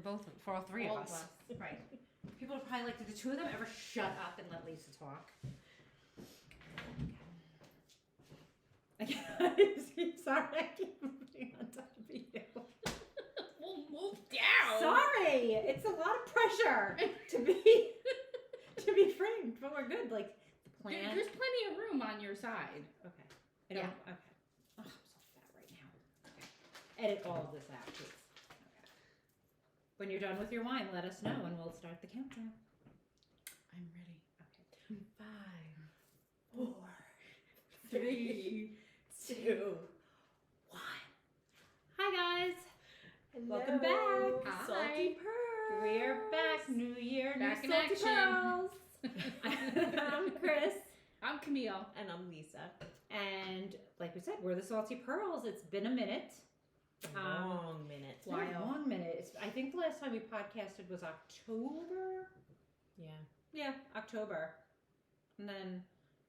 for all three of us. Right. People are probably like, did the two of them ever shut up and let Lisa talk? Sorry, I keep moving on top of you. We'll move down. Sorry, it's a lot of pressure to be framed, but we're good. Like the plan. There's plenty of room on your side. Okay. Okay. Oh, I'm so fat right now. Okay. Edit all of this out, please. Okay. When you're done with your wine, let us know and we'll start the countdown. I'm ready. Okay. 5, 4, 3, 2, 1. Hi guys. Hello. Welcome back. Hi. Salty Pearls. We're back. New year, Back new in salty action. pearls. I'm Chris. I'm Camille. And I'm Lisa. And like we said, we're the Salty Pearls. It's been a minute. Long minute. It's been a long minute. I think the last time we podcasted was October. Yeah. Yeah, October. And then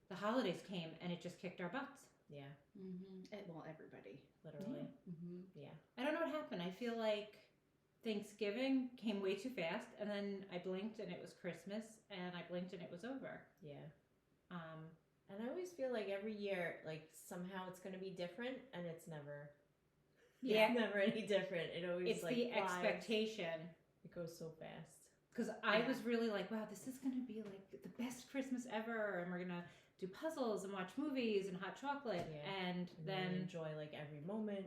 the holidays came and it just kicked our butts. Yeah. Mm-hmm. Well, everybody. Literally. Mm-hmm. Yeah. I don't know what happened. I feel like Thanksgiving came way too fast, and then I blinked and it was Christmas, and I blinked and it was over. Yeah. And I always feel like every year, like somehow it's going to be different, and it's never. Yeah. It's never any different. It always It's like the flies. expectation. It goes so fast. Because I was really like, wow, this is going to be like the best Christmas ever, and we're going to do puzzles and watch movies and hot chocolate, Yeah. and then enjoy like every moment.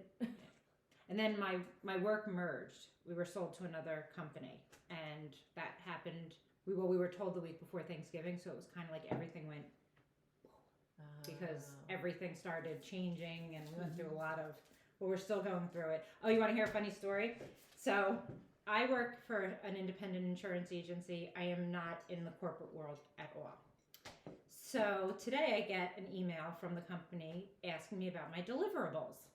And then my work merged. We were sold to another company, and that happened. We were told the week before Thanksgiving, so it was kind of like everything went because everything started changing, and we went through a lot of. Well, we're still going through it. Oh, you want to hear a funny story? So I work for an independent insurance agency. I am not in the corporate world at all. So today I get an email from the company asking me about my deliverables.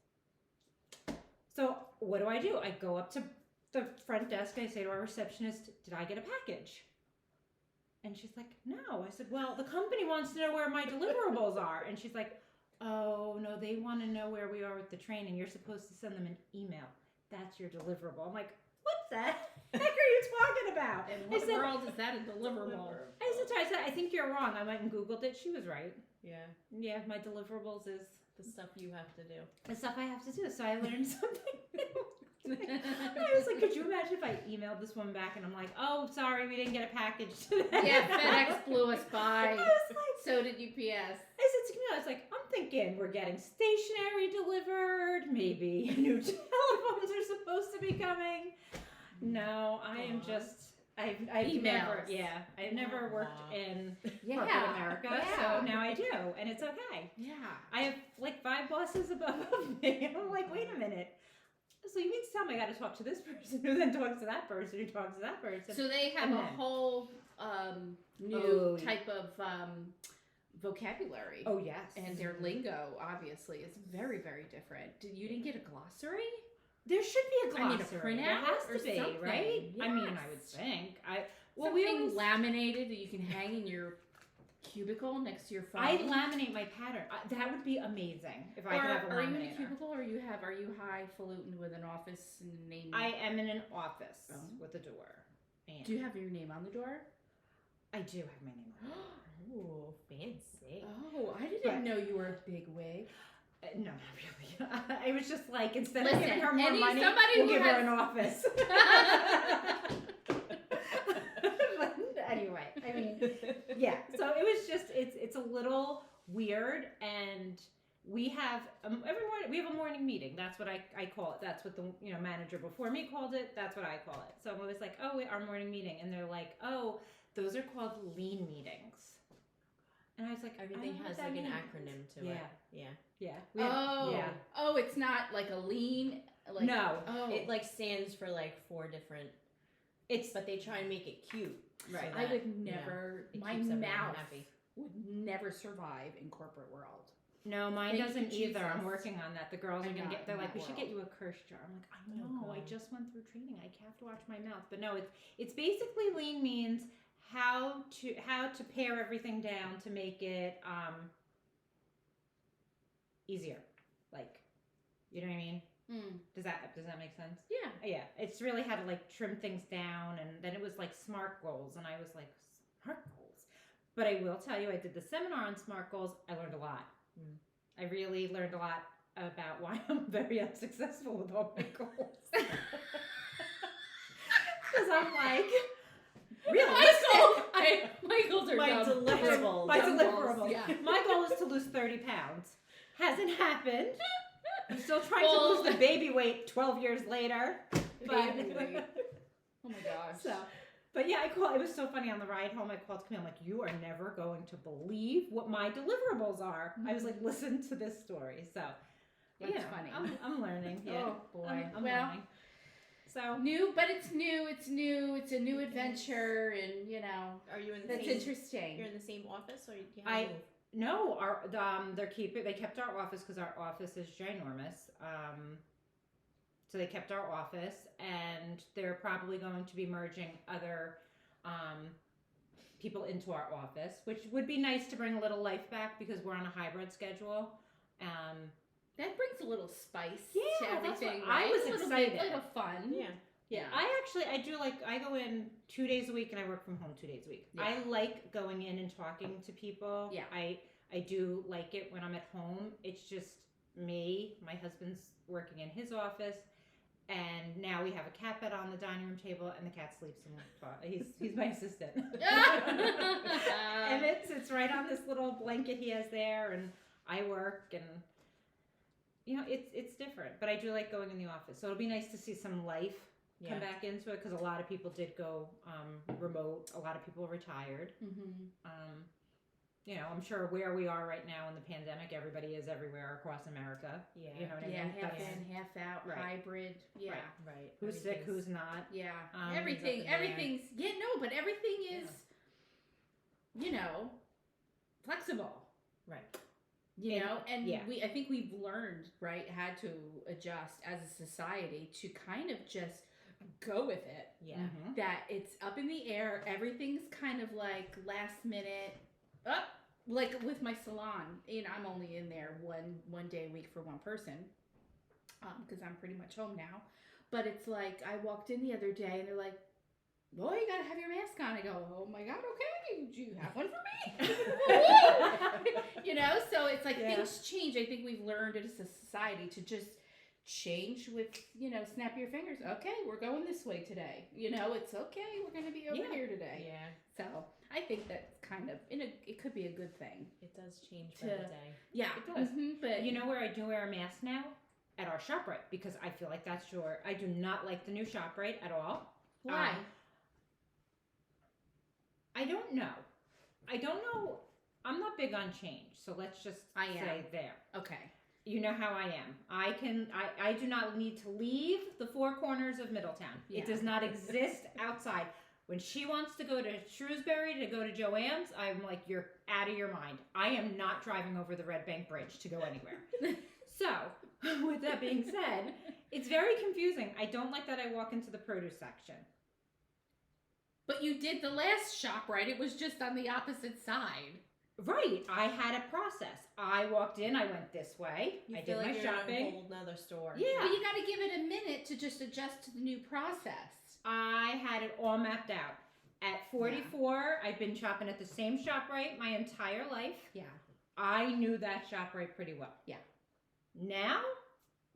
So what do? I go up to the front desk. I say to our receptionist, did I get a package? And she's like, no. I said, well, the company wants to know where my deliverables are. And she's like, oh, no, they want to know where we are with the training. You're supposed to send them an email. That's your deliverable. I'm like, what the heck are you talking about? In what world is that a deliverable? I said, I think you're wrong. I went and Googled it. She was right. Yeah. Yeah, my deliverables is The stuff you have to do. the stuff I have to do. So I learned something new. I was like, could you imagine if I emailed this woman back and I'm like, oh, sorry, we didn't get a package today. Yeah, FedEx blew us by. I was like, So did UPS. I said to Camille, I was like, I'm thinking we're getting stationery delivered. Maybe new telephones are supposed to be coming. No, I am just. I've never, I've never worked in corporate America, so now I do, and it's okay. Yeah. I have like 5 bosses above me. I'm like, wait a minute. So you mean to tell me I got to talk to this person who then talks to that person who talks to that person? So they have a whole new type of vocabulary. Oh, yes. And their lingo, obviously, is very, very different. You didn't get a glossary? There should be a glossary. I mean, a printout there has to or be, something. right? Yes. I mean, I would think. Something laminated that you can hang in your cubicle next to your phone. I laminate my pattern. That would be amazing if I could have a laminator. Are you in a cubicle, or are you highfalutin with an office and a name? I am in an office with a door. And do you have your name on the door? I do have my name on the door. Oh, fancy. Oh, I didn't know you were a big wig. No, not really. It was just like, instead of giving her more money, we'll give her an office. But anyway, I mean, yeah. So it was just, it's a little weird, and we have every morning we have a morning meeting. That's what I call it. That's what the manager before me called it. That's what I call it. So I'm always like, oh, our morning meeting, and they're like, oh, those are called lean meetings. And I was like, everything has like an acronym to it. Yeah. Yeah. Oh, it's not like a lean. Like, no. Oh. It like stands for like 4 different. But they try and make it cute. Right. So I would never. My keeps everyone mouth happy. would never survive in corporate world. No, mine Thank doesn't you, either. Jesus. I'm working on that. The girls are gonna get. They're like, we should world. get you a curse jar. I'm like, I know. Oh, I God. just went through training. I have to watch my mouth. But no, it's basically lean means how to pare everything down to make it easier. Like, you know what I mean? Does that make sense? Yeah. Yeah, it's really how to like trim things down, and then it was like SMART goals, and I was like, SMART goals. But I will tell you, I did the seminar on SMART goals. I learned a lot. I really learned a lot about why I'm very unsuccessful with all my goals. Because I'm like, really? My goals are My dumb. deliverables. My Dumb deliverables. goals, yeah. My goal is to lose 30 pounds. Hasn't happened. I'm still trying to Well- lose the baby weight 12 years later. But, Baby weight. Oh my gosh. but yeah, it was so funny on the ride home. I called Camille. I'm like, you are never going to believe what my deliverables are. I was like, listen to this story. So That's yeah, funny. I'm learning. Yeah. Oh boy. I'm well, learning. So new, but it's new. It's new. It's a new adventure, and you know, Are you in the that's same? interesting. You're in the same office, or do you have to move? no, they kept our office because our office is ginormous. So they kept our office, and they're probably going to be merging other people into our office, which would be nice to bring a little life back because we're on a hybrid schedule. That brings a little spice Yeah, to that's everything. what- I right? was a little excited. bit, a little fun. Yeah. Yeah. I do I go in 2 days a week and I work from home 2 days a week. Yeah. I like going in and talking to people. Yeah. I do like it when I'm at home. It's just me. My husband's working in his office, and now we have a cat bed on the dining room table, and the cat sleeps in the he's my assistant. And it's right on this little blanket he has there, and I work, and you know it's different. But I do like going in the office, so it'll be nice to see some life come back into it because a lot of people did go remote. A lot of people retired. You know, I'm sure where we are right now in the pandemic, everybody is everywhere across America. Yeah. You know what I Yeah, mean? half That's- in, half out, Right. hybrid. Yeah. Right. Right. Who's sick, Everything's- who's not. Yeah. Everything's up in the air. Everything's but everything is you know, flexible. Right. You know, and yeah. I think we've learned, right, how to adjust as a society to kind of just go with it. Yeah. Mhm. That it's up in the air, everything's kind of like last minute up. Like with my salon, you know, I'm only in there one day a week for one person, because I'm pretty much home now. But it's like I walked in the other day and they're like, "Well, you gotta have your mask on." I go, "Oh my god, okay. Do you have one for me?" You know, so it's like things change. I think we've learned as a society to just change with, you know, snap your fingers. Okay, we're going this way today. You know, it's okay. We're gonna be over here today. Yeah. So I think that's kind of it could be a good thing. It does change by the day. Yeah, It does. But You know where I do wear a mask now? At our ShopRite, because I feel like that's I do not like the new ShopRite at all. why? I don't know. I'm not big on change, so let's just I am. say there. Okay. You know how I am. I do not need to leave the four corners of Middletown. Yeah. It does not exist outside. When she wants to go to Shrewsbury to go to Joanne's, I'm like, you're out of your mind. I am not driving over the Red Bank Bridge to go anywhere. So, with that being said, it's very confusing. I don't like that I walk into the produce section. But you did the last shop, right? It was just on the opposite side. Right. I had a process. I walked in, I went this way. You I feel did like my you're shopping. in a whole nother store. Yeah. But you got to give it a minute to just adjust to the new process. I had it all mapped out. At 44, I've been shopping at the same ShopRite my entire life. Yeah. I knew that ShopRite pretty well. Yeah. Now,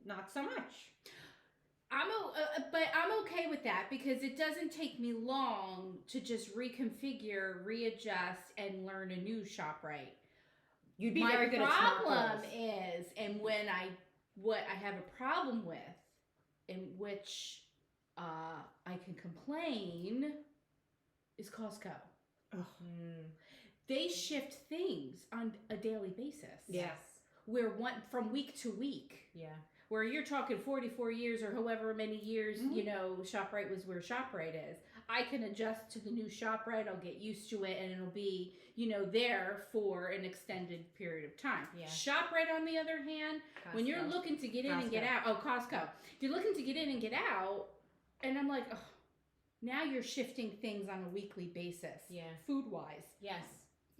not so much. But I'm okay with that because it doesn't take me long to just reconfigure, readjust, and learn a new ShopRite. You'd be My very good at smart problem goals. is, and what I have a problem with, in which I can complain, is Costco. They shift things on a daily basis. Yes. We're from week to week. Yeah. Where you're talking 44 years or however many years, you know, ShopRite was where ShopRite is. I can adjust to the new ShopRite. I'll get used to it, and it'll be, you know, there for an extended period of time. Yeah. ShopRite, on the other hand, when you're Costco. looking to get in and get out, Costco. You're looking to get in and get out, and I'm like, oh, now you're shifting things on a weekly basis. Yeah. Food-wise. Yes.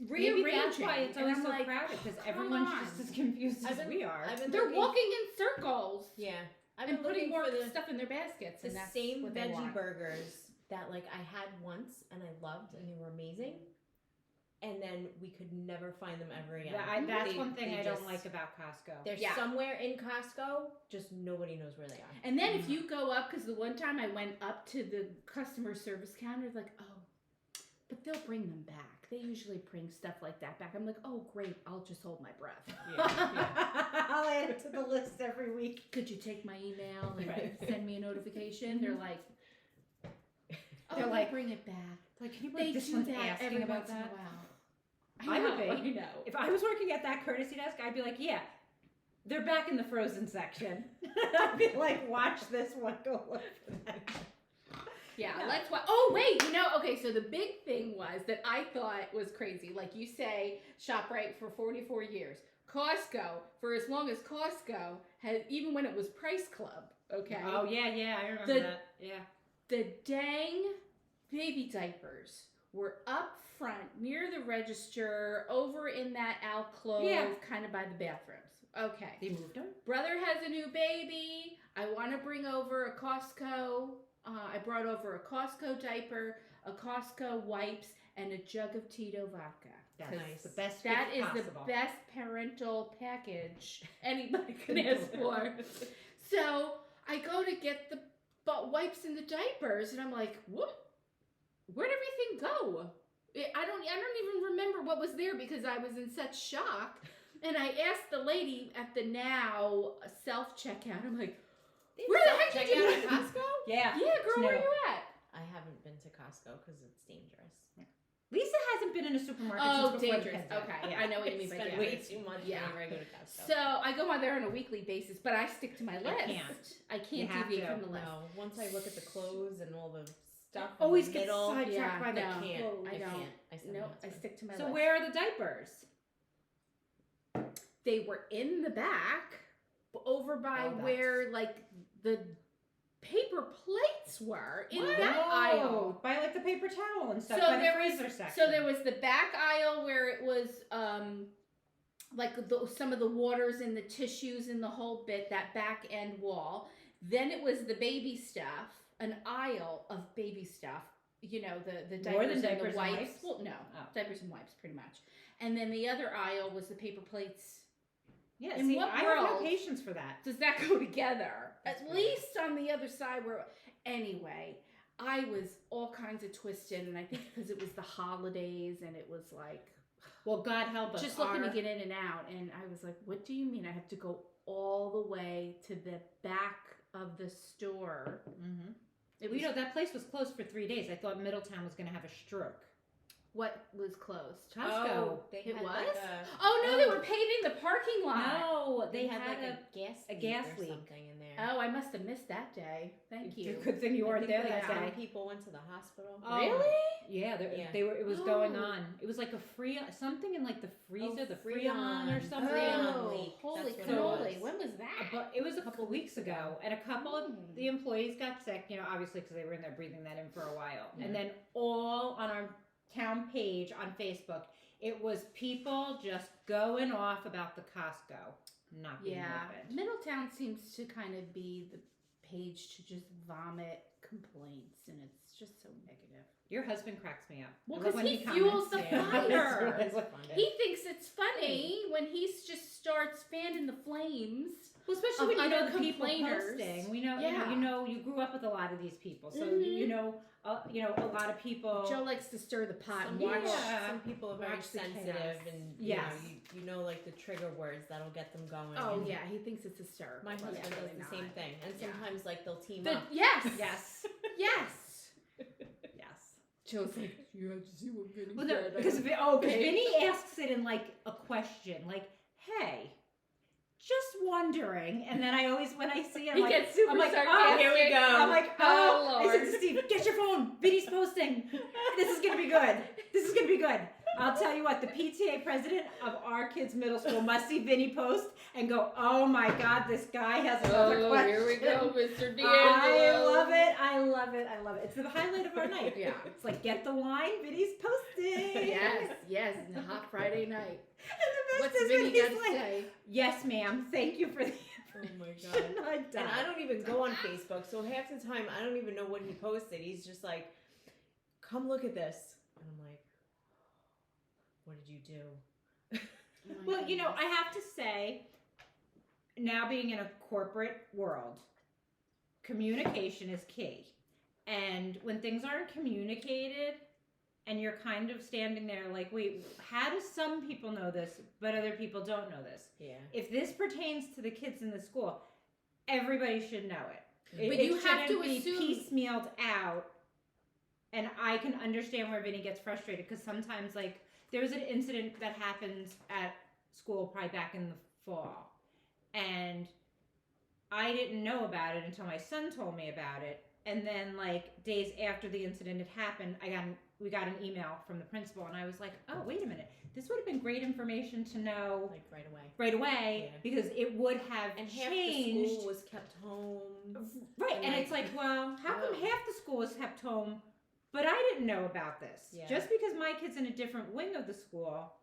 Maybe that's Rearranging. why it's And always I'm so like, crowded, because come everyone's on. just as confused as we are. I've been They're looking- walking in circles. Yeah. I've been and putting looking more for the stuff in their baskets. the And that's same what they veggie want. burgers that like I had once and I loved and they were amazing. And then we could never find them ever again. That's They- one thing they I don't just- like about Costco. They're Yeah. somewhere in Costco, just nobody knows where they are. And then if you go up, because the one time I went up to the customer service counter, like, oh, but they'll bring them back. They usually bring stuff like that back. I'm like, oh, great. I'll just hold my breath. I'll add it to the list every week. Could you take my email and Right. send me a notification? They're like, oh, They're they'll like- bring it back. Like, can you They believe this do one's that asking every about once in a that? while. I would be. I know. If I was working at that courtesy desk, I'd be like, yeah, they're back in the frozen section. I'd be like, watch this one, go look for that. Yeah, Yeah. let's watch. Oh, wait, okay, so the big thing was that I thought was crazy. Like you say, ShopRite for 44 years. Costco, for as long as Costco had, even when it was Price Club, okay? Oh, yeah, I remember The- that. Yeah. The dang baby diapers were up front near the register over in that alcove Yeah. kind of by the bathrooms. Okay. They moved them? Brother has a new baby. I want to bring over a Costco. I brought over a Costco diaper, a Costco wipes, and a jug of Tito vodka. That's 'Cause nice. The best That gift is possible. the best parental package anybody can ask for. So I go to get the wipes and the diapers, and I'm like, what? Where'd everything go? I don't even remember what was there because I was in such shock. And I asked the lady at the now self-checkout, I'm like, where the heck did you Check out at Costco? Yeah. Yeah, girl, where No. you at? I haven't been to Costco because it's dangerous. Lisa hasn't been in a supermarket Oh, since before the dangerous. pandemic. Okay, Yeah. I know what you mean by Spend dangerous. way too much Yeah. whenever I go to Costco. So I go on there on a weekly basis, but I stick to my list. I You can't have deviate to. from the list. No, once I look at the clothes and all the stuff, Always in get the middle, sidetracked Yeah, by the no. I can't. clothes. I I don't. can't. I send No, my I husband. stick to my So list. where are the diapers? They were in the back, over by Oh, that's- where like the paper plates were in What? that Oh, aisle. by like the paper towel and stuff. So by the there freezer was section. so there was the back aisle where it was like some of the waters and the tissues and the whole bit, that back end wall. Then it was the baby stuff, an aisle of baby stuff. You know, the More diapers than and diapers the and wipes. wipes? Well, no, Oh. diapers and wipes pretty much. And then the other aisle was the paper plates. Yeah, in see, what I have no world? patience for that. Does that go together? That's At weird. least on the other side where anyway, I was all kinds of twisted, and I think because it was the holidays and it was like Well, God help us. just looking to get in and out, and I was like, what do you mean I have to go all the way to the back of the store? Mm-hmm. It Well, was you know, that place was closed for 3 days. I thought Middletown was going to have a stroke. what was closed. Costco. They It had was? like Oh no, they Oh. were paving the parking lot. No, they they had had like a gas a leak gas or leak. something in there. Oh, I must have missed that day. Thank you. Good thing you I weren't think there like that 10 day. people went to the hospital. Oh, Really? Yeah, Yeah. they were. It was going Oh. on. It was like a something in like the freezer, the Freon. Freon or something. Freon leak. Holy That's what it cannoli! was. When was that? But it was a couple weeks ago, and a couple of Mm. the employees got sick. You know, obviously because they were in there breathing that in for a while. Yeah. And then all on our town page on Facebook, it was people just going off about the Costco not being Yeah, open. Middletown seems to kind of be the page to just vomit complaints, and it's just so negative. Your husband cracks me up. Well, I love 'cause when he fuels comments. the Yeah. fire. It's really funny. He thinks it's funny when he just starts fanning the flames. Well, especially of when you know other the people complainers. posting. We know, Yeah. you grew up with a lot of these people, so Mhm. you know, a lot of people. Joe likes to stir the pot Some and people, watch. Yeah. some people are very watch the sensitive, chaos. and Yes. you know like the trigger words that'll get them going. Oh and yeah, he thinks it's hysterical. my but husband it's does really the not. same thing, and Yeah. sometimes like they'll team The- up. yes, Yes, yes. yes. Joe's like, you have to see what Vinny Well, no, said. because Okay. Vinny asks it in like a question, like, "Hey, just wondering," and then I always when I see it, I'm He like, gets super I'm like, sarcastic. oh, here we go. I'm like, Oh, I said Lord. to Steve, "Get your phone. Vinny's posting. This is gonna be good. This is gonna be good." I'll tell you what, the PTA president of our kids' middle school must see Vinny post and go, "Oh my God, this guy has another Oh, question." here we go, Mr. D'Angelo. I love it. I love it. I love it. It's the highlight of our night. Yeah. It's like, get the wine, Vinny's posting. Yes, and a hot Friday night. And the best What's is Vinny when got he's to like, say? "Yes, ma'am. Thank you for the Oh my god. Shouldn't I die? And I don't even go on Facebook, so half the time I don't even know what he posted. He's just like, come look at this. And I'm like, what did you do? Well, you know, I have to say, now being in a corporate world, communication is key. And when things aren't communicated and you're kind of standing there like, wait, how do some people know this, but other people don't know this? Yeah. If this pertains to the kids in the school, everybody should know it. But you have to shouldn't be assume piecemealed out. And I can understand where Vinny gets frustrated because sometimes, like, there was an incident that happened at school probably back in the fall. And I didn't know about it until my son told me about it. And then, like, days after the incident had happened, we got an email from the principal, and I was like, oh, wait a minute. This would have been great information to know Like right away. right away because it would have And half changed. the school was kept home. Right, and like, it's like, well, how come oh. half the school was kept home, but I didn't know about this? Yeah. Just because my kid's in a different wing of the school,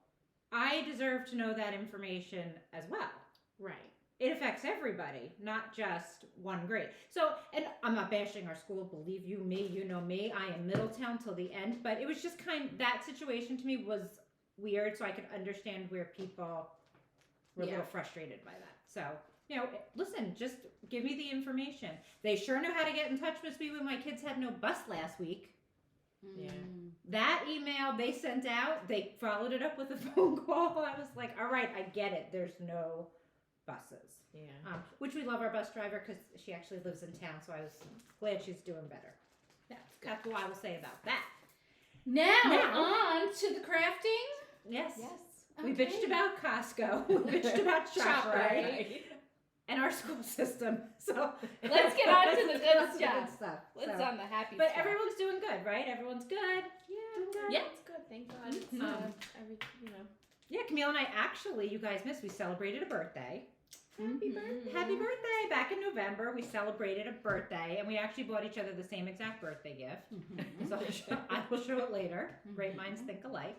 I deserve to know that information as well. right. It affects everybody, not just one grade. So, and I'm not bashing our school, believe you me, you know me. I am Middletown till the end, but it was just that situation to me was weird, so I could understand where people were a little frustrated by that. So, you know, listen, just give me the information. They sure know how to get in touch with me when my kids had no bus last week. Yeah. That email they sent out, they followed it up with a phone call. I was like, all right, I get it. There's no buses. Yeah. Which we love our bus driver because she actually lives in town, so I was glad she's doing better. That's what I will say about that. Now on to the crafting. Yes. Yes. We bitched about Costco. We bitched about ShopRite. And our school system. So Let's get on to the good Let's get stuff. good stuff. Let's So- on the happy But stuff. everyone's doing good, right? Everyone's good. Yeah. Yeah. It's good. Thank God. It's you know. Yeah, Camille and I actually, you guys missed, we celebrated a birthday. Happy birthday. Happy birthday! Back in November, we celebrated a birthday, and we actually bought each other the same exact birthday gift. So I will show it later. Great minds think alike.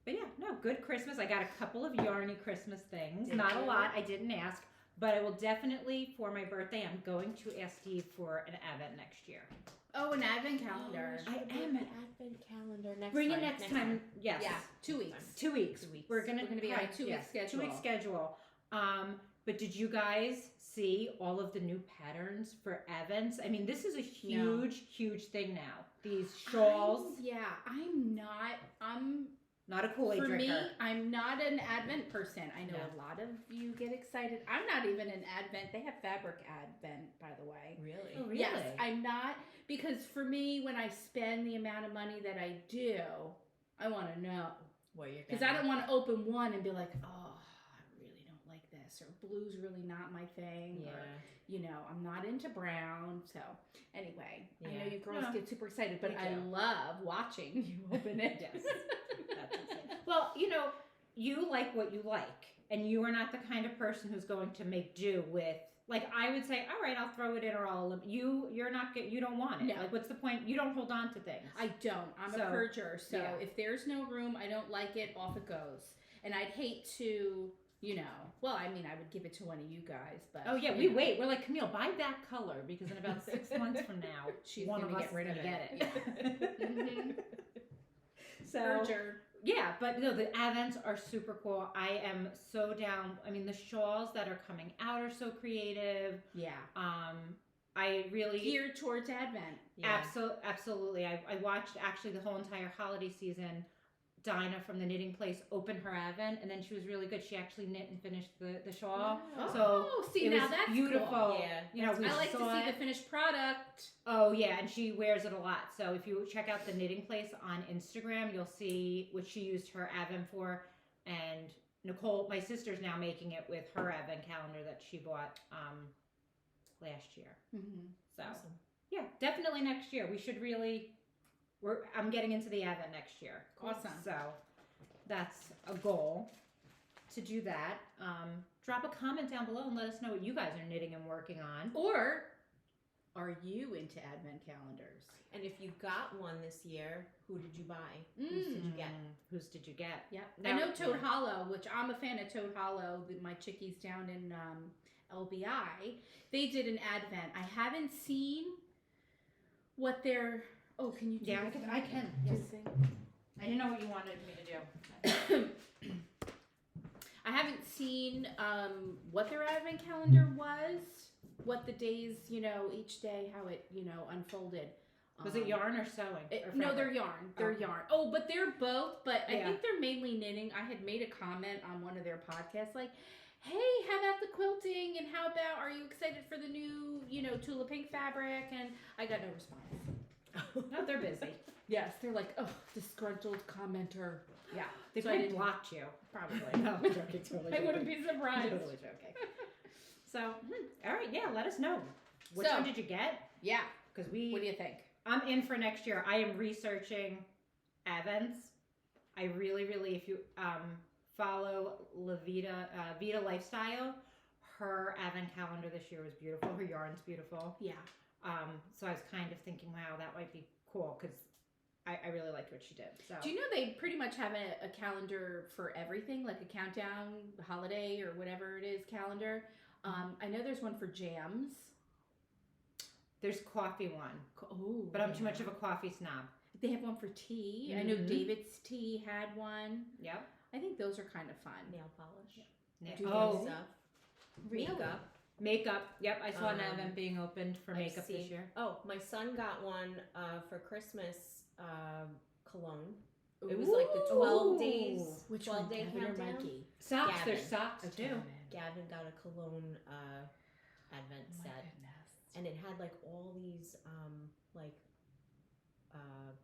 But yeah, no, good Christmas. I got a couple of yarny Christmas things. Did Not a you? lot. I didn't ask. But I will definitely, for my birthday, I'm going to ask Steve for an advent next year. Oh, an advent calendar. I am. an advent calendar next Bring time. it next time. Yes. Yeah, 2 weeks. 2 weeks. 2 weeks. We're gonna be on a 2-week schedule. 2-week schedule. But did you guys see all of the new patterns for Evans? I mean, this is a huge, huge thing now. These shawls. I'm Not a Kool-Aid for drinker. me, I'm not an advent person. I know No. a lot of you get excited. I'm not even an advent. They have fabric advent, by the way. Really? Oh, really? Yes, I'm not, because for me, when I spend the amount of money that I do, I want to know. What you're Because I don't want to open one and be like, oh, I really don't like this, or blue's really not my thing, Yeah. or, you know, I'm not into brown. So, anyway, I know Yeah. you girls No, get super excited, but me I too. love watching you open it. Yes. That's insane. Well, you know, you like what you like, and you are not the kind of person who's going to make do with. Like, I would say, all right, I'll throw it in, or I'll. You're not. You don't want it. No. Like, what's the point? You don't hold on to things. I don't. I'm So, a purger. So yeah. if there's no room, I don't like it, off it goes. And I'd hate to, you know, well, I mean, I would give it to one of you guys, but. Oh yeah, you we know, wait. We're like, Camille, buy that color because in about 6 months from now, She's one gonna of us get rid is of gonna it. get it. Mhm. So Purger. yeah, but no, the advents are super cool. I am so down. I mean, the shawls that are coming out are so creative. Yeah. I really Geared towards Advent. Yeah. Absolutely. I watched actually the whole entire holiday season. Dinah from the knitting place opened her advent, and then she was really good. She actually knit and finished the shawl. Wow. So Oh, see, it now was that's beautiful. cool. Yeah. You know, we I like to saw see it. the finished product. Oh yeah, and she wears it a lot. So if you check out the knitting place on Instagram, you'll see what she used her advent for. And Nicole, my sister's now making it with her advent calendar that she bought last year. Mm-hmm. So Awesome. yeah, definitely next year. We should really. I'm getting into the advent next year. Awesome. So that's a goal to do that. Drop a comment down below and let us know what you guys are knitting and working on. Or are you into advent calendars? And if you got one this year, who did you buy? Whose did you get? Whose did you get? Yep. No, I know Toad yeah. Hollow, which I'm a fan of Toad Hollow. My chickies down in LBI, they did an advent. I haven't seen what their. Oh, can you do Yeah, this? I can. Do Yes. the thing? I didn't know what you wanted me to do. I haven't seen what their advent calendar was, what the days, each day, how it, unfolded. Was it yarn or sewing? Or No, fabric? they're yarn. They're Oh. yarn. Oh, but they're both. But I Yeah. think they're mainly knitting. I had made a comment on one of their podcasts like, hey, how about the quilting? And how about, are you excited for the new, Tula Pink fabric? And I got no response. No, they're busy. Yes, they're like, oh, disgruntled commenter. Yeah, they So I probably didn't- blocked you. Probably. No, I'm joking. Totally I wouldn't joking. be surprised. Totally joking. So, all right, yeah, let us know. Which So- one did you get? Yeah. Because What do you think? I'm in for next year. I am researching Advents. I really, if you follow Vida Lifestyle, her Advent calendar this year was beautiful. Her yarn's beautiful. Yeah. So I was kind of thinking, wow, that might be cool because I really liked what she did. So Do you know they pretty much have a calendar for everything, like a countdown, holiday, or whatever it is calendar? I know there's one for jams. there's coffee one, Oh, but I'm too much of a coffee snob. They have one for tea. I know Mhm. David's Tea had one. Yep. I think those are kind of fun. Nail polish. Do Oh, Stuff. Really? Makeup. makeup. Yep, I saw an Um, Advent being opened for I've makeup this seen- year. Oh, my son got one for Christmas cologne. It was like the 12 days. Which 12 one, day Kevin or countdown. Mikey? Socks. Gavin. There's socks Oh, too. Kevin. Gavin got a cologne advent Oh, my set. goodness. And it had like all these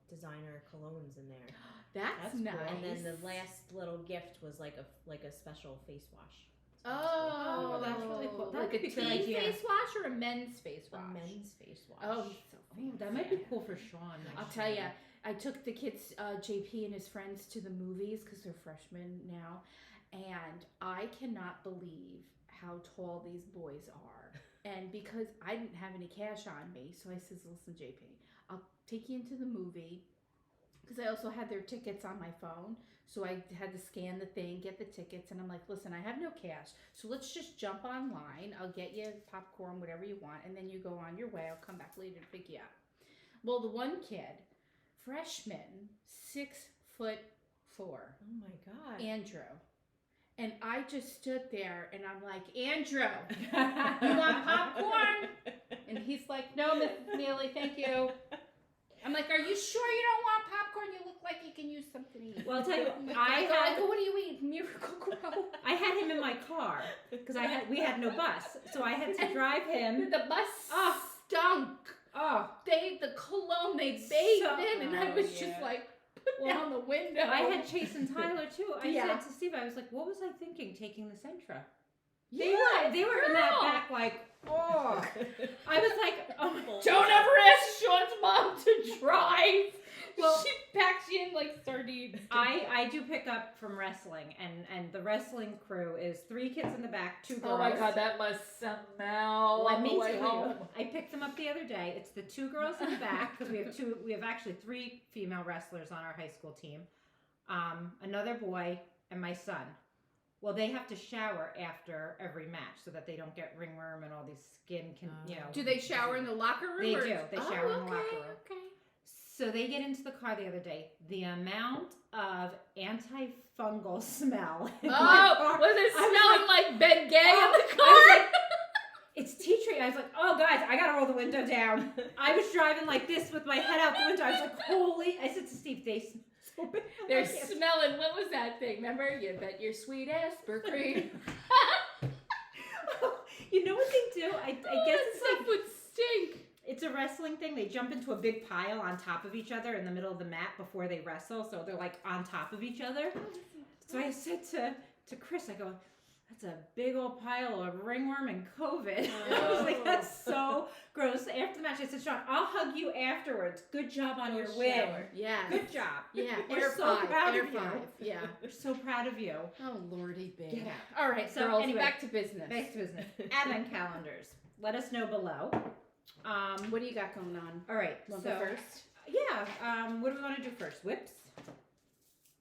designer colognes in there. That's That's nice. cool. And then the last little gift was like a special face wash. Oh, that's really cool. That Like could a be a good teen idea. face wash or a men's face A wash? men's face wash. Oh, he's so Oh, fancy. that might be cool for Sean. I'll tell you, I took the kids, JP and his friends, to the movies because they're freshmen now, and I cannot believe how tall these boys are. And because I didn't have any cash on me, so I says, "Listen, JP, I'll take you into the movie." Because I also had their tickets on my phone, so I had to scan the thing, get the tickets, and I'm like, "Listen, I have no cash, so let's just jump online. I'll get you popcorn, whatever you want, and then you go on your way. I'll come back later to pick you up." Well, the one kid, freshman, 6'4", Oh my god. Andrew, and I just stood there, and I'm like, "Andrew, you want popcorn?" And he's like, "No, Miss Neely, thank you." I'm like, "Are you sure you don't want popcorn? You look like you can use something to eat." Well, I'll tell you, I go, "What do you eat? Miracle Grow?" I had him in my car because we had no bus, so I had to drive him. The bus stunk. Oh, The cologne they bathed So- in, and I Oh, was yeah. just like, put down the window. I had Chase and Tyler too. I Yeah. said to Steve, I was like, "What was I thinking taking the Sentra?" Yeah, They were in that girl. back like, oh. I was like, oh. Don't ever ask Sean's mom to drive. Well- She packs you in like sardines. I do pick up from wrestling, and the wrestling crew is 3 kids in the back, 2 girls. Oh my god, that must smell. Let on me the way tell home. you, I picked them up the other day. It's the 2 girls in the back because we have actually 3 female wrestlers on our high school team. Another boy and my son. Well, they have to shower after every match so that they don't get ringworm and all these skin Do they shower in the locker room? They or- do. They shower in the okay, locker room. Okay. So they get into the car the other day. The amount of antifungal smell. in my Oh, car, was it I was smelling like Ben Gay in the I car? was like, it's tea tree. I was like, oh guys, I gotta roll the window down. I was driving like this with my head out the window. I was like, holy! I said to Steve, they smell so bad. They're I can't- smelling. What was that thing? Remember? You bet your sweet ass for cream. You know what they do? I guess it's like stuff would stink. it's a wrestling thing. They jump into a big pile on top of each other in the middle of the mat before they wrestle, so they're like on top of each other. So I said to Chris, I go, that's a big old pile of ringworm and COVID. I was like, that's so gross. After the match, I said, Sean, I'll hug you afterwards. Good job on your win. shower. Yeah. Good job. Yeah. We're Air so five. proud Air of you. five. Yeah. We're so proud of you. Oh lordy, big. Get out. All right, So, girls. anyway, back to business. Back to business. Advent calendars. Let us know below. What do you got going on? All right. Want so to go first? yeah. What do we want to do first? Whips.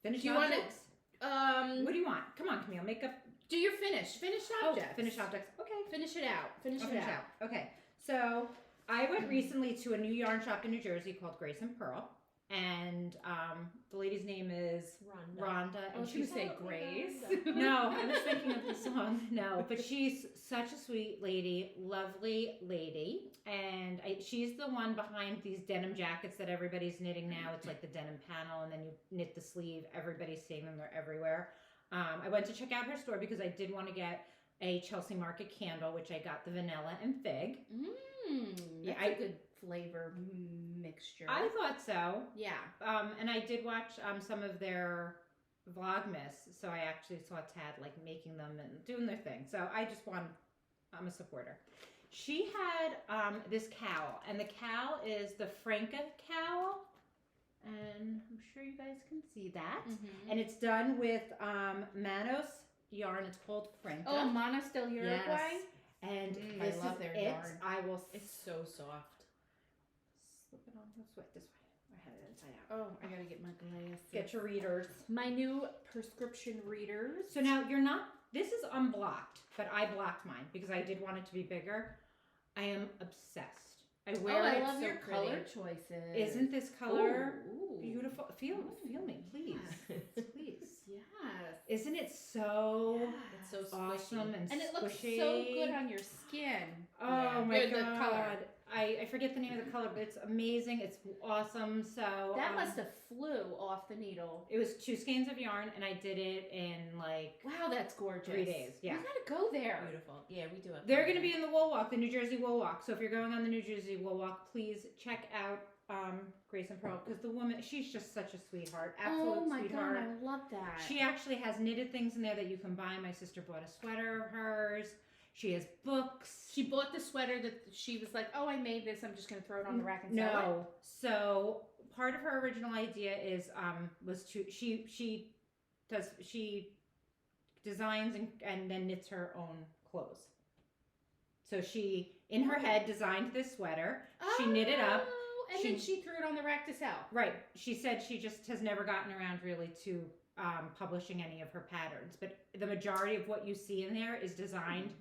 Finish Do you want objects. to? What do you want? Come on, Camille. Make up. Do your finished objects. Finish objects. Okay. Finish it out. Finish I'll it out. Okay. So I went recently to a new yarn shop in New Jersey called Grace and Pearl, and the lady's name is Rhonda. I And was going she's to say Grace. no, I was thinking of the song. No, but she's such a sweet lady, lovely lady, and she's the one behind these denim jackets that everybody's knitting now. It's like the denim panel, and then you knit the sleeve. Everybody's seeing them; they're everywhere. I went to check out her store because I did want to get a Chelsea Market candle, which I got the vanilla and fig. That's a good flavor mixture. I thought so. Yeah. And I did watch some of their Vlogmas, so I actually saw Tad like making them and doing their thing. So I'm a supporter. She had this cowl, and the cowl is the Franca cowl, and I'm sure you guys can see that. And it's done with Manos yarn. It's called Franca. Oh, Manos del Uruguay. Yes. And this I love is their it. yarn. I will. It's so soft. Slip it on this way. I had it inside out. Oh, I gotta get my glasses. Get your readers. My new prescription readers. So now you're not. This is unblocked, but I blocked mine because I did want it to be bigger. I am obsessed. I wear it. I love so your pretty. color choices. Isn't this color Ooh. beautiful? Feel me, please, please. Yes. Isn't it so It's so awesome squishy. and And it looks squishy? so good on your skin. Oh Yeah. my The god! color. I forget the name of the color, but it's amazing. It's awesome. So That must have flew off the needle. It was 2 skeins of yarn, and I did it in like Wow, that's gorgeous. 3 days. Yeah. We gotta go there. Beautiful. Yeah, we do have. They're going to be in the Wool Walk, the New Jersey Wool Walk. So if you're going on the New Jersey Wool Walk, please check out Grace and Pearl, because the woman, she's just such a sweetheart. Absolute Oh my sweetheart. god, I love that. She actually has knitted things in there that you can buy. My sister bought a sweater of hers. She has books. She bought the sweater that she was like, "Oh, I made this. I'm just gonna throw it on the rack and sell it." No. So part of her original idea is was to she designs and then knits her own clothes. So she in her head designed this sweater. She knit it up. And then she threw it on the rack to sell. Right. She said she just has never gotten around really to publishing any of her patterns, but the majority of what you see in there is designed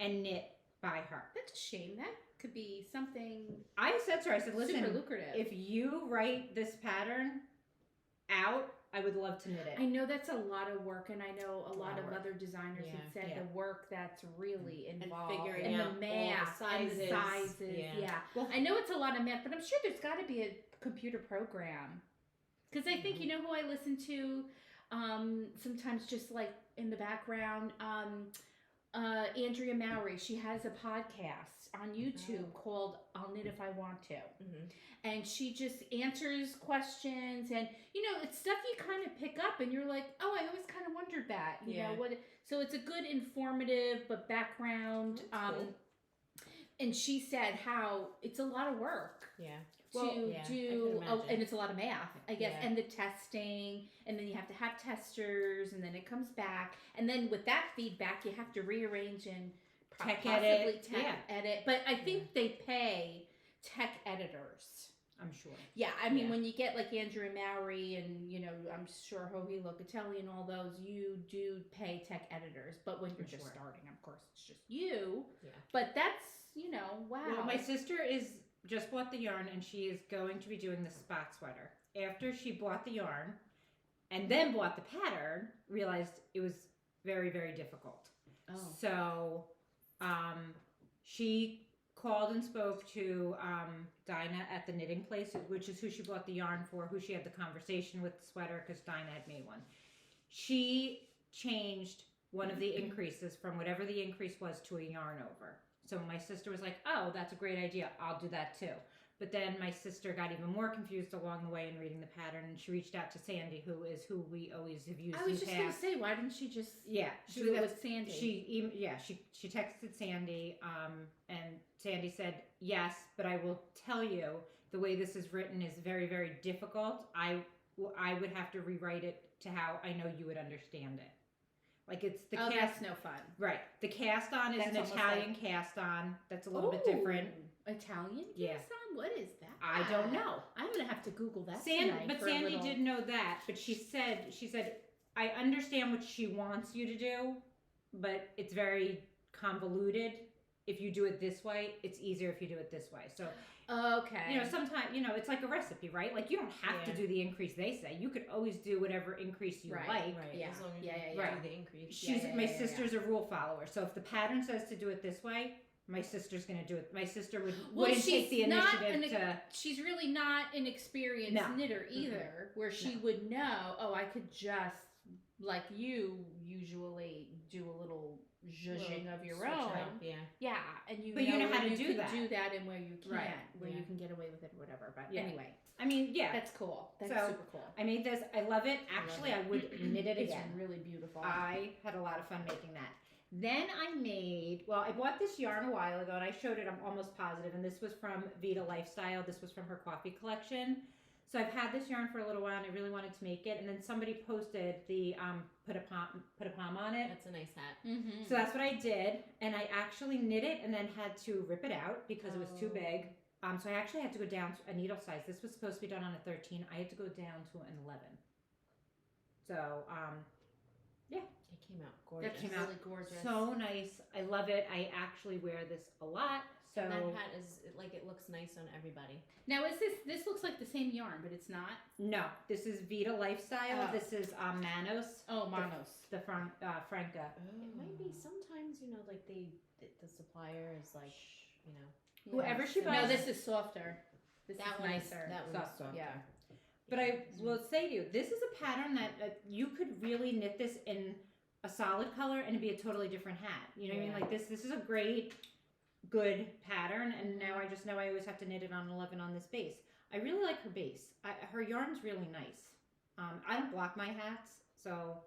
and knit by her. That's a shame. That could be something I said to her, I said, listen, super lucrative. if you write this pattern out, I would love to knit it. I know that's a lot of work, and I know a lot of work. other designers Yeah, have said yeah. the work that's really involved, figuring and out the all the math, and the sizes. sizes. Yeah. Yeah. Well, I know it's a lot of math, but I'm sure there's got to be a computer program. Because I think, you know who I listen to sometimes just like in the background? Andrea Mowry. She has a podcast on YouTube called I'll Knit If I Want To. And she just answers questions, and you know, it's stuff you kind of pick up and you're like, oh, I always kind of wondered that. You know what? So it's a good informative but background. Cool. And she said how it's a lot of work. Yeah. To do, and it's a lot of math, I guess, Yeah. and the testing, and then you have to have testers, and then it comes back, and then with that feedback, you have to rearrange and Tech possibly edit, tech yeah. edit. But I think they pay tech editors. I'm sure. Yeah, I mean, Yeah. when you get like Andrea Mowry and, you know, I'm sure Hoagie Locatelli and all those, you do pay tech editors. But when you're I'm just sure. starting, of course, it's just you. Yeah. But that's, you know, wow. Well, my sister just bought the yarn, and she is going to be doing the spot sweater. After she bought the yarn and then bought the pattern, realized it was very, very difficult. Oh. So she called and spoke to Dinah at the knitting place, which is who she bought the yarn for, who she had the conversation with the sweater, because Dinah had made one. She changed one of the increases from whatever the increase was to a yarn over. So my sister was like, oh, that's a great idea. I'll do that too. But then my sister got even more confused along the way in reading the pattern, and she reached out to Sandy, who we always have used I was in the just going to past. say, why didn't she just Do it with Sandy? She texted Sandy, and Sandy said, yes, but I will tell you, the way this is written is very, very difficult. I would have to rewrite it to how I know you would understand it. Like it's the cast. That's no fun. Right. The cast on is That's an almost Italian cast on. That's a little bit different. Italian Yeah. kirasan? What is that? I don't know. I'm gonna have to Google that But tonight. Sandy did know that, but she said, I understand what she wants you to do, but it's very convoluted. If you do it this way, it's easier if you do it this way. So, Okay. sometimes, it's like a recipe, right? Like, you don't have to Yeah. do the increase they say. You could always do whatever increase you Right, like. Right. Yeah. As long as Yeah, you yeah, do yeah. the increase. She's Yeah, my yeah, yeah. sister's a rule follower. So if the pattern says to do it this way, my sister's going to do it. My sister Well, wouldn't take she's the not initiative to... She's really not an experienced No. knitter either, where she would know, oh, I could just, like you usually do a little zhuzhing of your Switch it own. up, yeah. Yeah, and you But you know how where to do can that. do that and where you can't, Right. where Yeah. you can get away with it or whatever. But Yeah. anyway, I mean, yeah. that's cool. That's So, super cool. I made this. I love it. Actually, I would knit it It's again. really beautiful. I had a lot of fun making that. Then I bought this yarn a while ago, and I showed it, I'm almost positive, and this was from Vida Lifestyle. This was from her coffee collection. So I've had this yarn for a little while, and I really wanted to make it, and then somebody posted the put a palm on it. That's a nice hat. Mm-hmm. So that's what I did, and I actually knit it and then had to rip it out because it was too big. So I actually had to go down to a needle size. This was supposed to be done on a 13. I had to go down to an 11. So, It came out gorgeous. That's came out really gorgeous. so nice. I love it. I actually wear this a lot. So And that hat it looks nice on everybody. Now is this looks like the same yarn, but it's not. no, this is Vida Lifestyle. Oh. This is Manos. Oh, Manos. The Franca. It might be sometimes, like the supplier is like, Whoever she No, buys- this is softer. This that is one nicer. That one's Softer. softer. Yeah. But I will say to you, this is a pattern that you could really knit this in a solid color and it'd be a totally different hat. You know what I mean? Yeah. Like this is a great, good pattern. And now I just know I always have to knit it on 11 on this base. I really like her base. Her yarn's really nice. I don't block my hats, so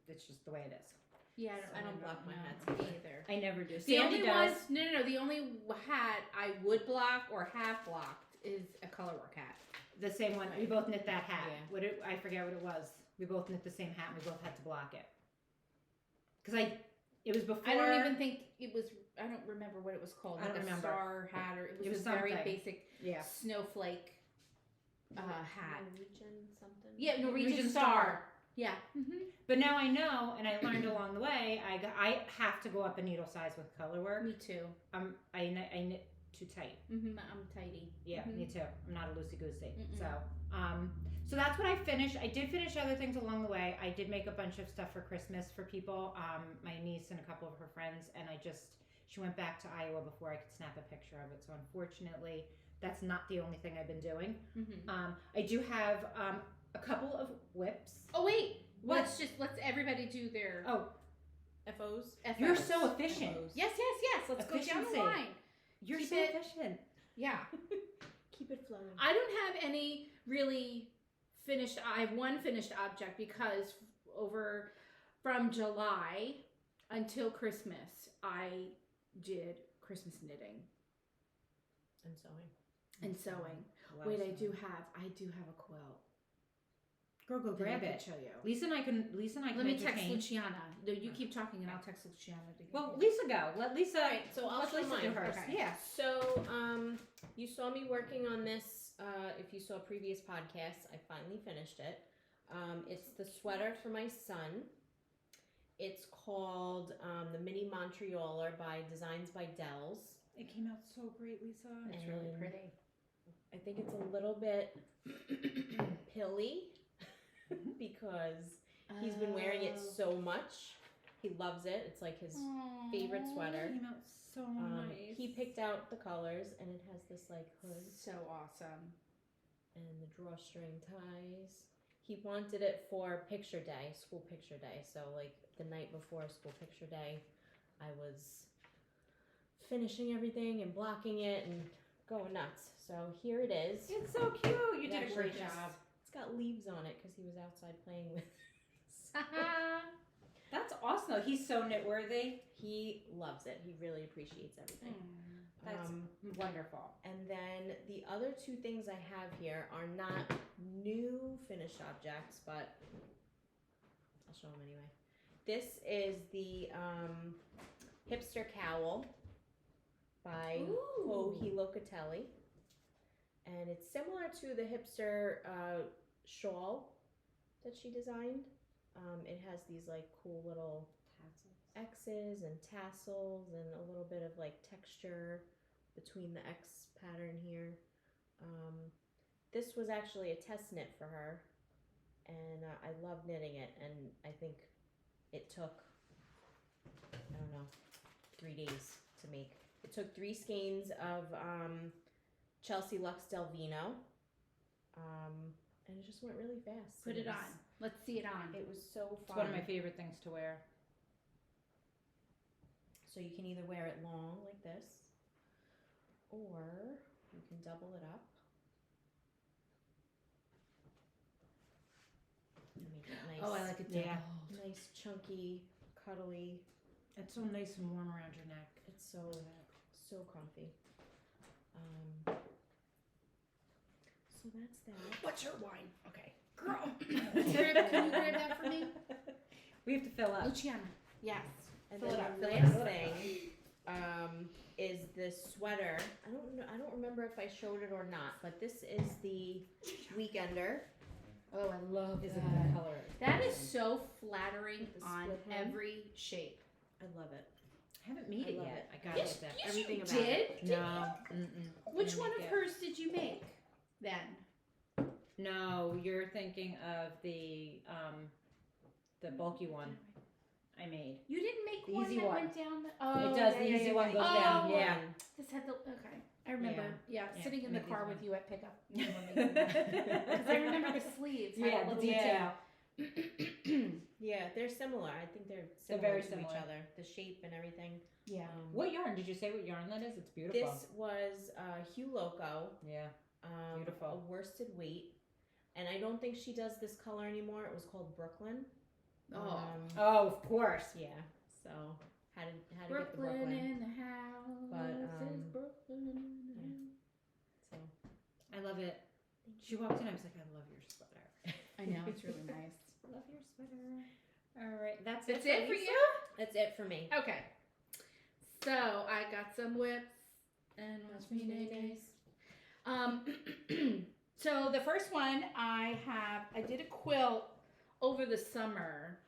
it's just the way it is. Yeah, I don't block my hats either. I never do. The Sandy only does. ones, no. The only hat I would block or have blocked is a colorwork hat. The same one. We both knit that hat. Yeah. I forget what it was. We both knit the same hat and we both had to block it. Because it was before. I don't even think it was. I don't remember what it was called. I don't like remember. A star hat, or it was a something. very basic Yeah. snowflake hat. Norwegian something. Yeah, Norwegian Norwegian star. star. Yeah. Mm-hmm. But now I know, and I learned along the way, I have to go up a needle size with color work. Me too. I knit too tight. Mm-hmm. I'm tidy. Yeah, Mhm. me too. I'm not a loosey goosey. Mm-mm. So that's what I finished. I did finish other things along the way. I did make a bunch of stuff for Christmas for people. My niece and a couple of her friends, and she went back to Iowa before I could snap a picture of it. So unfortunately, that's not the only thing I've been doing. Mm-hmm. I do have a couple of whips. Oh wait. What? Let's everybody do their Oh, FOs. you're so efficient. FOs. Yes. Let's go down Efficiency. the line. You're Keep so it- efficient. Yeah. Keep it flowing. I don't have any really finished. I have one finished object because from July until Christmas, I did Christmas knitting And sewing. and sewing. Love Wait, sewing. I do have a quilt. Girl, go that grab I could it. show you. Lisa and I can Let me text entertain. Luciana. No, you keep talking and I'll text Luciana to get Well, it. Lisa go. Let Lisa. All right, so I'll let show Lisa do mine. hers. Okay. Yeah. So, you saw me working on this. If you saw previous podcasts, I finally finished it. It's the sweater for my son. It's called the Mini Montrealer by Designs by Delz. It came out so great, Lisa. It's really and pretty. I think it's a little bit pilly because he's been wearing it so much. He loves it. It's like his favorite sweater. It came out so nice. He picked out the colors, and it has this like hood So awesome. and the drawstring ties. He wanted it for picture day, school picture day. So like the night before school picture day, I was finishing everything and blocking it and going nuts. So here it is. It's so cute. You did a Actually great just- job. It's got leaves on it because he was outside playing with. That's awesome. Though. He's so knit worthy. He loves it. He really appreciates everything. That's wonderful. And then the other two things I have here are not new finished objects, but I'll show them anyway. This is the Hipster Cowl by Ooh. Locatelli. And it's similar to the Hipster shawl that she designed. It has these like cool little X's and tassels and a little bit of like texture between the X pattern here. This was actually a test knit for her, and I love knitting it, and I think it took, I don't know, 3 days to make. It took 3 skeins of Chelsea Luxe Delvino, and it just went really fast. Put it on. Let's see it on. It was so It's fun. one of my favorite things to wear. So you can either wear it long like this, or you can double it up. And make it nice. Oh, I like it doubled. Yeah. Nice, chunky, cuddly. It's so nice and warm around your neck. It's so comfy. So that's that. What's your wine? Okay. Girl. Can you grab that for me? We have to fill up. Luciana. Yes. And Fill then it up, the fill it last up. thing is this sweater. I don't remember if I showed it or not, but this is the Weekender. Oh, I love Is that. it the color? That is so flattering The on split hem. every shape. I love it. I haven't made I it love yet. it. I gotta Yes, get that. yes, Everything you about did. it. No. Which Didn't one make of it. hers did you make then? No, you're thinking of the bulky one I made. You didn't make The one easy that one. went down. Oh, It does. yeah, The yeah, easy yeah, one yeah. goes Oh, down. Yeah. This had the okay. I remember. Yeah, Yeah, sitting I in the made car these with you at pickup. Because I remember the sleeves. had a Yeah, the little detail. Yeah, they're similar. I think they're They're similar very to similar. each other. The shape and everything. Yeah. What yarn? Did you say what yarn that is? It's beautiful. This was Hue Loco. Yeah. Beautiful. A worsted weight. And I don't think she does this color anymore. It was called Brooklyn. Oh. Oh, of course. Yeah. So had to get the Brooklyn Brooklyn. in the house. But, is Brooklyn in the So I love it. She walked in. I was like, I love your sweater. I know, it's really nice. Love your sweater. All right, that's That's it for Lisa. you? that's it for me. Okay. So I got some whips and what's my name? So the first one I did a quilt over the summer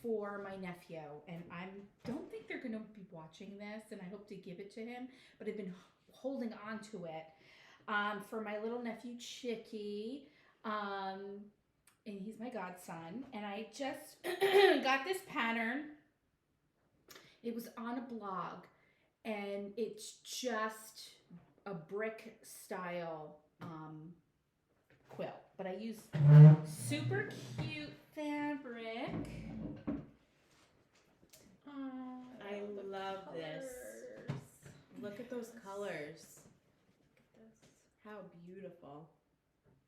for my nephew, and I don't think they're gonna be watching this, and I hope to give it to him, but I've been holding on to it for my little nephew Chicky, and he's my godson, and I just got this pattern. It was on a blog, and it's just a brick style quilt, but I use super cute fabric. I love this. Look at those colors. Look at this. How beautiful.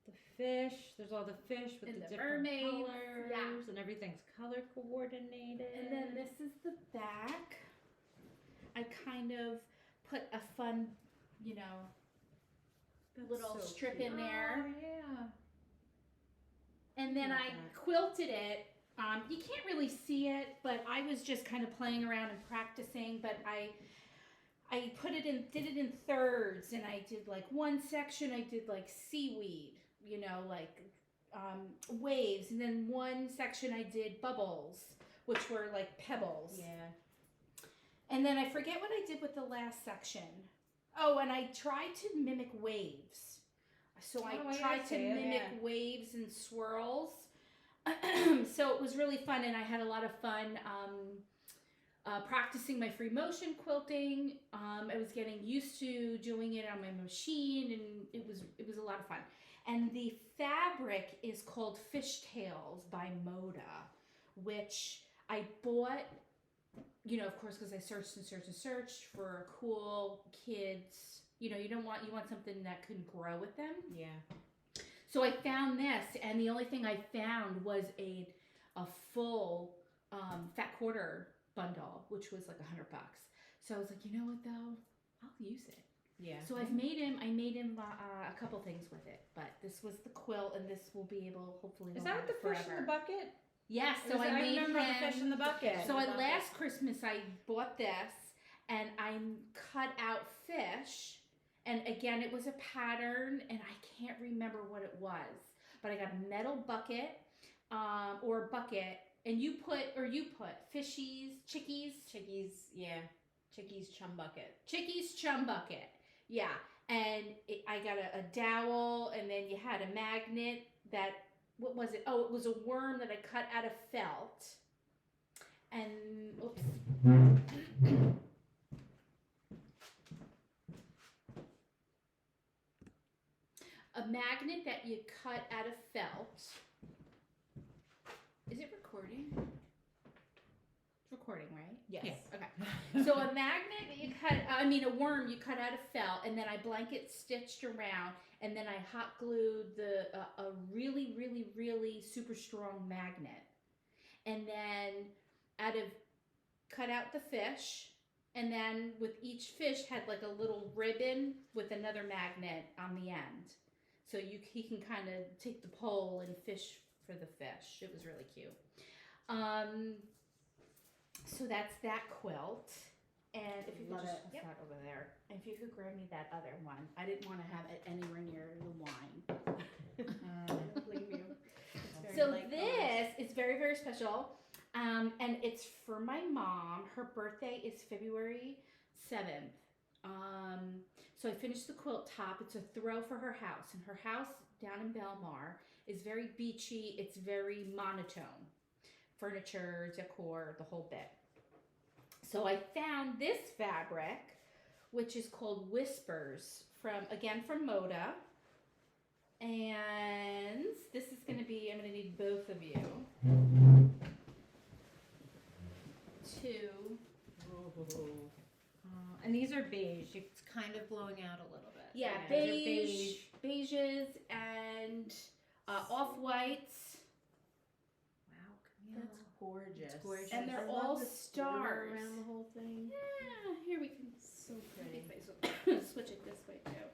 The fish. There's all the fish with And the the different mermaids, colors, yeah. and everything's color coordinated. And then this is the back. I kind of put a fun, little so strip cute. in there. Oh, yeah. And then Love I that. quilted it. You can't really see it, but I was just kind of playing around and practicing. But I did it in thirds, and I did like one section. I did like seaweed, like waves, and then one section I did bubbles, which were like pebbles. Yeah. And then I forget what I did with the last section. Oh, and I tried to mimic waves. So I Oh, yeah, tried I to see it, mimic yeah. waves and swirls. So it was really fun, and I had a lot of fun practicing my free motion quilting. I was getting used to doing it on my machine, and it was a lot of fun. And the fabric is called Fishtails by Moda, which I bought, of course, because I searched and searched for cool kids. You want something that can grow with them. Yeah. So I found this, and the only thing I found was a full fat quarter bundle, which was like $100. So I was like, you know what though, I'll use it. Yeah. So I made him a couple things with it, but this was the quilt, and this will be able, hopefully. Is we'll that have the it fish in forever. the bucket? Yes. So I I made remember him. the fish in the bucket. So last Christmas I bought this, and I cut out fish. And again, it was a pattern, and I can't remember what it was. But I got a metal bucket, or a bucket, and you put fishies, chickies, chum bucket. Chickies chum bucket. Yeah. And I got a dowel, and then you had a magnet that, what was it? Oh, it was a worm that I cut out of felt. And, oops. A magnet that you cut out of felt. Is it recording? It's recording, right? Yes. Yeah. Okay. So a magnet that you cut, a worm you cut out of felt, and then I blanket stitched around, and then I hot glued a really, really, really super strong magnet. And then cut out the fish, and then with each fish had like a little ribbon with another magnet on the end. So he can kind of take the pole and fish for the fish. It was really cute. So that's that quilt. And if you could just put that over there. And if you could grab me that other one. I didn't want to have it anywhere near the wine. I don't blame you. So this is very, very special. And it's for my mom. Her birthday is February 7th. So I finished the quilt top. It's a throw for her house. And her house down in Belmar is very beachy. It's very monotone. Furniture, decor, the whole bit. So I found this fabric, which is called Whispers, from Moda. And this is going to be, I'm going to need both of you to... And these are beige. It's kind of blowing out a little bit. Yeah, beiges and off-whites. Wow, Camille. That's gorgeous. It's gorgeous. And they're I all love the stars. border around the whole thing. Yeah, here we can So pretty. switch it this way too.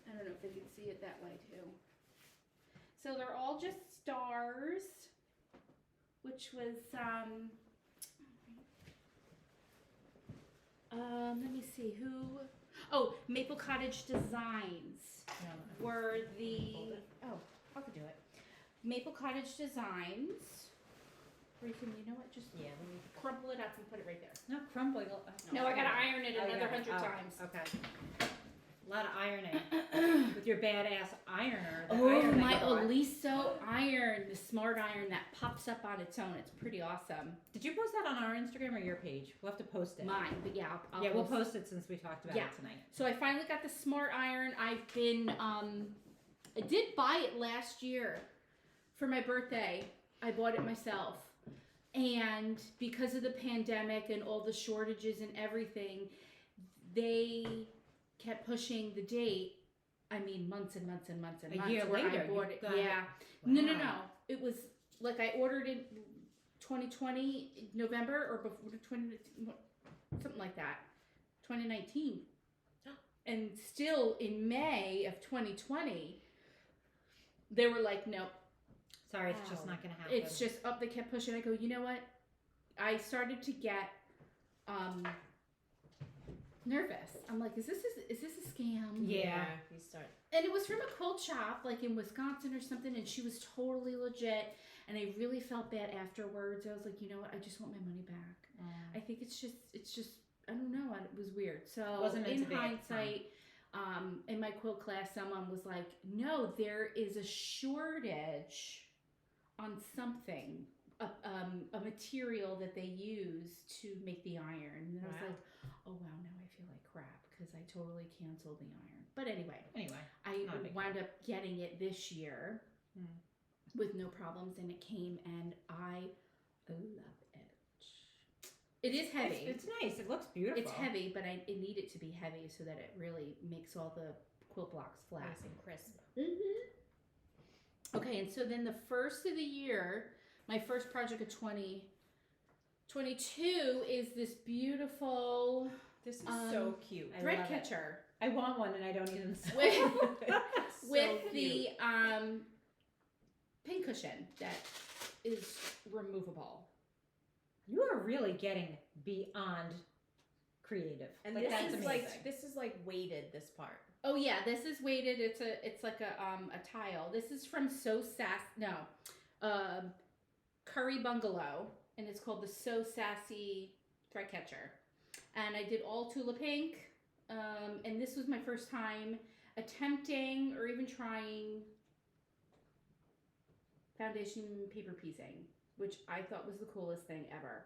I don't know if they can see it that way too. So they're all just stars, which was let me see who. Oh, Maple Cottage Designs were the. Oh, I could do it. Maple Cottage Designs. Or you know what? Just Yeah, let me crumple it up and put it right there. Not crumbling. No, I gotta iron it another yeah. 100 times. Okay. A lot of ironing with your badass ironer. the Oh, iron that my you bought. Oliso iron, the smart iron that pops up on its own. It's pretty awesome. Did you post that on our Instagram or your page? We'll have to post it. Mine, but yeah, I'll Yeah, we'll post it since we talked about Yeah. it tonight. So I finally got the smart iron. I've been, I did buy it last year for my birthday. I bought it myself. And because of the pandemic and all the shortages and everything, they kept pushing the date. I mean, months and months and months and months. year where later, I bought you it. got Yeah. it. No. Wow. It was like I ordered it 2020 November or before 20 something like that. 2019. And still in May of 2020, they were like, nope. Sorry, it's just not going to happen. It's just up. They kept pushing. I go, you know what? I started to get nervous. I'm like, is this a scam? Yeah. You start. And it was from a quilt shop, like in Wisconsin or something, and she was totally legit. And I really felt bad afterwards. I was like, you know what? I just want my money back. I think it's just. I don't know. It was weird. So Wasn't meant in to be at the time. hindsight, in my quilt class, someone was like, no, there is a shortage on something, a material that they use to make the iron. And I was Wow. like, oh wow, now I feel like crap because I totally canceled the iron. But anyway, I not a big wound up getting it this year with no problems, and it came, and I love it. It is heavy. It's nice. It looks beautiful. It's heavy, but I need it to be heavy so that it really makes all the quilt blocks flat. Nice and crisp. Okay, and so then the first of the year, my first project of 2022 is this beautiful This is so cute. I thread love it. catcher I want one and I don't even see with the pin cushion that is removable. You are really getting beyond creative. And Like, that's this is amazing. like weighted, this part. Oh yeah, this is weighted. It's like a tile. This is from Curry Bungalow, and it's called the So Sassy Thread Catcher. And I did all Tula Pink, and this was my first time attempting or even trying foundation paper piecing, which I thought was the coolest thing ever.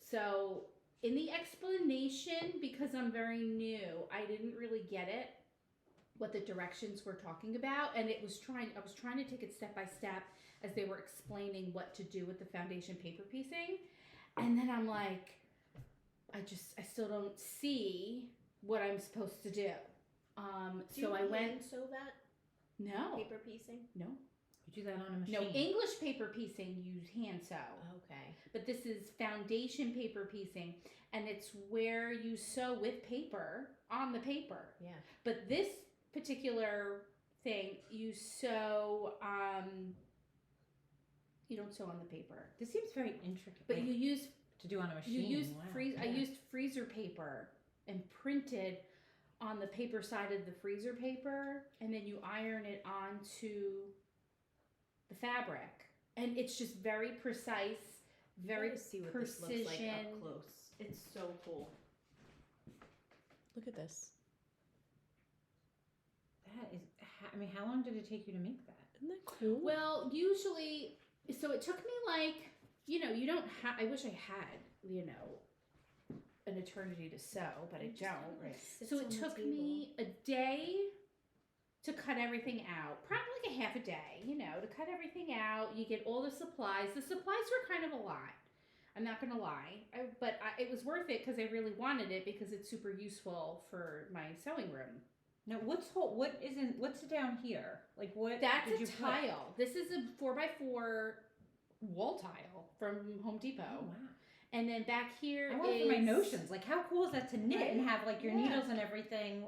So in the explanation, because I'm very new, I didn't really get it, what the directions were talking about, and I was trying to take it step by step as they were explaining what to do with the foundation paper piecing, and then I'm like, I still don't see what I'm supposed to do. So I went. Sew that No paper piecing. No. You do that on a machine. No, English paper piecing you hand sew. Okay. But this is foundation paper piecing, and it's where you sew with paper on the paper. Yeah. But this particular thing, you sew, you don't sew on the paper. This seems very intricate. But you use to do on a machine. You used Wow. I used freezer paper and printed on the paper side of the freezer paper, and then you iron it onto the fabric, and it's just very precise, very see what precision. this looks like up close. It's so cool. Look at this. That is. I mean, how long did it take you to make that? Isn't that cool? Well, usually, so it took me like, you don't have. I wish I had, an eternity to sew, but I don't. Right. So it took me a day to cut everything out, probably like a half a day, to cut everything out. You get all the supplies. The supplies were kind of a lot. I'm not going to lie. But it was worth it because I really wanted it because it's super useful for my sewing room. Now, what's down here? Like, what? That's did a you tile. This is a 4x4 wall tile from Home Depot. Oh, wow. And then back here I want for my notions. Like, how cool is that to knit and have, like, your needles and everything?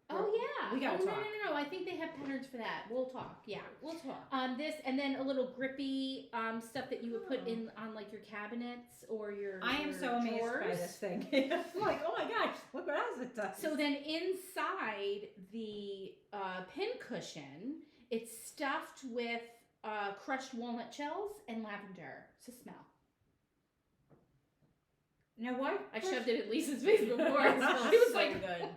Oh, yeah. We gotta talk. No. I think they have patterns for that. We'll talk. Yeah. We'll talk. This, and then a little grippy stuff that you would put in on, like, your cabinets or your I am so amazed by drawers. this thing. I'm like, oh my gosh, look what else it does. So then inside the pin cushion, it's stuffed with crushed walnut shells and lavender to smell. Now, why? I shoved it in Lisa's face before. It smells She was so like, good.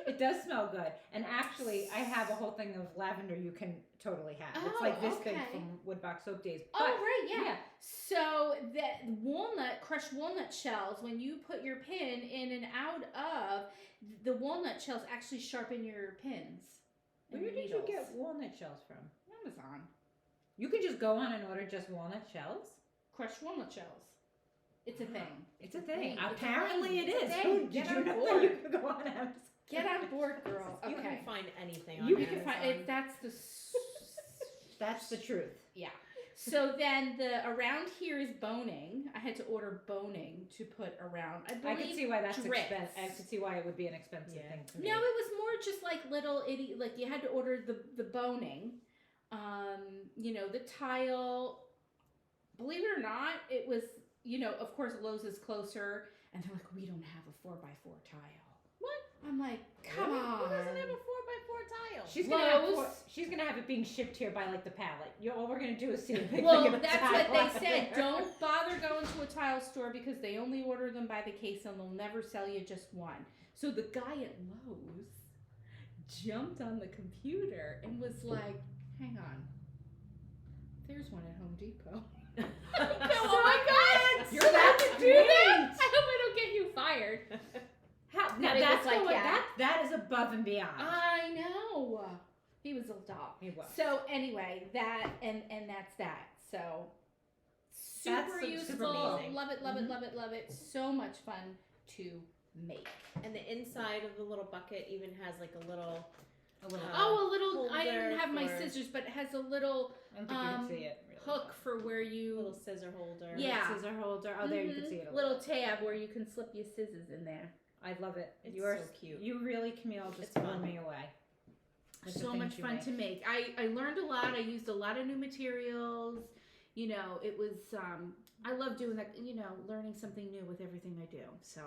It does smell good. And actually, I have a whole thing of lavender you can totally have. It's like this big from Woodbox Soap Days. But, right, yeah. So that crushed walnut shells, when you put your pin in and out of, the walnut shells actually sharpen your pins. Where did you get walnut shells from? Amazon. You could just go on and order just walnut shells? Crushed walnut shells. It's a thing. It's a thing. It's a Apparently thing. it It's a is. thing. Did Get you on know board. that you could go on Amazon? Get on board, girl. You Okay. can find anything on You Amazon. can find that's the That's the truth. yeah. So then around here is boning. I had to order boning to put around. I could see why that's drips. expensive. I could see why it would be an expensive thing to me. No, it was more just like little like you had to order the boning. The tile. Believe it or not, it was, of course Lowe's is closer, and they're like, we don't have a 4x4 tile. What? I'm like, come on. Who doesn't have a 4x4 tile? She's gonna have it being shipped here by like the pallet. All we're gonna do is see a big Well, thing of that's tile what they out said. there. Don't bother going to a tile store because they only order them by the case and they'll never sell you just one. So the guy at Lowe's jumped on the computer and was like, hang on. There's one at Home Depot. Oh my God! You're about to do that? I hope I don't get you fired. Now But it that's was like, what, yeah. that is above and beyond. I know. He was a doll. He was. So anyway, that and that's that. So super useful. super amazing. Love it, love it, love it, love it. So much fun to make. And the inside of the little bucket even has like a little. A little. I didn't holder have my for- scissors, but it has a little I don't think you can see it. Really hook for where you Little scissor holder. Yeah. Scissor holder. Oh, there you can see it. little tab where you can slip your scissors in there. I love it. It's You are so cute. You really, Camille, just It's blew fun. me away. with the So things much you fun make. to make. I learned a lot. I used a lot of new materials. It was I love doing that. Learning something new with everything I do. So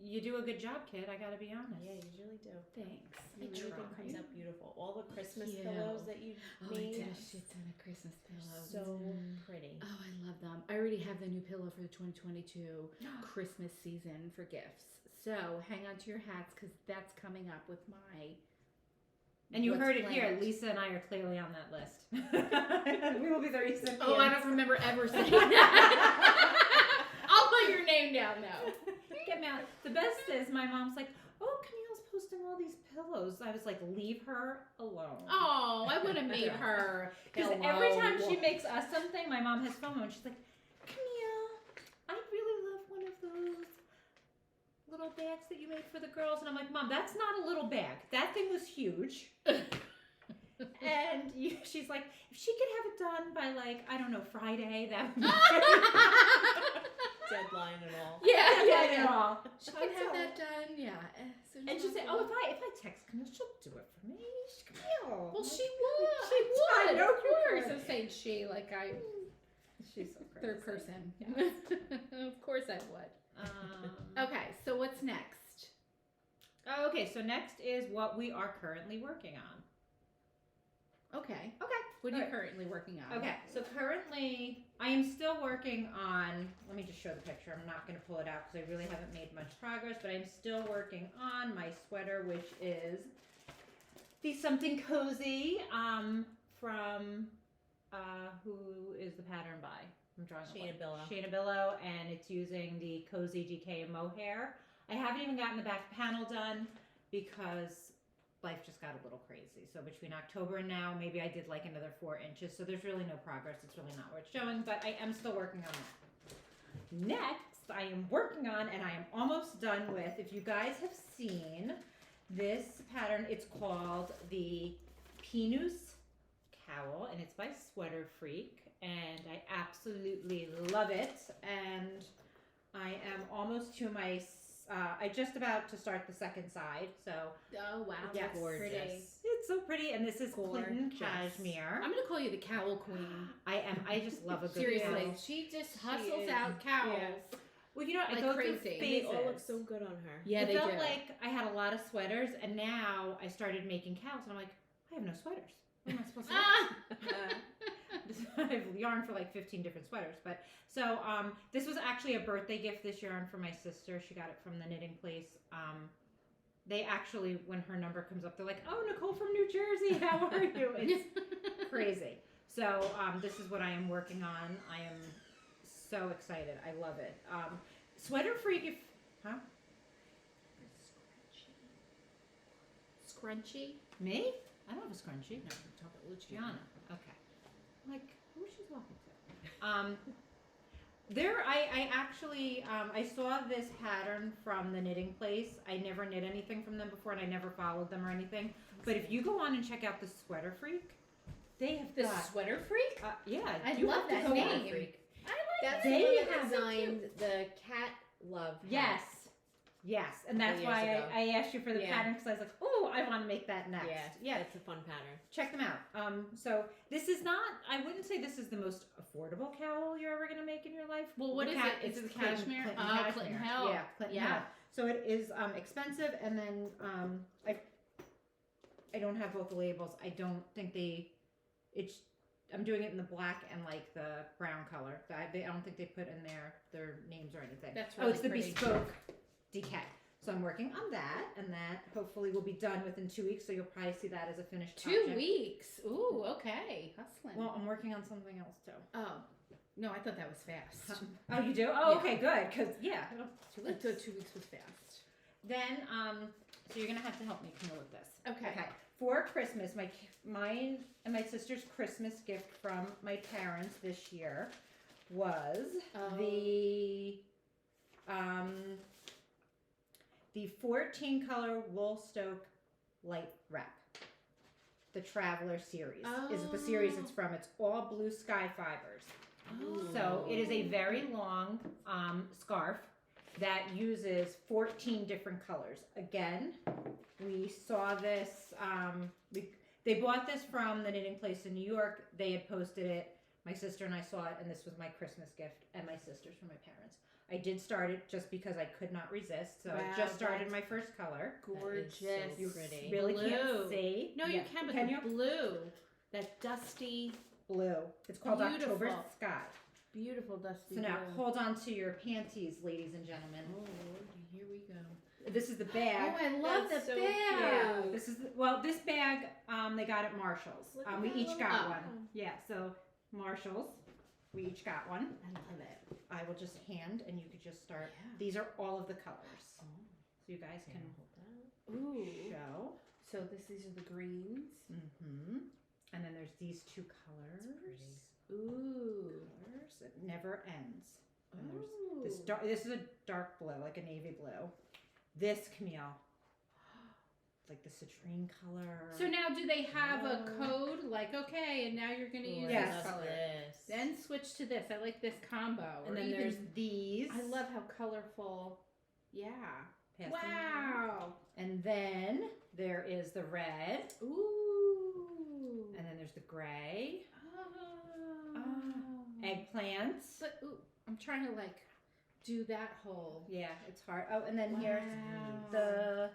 you do a good job, kid. I gotta be honest. Yeah, you usually do. Thanks. Everything comes out beautiful. All the Christmas you. pillows that you I made. did a shit ton of Christmas pillows. So pretty. Oh, I love them. I already have the new pillow for the 2022 Christmas season for gifts. So hang on to your hats because that's coming up with my. And you what's heard it here. planned. Lisa and I are clearly on that list. We will be the recipients. Oh, I don't remember ever saying that. I'll put your name down though. Get me out. The best is my mom's like, "Oh, Camille's posting all these pillows." I was like, "Leave her alone." Oh, I would have made her. Because every time she makes us something, my mom has FOMO and she's like, "Camille, I really love one of those little bags that you made for the girls." And I'm like, "Mom, that's not a little bag. That thing was huge." And she's like, "If she could have it done by like, I don't know, Friday, that would be great." Deadline and all. Yeah. all. She can have that done. Yeah. And she'll say, "Oh, if I text Camille, she'll do it for me." She's Camille. Well, I'm she like, would. She would. Of No course. course. I'm saying she, like I, She's so crazy. third person. Yeah. Of course I would. Okay, so what's next? Okay, so next is what we are currently working on. Okay. Okay. What are you Alright. currently working on? Okay, so currently I am still working on, let me just show the picture. I'm not going to pull it out because I really haven't made much progress, but I'm still working on my sweater, which is the Something Cozy from, who is the pattern by? I'm drawing a Shaina blank. Billow. Shaina Billow, and it's using the Cozy GK mohair. I haven't even gotten the back panel done because life just got a little crazy. So between October and now, maybe I did like another 4 inches. So there's really no progress. It's really not worth showing, but I am still working on that. Next, I am working on, and I am almost done with, if you guys have seen this pattern, it's called the Pinus Cowl, and it's by Sweater Freak, and I absolutely love it. And I am almost to my I just about to start the second side, so Oh wow, Yes. that's pretty. it's so pretty. And this is Quilting Gorgeous. Cashmere. I'm gonna call you the cowl queen. I just love a good Seriously, cowl. she just She hustles is. out cowls. Yeah. Well, you know, I Like go crazy. through They phases. all look so good on her. Yeah, it they felt do. like I had a lot of sweaters, and now I started making cows, and I'm like, I have no sweaters. What am I supposed to do? Ah! I've yarned for like 15 different sweaters, but so this was actually a birthday gift this yarn for my sister. She got it from the knitting place. They actually, when her number comes up, they're like, "Oh, Nicole from New Jersey, how are you?" It's crazy. So this is what I am working on. I am so excited. I love it. Sweater Freak, if Scrunchy. me? I don't have a scrunchie. No, I'm talking about Luciana. Okay. Like, who is she talking to? I actually, I saw this pattern from the knitting place. I never knit anything from them before, and I never followed them or anything. But if you go on and check out the Sweater Freak, they have The got, Sweater Freak? yeah. I you love have to that go on. name. That's They the one have that it designed the cat love. Yes. Yes, and that's Couple why years ago. I asked you for the Yeah. pattern, because I was like, oh, I want to make that next. Yeah, it's a fun pattern. Check them out. So this is not, I wouldn't say this is the most affordable cowl you're ever going to make in your life. Well, what The is cat- it? Is it's it the Clinton- cashmere? Clinton Oh, cashmere. Clinton Hill. Yeah, Clinton Yeah. Hill. So it is expensive, and then I don't have both the labels. I don't think I'm doing it in the black and like the brown color. I don't think they put in their names or anything. That's Oh, it's the really pretty. Bespoke DK. So I'm working on that, and that hopefully will be done within 2 weeks. So you'll probably see that as a finished 2 project. weeks. Ooh, okay. Hustling. Well, I'm working on something else too. oh. No, I thought that was fast. Oh, you do? Oh, Yeah. okay, good. Because 2 I weeks. thought 2 weeks was fast. Then, so you're gonna have to help me, Camille, with this. Okay. For Christmas, mine and my sister's Christmas gift from my parents this year was the 14 color Woolstoke light wrap. The Traveler series is the series it's from. It's all blue sky fibers. So it is a very long scarf that uses 14 different colors. Again, we saw this, they bought this from the knitting place in New York. They had posted it. My sister and I saw it, and this was my Christmas gift and my sister's from my parents. I did start it just because I could not resist. So I Wow, just started that's my first color. Gorgeous. so You pretty. really Blue. can't see. No, Yeah. you can, but Can the you? blue, that dusty, Blue. It's called Beautiful. October Sky. beautiful dusty So now blue. hold on to your panties, ladies and gentlemen. Oh, Lord, here we go. This is the bag. Oh, I love That's the so bag. Yeah, this is this bag. They got at Marshalls. Look We at each that got logo. one. Yeah, so Marshalls, we each got one. I love it. I will just hand, and you could just start. Yeah. These are all of the colors, Oh. so you guys can Ooh. show. So these are the greens. Mm-hmm. And then there's these two colors. Ooh. Colors. It never ends. And there's Ooh. this dark. This is a dark blue, like a navy blue. This Camille. It's like the citrine color. So now, do they have a Oh. code? Like, okay, and now you're going to use Yes. this color. This. Then switch to this. I like this combo. and Or then even- there's these. I love how colorful. Yeah. Pass them around. Wow. And then there is the red. Ooh. And then there's the gray. Oh. Eggplants. But ooh, I'm trying to like do that whole. Yeah, it's hard. Oh, and then here's Wow. the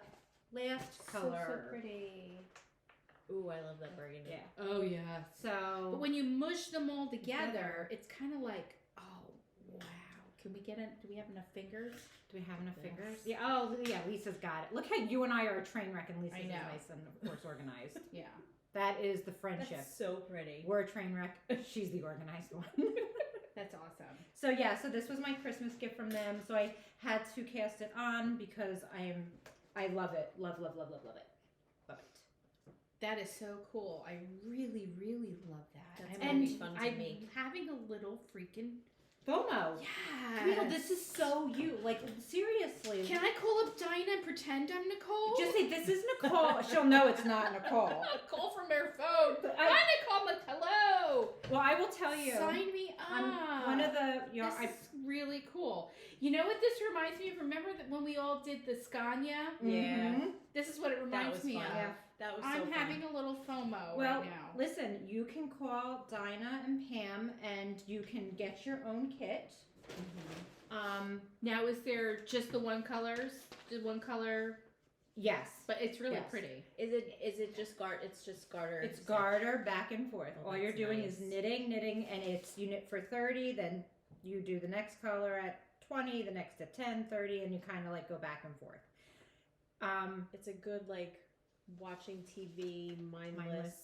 last color. So pretty. Ooh, I love that burgundy. Yeah. Oh yeah. So But when you mush them all together, Together. it's kind of like, oh wow. Can we get it? Do we have enough fingers? do we have enough Yes. fingers? Yeah. Oh, yeah. Lisa's got it. Look how you and I are a train wreck, and Lisa's I know. nice and of course organized. Yeah. That is the friendship. That's so pretty. We're a train wreck. She's the organized one. That's awesome. So yeah, so this was my Christmas gift from them. So I had to cast it on because I love it. Love, love, love, love, love it. Love it. That is so cool. I really, really love that. That's gonna be fun to I'm make. having a little freaking FOMO. yeah. Camille, this is so you. Like, seriously. Can I call up Dinah and pretend I'm Nicole? Just say, this is Nicole. She'll know it's not Nicole. call from her phone. But Hi, Nicole. Like, hello. Well, I will tell you. Sign me up. One of the, you know, This is really cool. You know what this reminds me of? Remember that when we all did the Scania? Yeah. Mhm. This is what it That reminds was me fun. of. Yeah. That was so I'm fun. having a little FOMO Well, right now. listen, you can call Dinah and Pam and you can get your own kit. Now, is there just the one colors? The one color? Yes. But it's really Yes. pretty. Is it just garter? It's just garter. It's stitch. garter back and forth. Oh, All you're that's doing nice. is knitting, and it's you knit for 30, then you do the next color at 20, the next at 10, 30, and you kind of like go back and forth. It's a good like watching TV, mindless.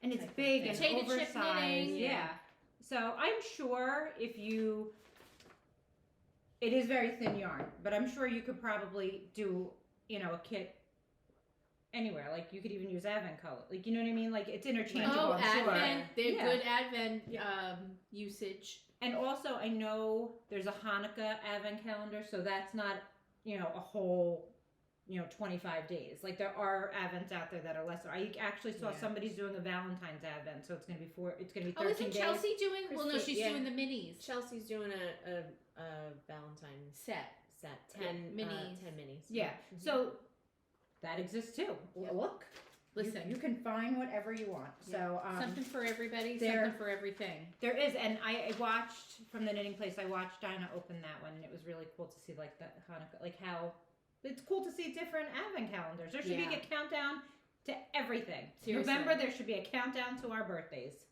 And it's type of big thing. and Potato chip oversized. knitting. Yeah. So I'm sure if you, it is very thin yarn, but I'm sure you could probably do, you know, a kit anywhere. Like you could even use Advent color. Like, you know what I mean? Like it's interchangeable. Oh, I'm sure. Advent. They're Yeah. good Advent Yeah. usage. And also, I know there's a Hanukkah Advent calendar, so that's not, you know, a whole, you know, 25 days. Like there are Advents out there that are lesser. I actually saw Yeah. somebody's doing a Valentine's Advent, so it's gonna be it's gonna be Oh, 13 isn't days. Chelsea doing? Well, no, Christy- she's yeah. doing the minis Chelsea's doing a Valentine's set. set 10 minis. 10 minis. Yeah. Mhm. So that exists too. Yeah. Look, Listen, you can find whatever you want. So something for everybody, there- something for everything. there is, and I watched from the knitting place. I watched Dinah open that one, and it was really cool to see like the Hanukkah, like how it's cool to see different Advent calendars. There should Yeah. be a countdown to everything. Seriously. November, there should be a countdown to our birthdays.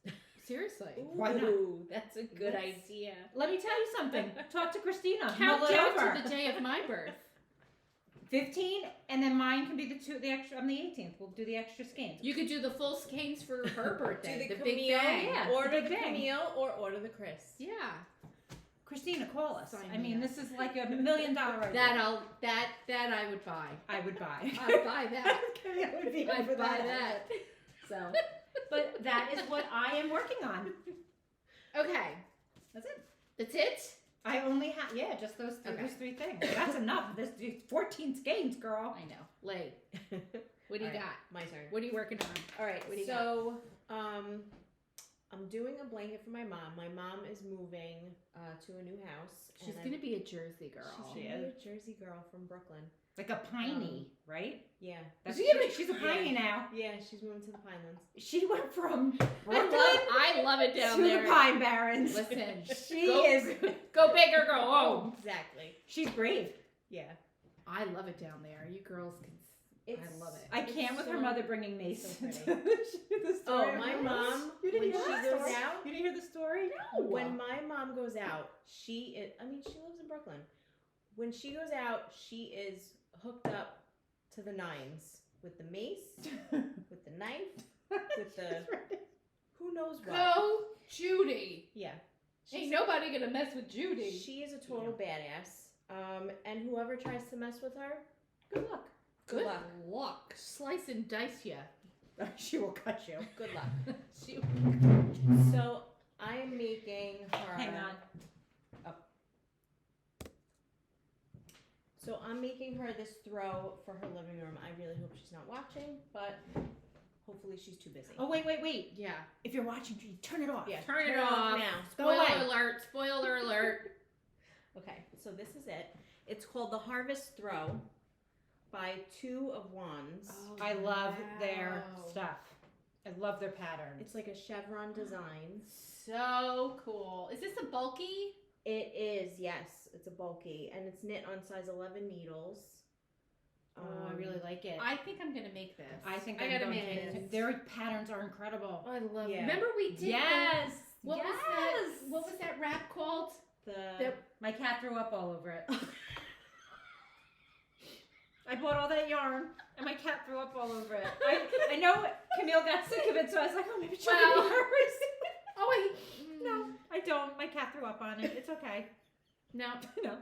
Seriously. Why not? Ooh, that's a good Let's- idea. Let me tell you something. Talk to Christina. Mull it Countdown over. to the day of my birth. 15, and then mine can be the extra on the 18th. We'll do the extra skeins. You could do the full skeins for her birthday. Do the the big Camille, bang. Yeah, order the the bang. Camille or order the Chris. Yeah. Christina, call us. Sign I me mean, up. this is like $1 million idea. That I would buy. I would buy. I'd buy that. I would be I'd over buy that. So, but that is what I am working on. Okay. That's it. That's it? I only have just those Okay. those 3 things. That's enough. This 14 skeins, girl. I know. Lay. What do you All right. got? My turn. What are you working on? All right. What do you so, I'm doing a blanket for my mom. My mom is moving to a new house. She's gonna be a Jersey girl. She's gonna be a Jersey girl from Brooklyn. Like a piney, right? Yeah. She's a piney now. Yeah, she's moving to the Pinelands. She went from I love it down to there. the Pine Barrens. Listen, She go, is. go big or go home. Exactly. She's brave. Yeah. I love it down there. You girls can. I love it. I can't with her mother bringing Mace. so into pretty. the story. Oh, my mom, You when didn't she hear the goes story? out, You didn't hear the story? No. when my mom goes out, she lives in Brooklyn. When she goes out, she is hooked up to the nines with the mace, with the knife, with the who knows what. Go, Judy. Yeah. Ain't nobody gonna mess with Judy. She is a total badass. And whoever tries to mess with her, good luck. Good luck. Slice and dice ya. She will cut you. Good luck. She- So I'm making her. Hang on. So I'm making her this throw for her living room. I really hope she's not watching, but hopefully she's too busy. Oh, wait. Yeah. If you're watching, turn it off. Yeah, Turn it off. now. Go away. Spoiler alert. Spoiler alert. Okay, so this is it. It's called the Harvest Throw by Two of Wands. I love their Wow. stuff. I love their patterns. It's like a chevron design. So cool. Is this a bulky? It is, yes. It's a bulky, and it's knit on size 11 needles. Oh, I really like it. I think I'm gonna make this. I think I I'm gotta going make to. this. Their patterns are incredible. Oh, I love it. Yeah. Remember we did Yes. What yes. was that? What was that wrap called? My cat threw up all over it. I bought all that yarn, and my cat threw up all over it. I know Camille got sick of it, so I was like, oh, maybe she'll Well. be hers. Oh wait. No, I don't. My cat threw up on it. It's okay. No. No.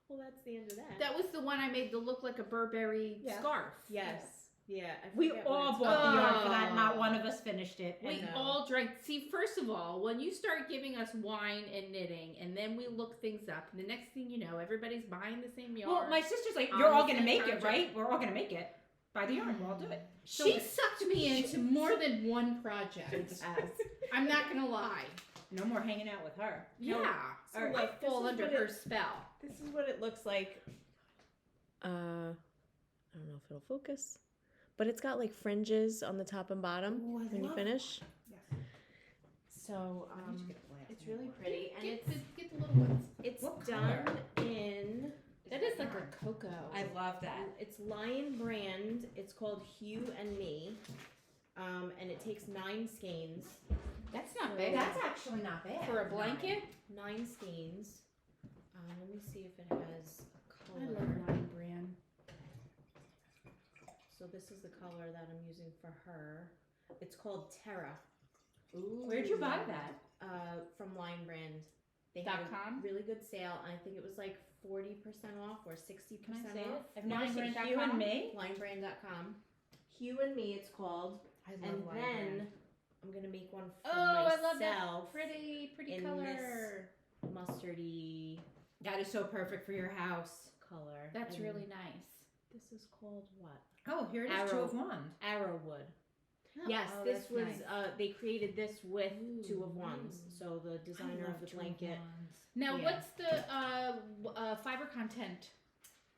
Well, that's the end of that. That was the one I made to look like a Burberry Yeah. scarf. Yes. Yeah. I We forget what all it's bought called. the yarn for that. Oh. Not one of us finished it. We I know. all drank. See, first of all, when you start giving us wine and knitting, and then we look things up, and the next thing you know, everybody's buying the same yarn. Well, my sister's like, On you're the all gonna same make project. it, right? We're all gonna make it. Buy the yarn. We'll all do it. she sucked me into more than one project. I'm not gonna lie. No more hanging out with her. Yeah, So or look, I this fall is under what her it- spell. This is what it looks like. I don't know if it'll focus, but it's got like fringes on the top and bottom Ooh, I when you love finish. Yes. So it's really pretty, and Get it's the little ones. it's What done color? in. That is like a cocoa. I love that. It's Lion brand. It's called Hue and Me, and it takes 9 skeins. That's not So big. That's actually not bad. for a blanket. 9 skeins. Let me see if it has a I color. love Lion brand. So this is the color that I'm using for her. It's called Terra. Ooh. Where'd you buy that? From Lion Brand. They .com? had a really good sale. I think it was like 40% off or 60% Can I say off. it? I've never seen Linebrand.com? you and me. Linebrand.com. Hue and Me, it's called. I love And Lion then brand. I'm gonna make one for Oh, myself. I love that pretty in color. this mustardy That is so perfect for your house. color. That's And really nice. This is called what? Oh, here it is. Two Arrow. of Wands. Arrowwood. Oh, Yes, oh, this that's was. nice. They created this with Ooh, Two of Wands. ooh. So the designer of the blanket. Now, Yeah. what's the fiber content?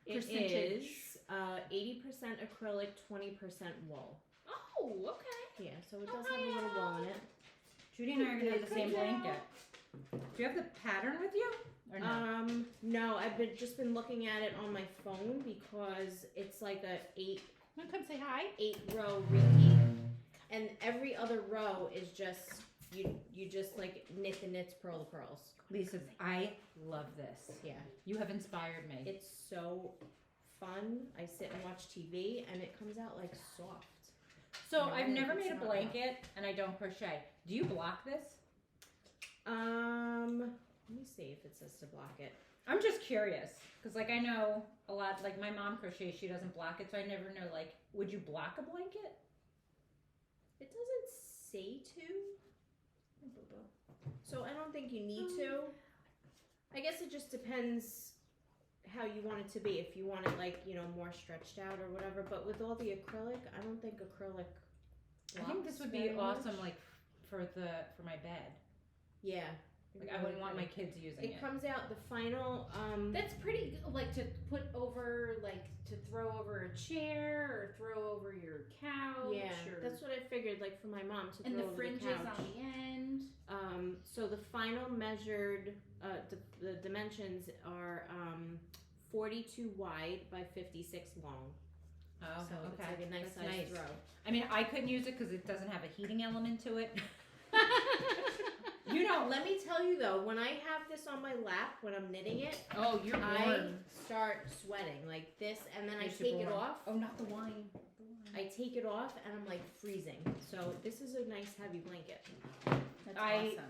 It Percentage. is 80% acrylic, 20% wool. Oh, okay. Yeah, so it does have a little wool in it. Judy and I are gonna have the Good same job. blanket. Do you have the pattern with you? Or no? No, I've just been looking at it on my phone because it's like a 8 Want to come say hi? row repeat, and every other row is just you just like knit the knits, purl the pearls. Lisa, I love this. Yeah, You have inspired me. it's so fun. I sit and watch TV, and it comes out like soft. So No, I've never made it's a not blanket, and I don't crochet. Do you block this? Let me see if it says to block it. I'm just curious, because like I know a lot. Like my mom crochets, she doesn't block it, so I never know. Like, would you block a blanket? It doesn't say to. So I don't think you need to. I guess it just depends how you want it to be. If you want it like, more stretched out or whatever. But with all the acrylic, I don't think acrylic I think this blocks would be very awesome, much. like for my bed. Yeah. Like I wouldn't want my kids using it. It comes out the final. That's pretty good, like to put over, like to throw over a chair or throw over your couch. Yeah, or, that's what I figured. Like for my mom to and throw the over fringes the couch. on the end. So the final measured, the dimensions are 42 wide by 56 long. Oh, So okay. it's like a nice That's size nice. throw. I mean, I couldn't use it because it doesn't have a heating element to it. You know, let me tell you though, when I have this on my lap when I'm knitting it, Oh, you're I warm. start sweating like this, and then I You're take super it warm. off. Oh, not the wine. I take it off, and I'm like freezing. So this is a nice heavy blanket. That's I- awesome.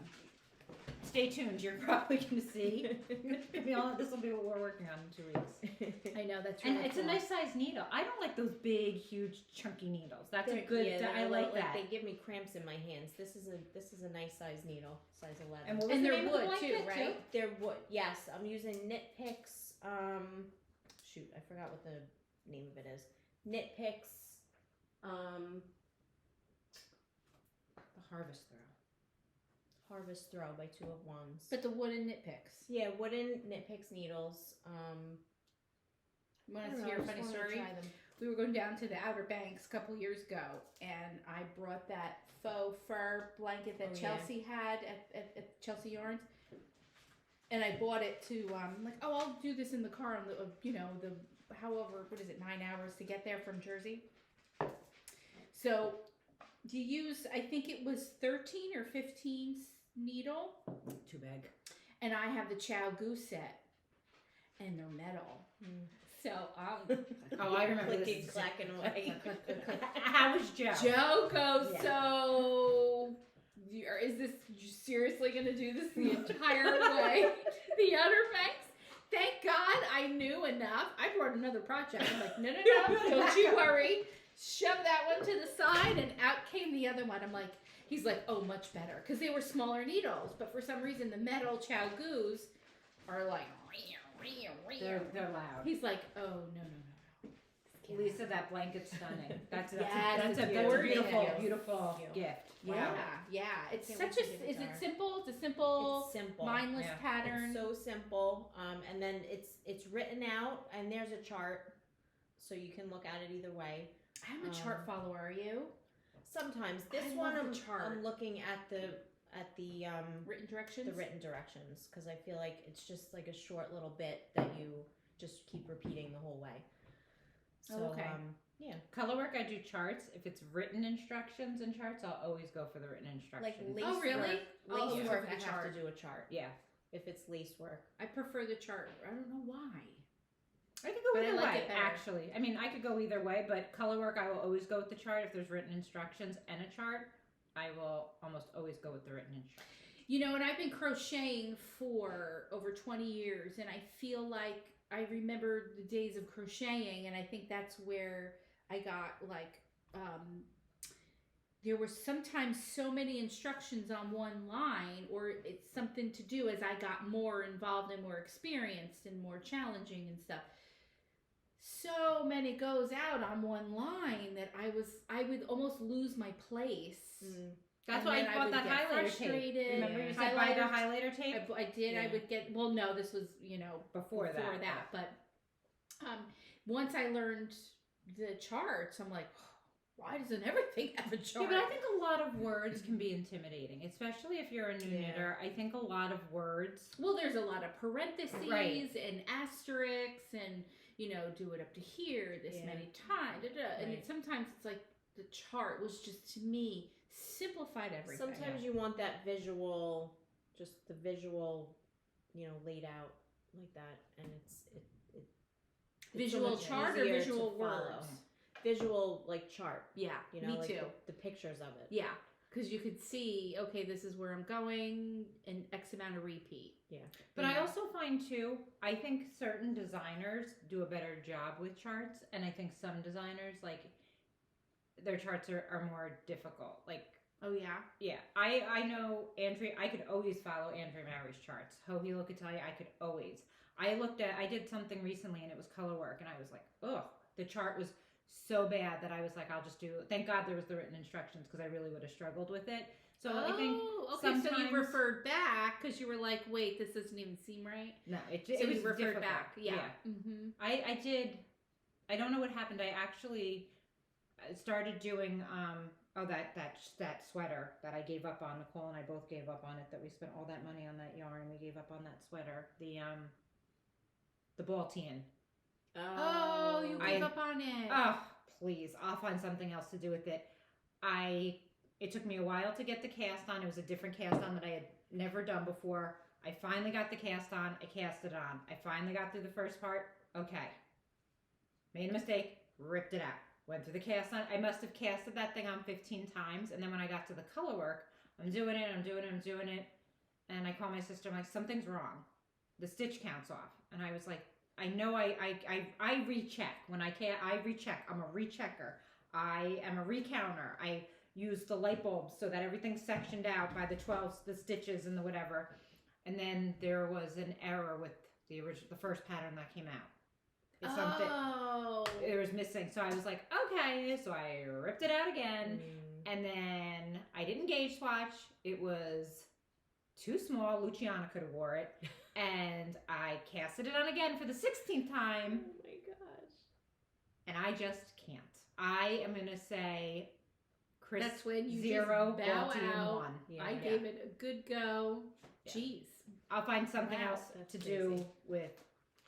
Stay tuned. You're probably going to see. This will be what we're working on in 2 weeks. I know that's And really it's cool. a nice size needle. I don't like those big, huge, chunky needles. That's a good. Yeah, I like that. They give me cramps in my hands. This is a nice size needle, size 11. And what was And the they're name of the wood too, blanket, right? They're wood. Yes, I'm using Knit Picks. Shoot, I forgot what the name of it is. Knit Picks. The Harvest Throw. Harvest Throw by 2 of Wands. But the wooden knit picks. Yeah, wooden Knit Picks needles. Want I to don't hear know, a I just funny wanted to story? try them. We were going down to the Outer Banks a couple years ago, and I brought that faux fur blanket that Oh, yeah. Chelsea had at Chelsea Yarns, and I bought it to like, oh, I'll do this in the car on the the however, what is it, 9 hours to get there from Jersey. So you use, I think it was 13 or 15 needle, Too big. and I have the Chow Goose set, and they're metal. Mm. So Oh, I remember Clicking, this. clacking away. How was Joe? Joe goes, Yeah. so is this, you seriously going to do this the entire way to the Outer Banks? Thank God I knew enough. I brought another project. I'm like, no, don't you worry. Shove that one to the side, and out came the other one. I'm like, he's like, oh, much better. Because they were smaller needles, but for some reason the metal Chow Goose are like, They're loud. he's like, oh, no. Lisa, that blanket's stunning. That's Yes, that's it's a gorgeous. beautiful gift. Wow. Yeah. It's Can't such wait a. to get Is a it jar. simple? It's a simple, It's simple. mindless Yeah. pattern. It's so simple. And then it's written out, and there's a chart, so you can look at it either way. I'm a chart follower. Are you? Sometimes this I one love the chart. I'm looking at the Written directions. the written directions because I feel like it's just like a short little bit that you just keep repeating the whole way. So, Oh, okay. Yeah. Color work, I do charts. If it's written instructions and charts, I'll always go for the written Like instructions. lace Oh, really? work. Oh, Lace yeah. work, For I the have chart. to do a chart. Yeah. If it's lace work. I prefer the chart. I don't know why. I could go But I either like way, it better. actually. I mean, I could go either way, but color work, I will always go with the chart. If there's written instructions and a chart, I will almost always go with the written instructions. You know, and I've been crocheting for over 20 years, and I feel like I remember the days of crocheting, and I think that's where I got like, there were sometimes so many instructions on one line, or it's something to do as I got more involved and more experienced and more challenging and stuff. So many goes out on one line that I would almost lose my place. That's And why then I I bought would that get highlighter tape. frustrated. Remember you Yeah. said buy the Highlighter- highlighter tape? I did. Yeah. I would get. Well, no, this was Before that. But once I learned the charts, I'm like, why doesn't everything have a Yeah, chart? but I think a lot of words can be intimidating, especially if you're a new Yeah. knitter. I think a lot of words. well, there's a lot of parentheses Right. and asterisks, and do it up to here this Yeah. many times. And Right. sometimes it's like the chart was just, to me, simplified everything. Sometimes you want that visual, just the visual, laid out like that, and it's visual so much chart or easier to visual follow. words. Visual like chart, Yeah, me me like too. The pictures of it. Yeah, because you could see, okay, this is where I'm going, and X amount of repeat. Yeah. But I also find too, I think certain designers do a better job with charts, and I think some designers, like, their charts are more difficult. Like, Oh yeah. yeah, I know Andrea, I could always follow Andrea Mary's charts. Hohi Locatelli, I could always. I did something recently and it was color work, and I was like, ugh, the chart was so bad that I was like, I'll just do. Thank God there was the written instructions because I really would have struggled with it. So I think okay. So you sometimes- referred back because you were like, wait, this doesn't even seem right. No, it So was you referred difficult. back. Yeah. Mm-hmm. I did. I don't know what happened. I actually started doing that sweater that I gave up on. Nicole and I both gave up on it. That we spent all that money on that yarn. We gave up on that sweater. The Baltian. Oh, you gave up on it. Oh, please. I'll find something else to do with it. It took me a while to get the cast on. It was a different cast on that I had never done before. I finally got the cast on. I cast it on. I finally got through the first part. Okay. Made a mistake. Ripped it out. Went through the cast on. I must have casted that thing on 15 times. And then when I got to the color work, I'm doing it. And I call my sister. I'm like, something's wrong. The stitch counts off. And I was like, I know I recheck. When I can't, I recheck. I'm a rechecker. I am a recounter. I use the light bulbs so that everything's sectioned out by the 12, the stitches and the whatever. And then there was an error with the first pattern that came out. It's something it was missing. So I was like, okay. So I ripped it out again. And then I didn't gauge swatch. It was too small. Luciana could have wore it. And I casted it on again for the 16th time. Oh my gosh. And I just can't. I am going to say Chris That's when you 0, just bow Baltian out. 1. I gave it a good go. Yeah. Jeez. I'll find something Wow, else that's to crazy. do with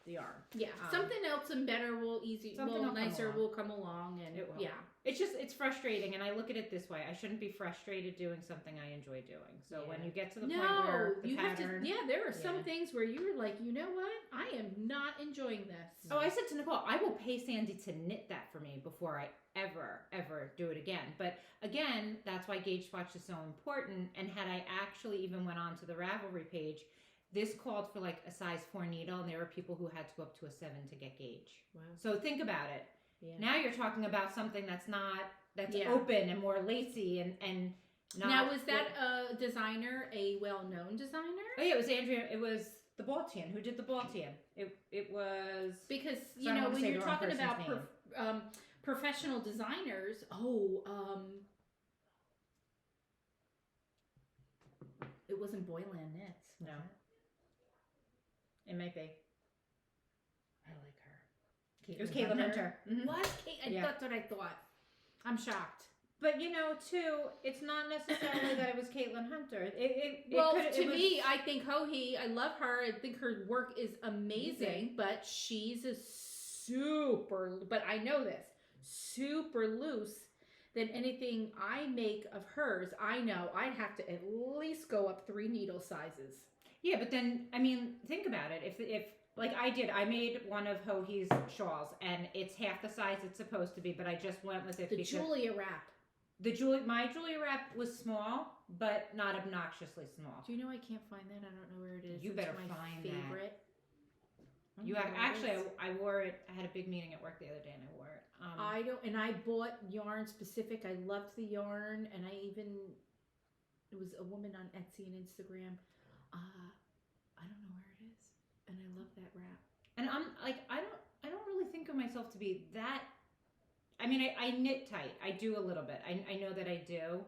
the yarn. Yeah, something else and better will Something will come nicer along. will come along, and It will. yeah. It's frustrating, and I look at it this way. I shouldn't be frustrated doing something I enjoy doing. So when you get to the point where the you pattern... have to. Yeah, there are some Yeah. things where you were like, you know what? I am not enjoying this. Oh, I said to Nicole, I will pay Sandy to knit that for me before I ever do it again. But again, that's why gauge swatch is so important. And had I actually even went on to the Ravelry page, this called for like a size 4 needle, and there were people who had to go up to a 7 to get gauge. Wow. So think about it. Yeah. Now you're talking about something that's Yeah. open and more lacy and not. Now, was that a designer, a well-known designer? Oh yeah, it was Andrea. It was the Baltian who did the Baltian. It was Because So you I don't know wanna when say you're the wrong talking about person's professional designers. It wasn't Boylan Knits. Was No. it? It might be. I like her. It was Caitlin Hunter. Mhm. What? Yeah. That's what I thought. I'm shocked. But you know, too, it's not necessarily that it was Caitlin Hunter. To me, I think Hohi, I love her. I think her work is amazing, but she's a but I know this, super loose than anything I make of hers. I know I'd have to at least go up 3 needle sizes. Yeah, but then, I mean, think about it. If like I made one of Hohi's shawls, and it's half the size it's supposed to be, but I just went with it The because Julia wrap. my Julia wrap was small, but not obnoxiously small. Do you know I can't find that? I don't know where it is. You It's better my find that. favorite. You have actually. I wore it. I had a big meeting at work the other day, and I wore it. I don't, and I bought yarn specific. I loved the yarn, and it was a woman on Etsy and Instagram. I don't know where it is, and I love that wrap. And I'm like, I don't really think of myself to be that. I mean, I knit tight. I do a little bit. I know that I do.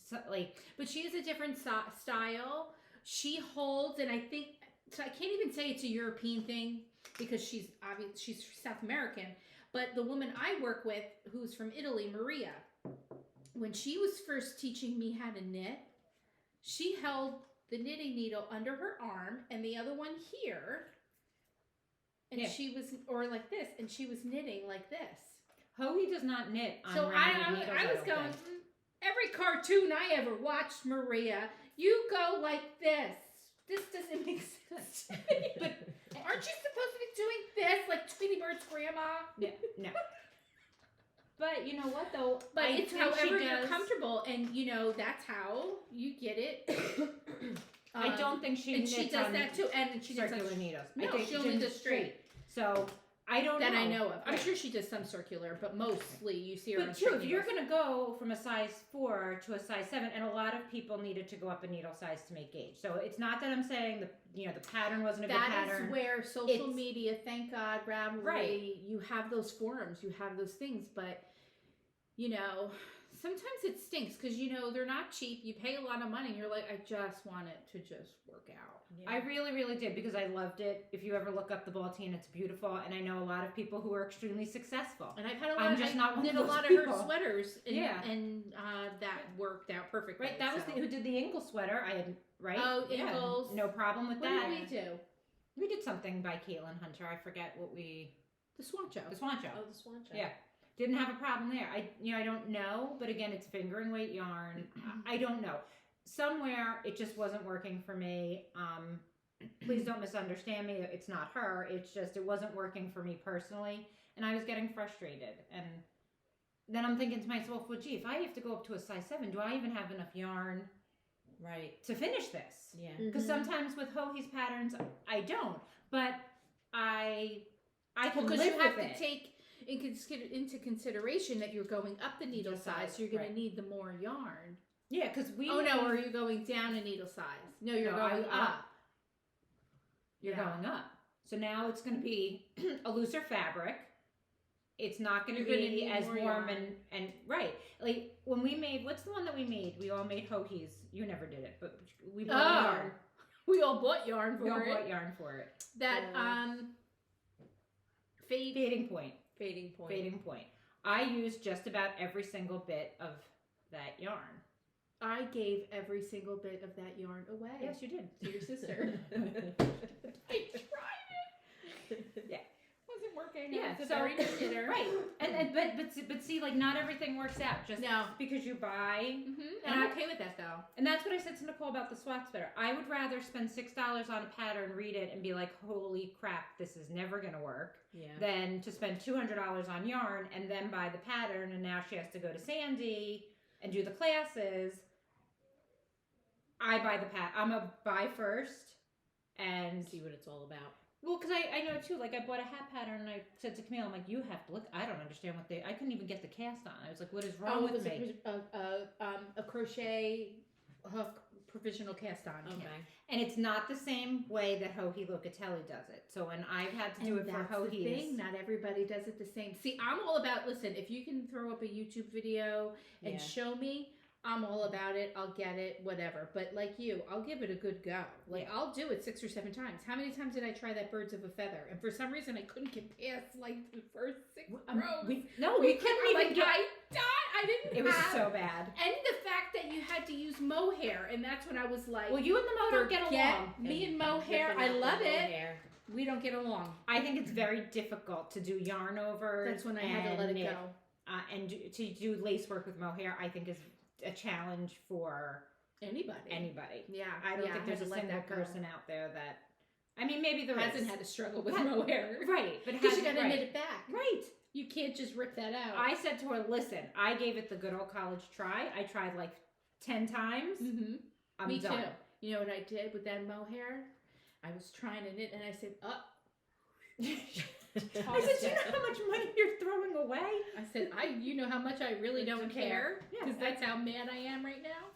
So But she has a different style. She holds, and I think so. I can't even say it's a European thing because she's South American. But the woman I work with, who's from Italy, Maria, when she was first teaching me how to knit, she held the knitting needle under her arm and the other one here, and she was, or like this, and she was knitting like this. Hohi does not knit on So rounded needles, I was don't going, think. every cartoon I ever watched, Maria, you go like this. This doesn't make sense. But aren't you supposed to be doing this like Tweety Bird's grandma? Yeah, no. But you know what though? But I it's think she however you're does- comfortable, and you know that's how you get it. I don't think she and knits she does on that too, and she does circular that needles. No, I think she only does straight. So I don't that know. I know of. I'm Right. sure she does some circular, but mostly you see her. But on too, straight if you're needles. going to go from a size 4 to a size 7, and a lot of people needed to go up a needle size to make gauge. So it's not that I'm saying the pattern wasn't a good That pattern. is where social It's- media, thank God, Ravelry, Right. you have those forums, you have those things, but sometimes it stinks because they're not cheap. You pay a lot of money, and you're like, I just want it to just work out. I really, really did because I loved it. If you ever look up the Baltine, it's beautiful, and I know a lot of people who are extremely successful. And I've had a lot. I'm just not one did of a those lot people. of her sweaters, and, Yeah. and that worked out perfectly. Right, that was so. who did the Ingle sweater. I had Oh, Yeah, Ingles. no problem with What that. did we do? We did something by Caitlin Hunter. I forget what we. The Swan Show. The Swan Show. Oh, the Swan Show. Yeah. Didn't have a problem there. I don't know, but again, it's fingering weight yarn. I don't know. Somewhere it just wasn't working for me. Please don't misunderstand me. It's not her. It's just it wasn't working for me personally, and I was getting frustrated. And then I'm thinking to myself, well, gee, if I have to go up to a size 7, do I even have enough yarn Right. to finish this? Yeah. Because sometimes with Hohi's patterns, I don't. But I can Because live you have with to it. take into consideration that you're going up the needle Just size, size, so you're going right. to need the more yarn. Yeah, because we. Oh no, or are you going down a needle size? No, you're No, going I'm up. You're Yeah. going up. So now it's going to be a looser fabric. It's not going to You're gonna be need as more warm yarn. and right. Like when we made, what's the one that we made? We all made Hohi's. You never did it, but we bought Oh, yarn. we all bought yarn for We all it. bought yarn for it. That Yeah. Fading point. Fading point. Fading point. I used just about every single bit of that yarn. I gave every single bit of that yarn away. Yes, you did. To your sister. I tried it. Yeah. Wasn't working. Yeah, I was a so- very good knitter. Right. And but see, like not everything works out just No. because you buy. And I'm okay with that though. And that's what I said to Nicole about the swatch sweater. I would rather spend $6 on a pattern, read it, and be like, holy crap, this is never going to work, Yeah. than to spend $200 on yarn and then buy the pattern, and now she has to go to Sandy and do the classes. I buy the I'm a buy first, and See what it's all about. well, because I know too, like I bought a hat pattern, and I said to Camille, I'm like, you have to look, I don't understand I couldn't even get the cast on. I was like, what is wrong It with was me? a crochet hook provisional cast on. Okay. And it's not the same way that Hohi Locatelli does it. So when I've had to do it for that's the Hohi's, thing. Not everybody does it the same. See, I'm all about, listen, if you can throw up a YouTube video and Yeah. show me, I'm all about it. I'll get it, whatever. But like you, I'll give it a good go. Like Yeah. I'll do it 6 or 7 times. How many times did I try that Birds of a Feather? And for some reason I couldn't get past like the first 6 rows. we I'm couldn't even like, get. I died. I didn't It was have. so bad. And the fact that you had to use mohair, and that's when I was like, Well, you and the motor get forget along. me and mohair. Ripping I out the love it. mohair. We don't get along. I think it's very difficult to do yarn over. That's when I had to let it go. And to do lace work with mohair, I think is a challenge for anybody. Yeah. I don't yeah, think I there's had a to let single that go. person out there that. I mean, maybe there Hasn't is. had to struggle with Ha- mohair. Right, but Because you hasn't- got to right. knit it back. Right. You can't just rip that out. I said to her, listen, I gave it the good old college try. I tried like 10 times. Mm-hmm. I'm Me done. too. You know what I did with that mohair? I was trying to knit, and I said, I said, you know how much money you're throwing away? I said, you know how much I really don't care, Yeah, because that's how mad I am right now.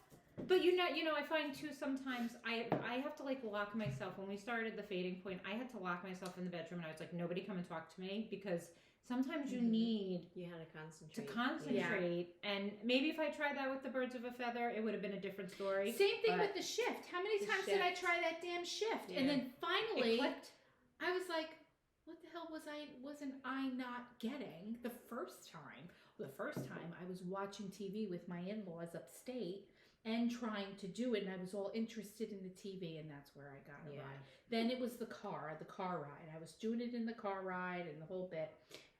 But you know, I find too sometimes I have to like lock myself. When we started the fading point, I had to lock myself in the bedroom, and I was like, nobody come and talk to me, because sometimes you need You had to to concentrate. concentrate. And maybe if I tried that with the Birds of a Feather, it would have been a different story. Same thing But- with the shift. How many The times did I shift. try that damn shift? Yeah. And then It finally, clicked. I was like, what the hell wasn't I not getting the first time? The first time I was watching TV with my in-laws upstate and trying to do it, and I was all interested in the TV, and that's where I got it Yeah. right. Then it was the car ride. I was doing it in the car ride and the whole bit.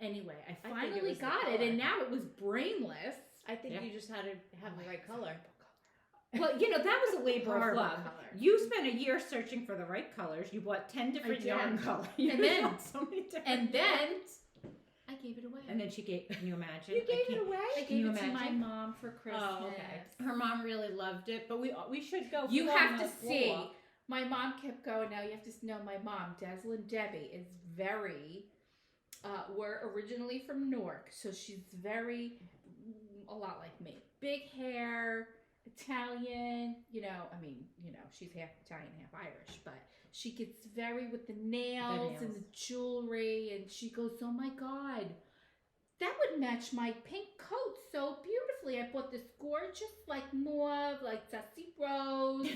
Anyway, I think it finally was the got it, color. and now it was brainless. I think Yeah. you just had to have the right color. Well, that was a labor of Horrible love. color. You spent a year searching for the right colors. You bought 10 different did. yarn colors. And then- bought so many different And then colors. I gave it away. And then she gave. Can you imagine? You I gave can't- it away? I Can gave you it to my imagine? mom for Christmas. Oh, okay. Her mom really loved it, but we should go. You floor have on to the see. floor. My mom kept going. Now you have to know my mom, Deslin Debbie, is very were originally from Newark, so she's a lot like me. Big hair, Italian, she's half Italian, half Irish, but she gets very with the nails and the jewelry, and she goes, oh my God, that would match my pink coat so beautifully. I bought this gorgeous, mauve, dusty rose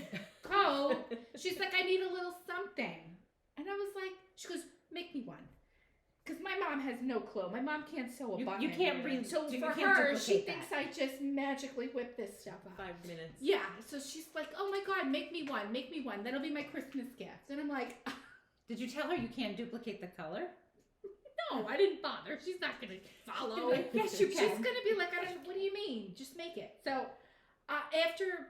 coat. She's like, I need a little something. And I was like, she goes, make me one. Because my mom has no clue. My mom can't sew a button. You can't read. So for her, she thinks I just magically whip this stuff up. 5 minutes. Yeah. So she's like, oh my God, make me one. Make me one. That'll be my Christmas gift. And I'm like, did you tell her you can't duplicate the color? No, I didn't bother. She's not going to follow. Yes, you can. She's going to be like, what do you mean? Just make it. So after,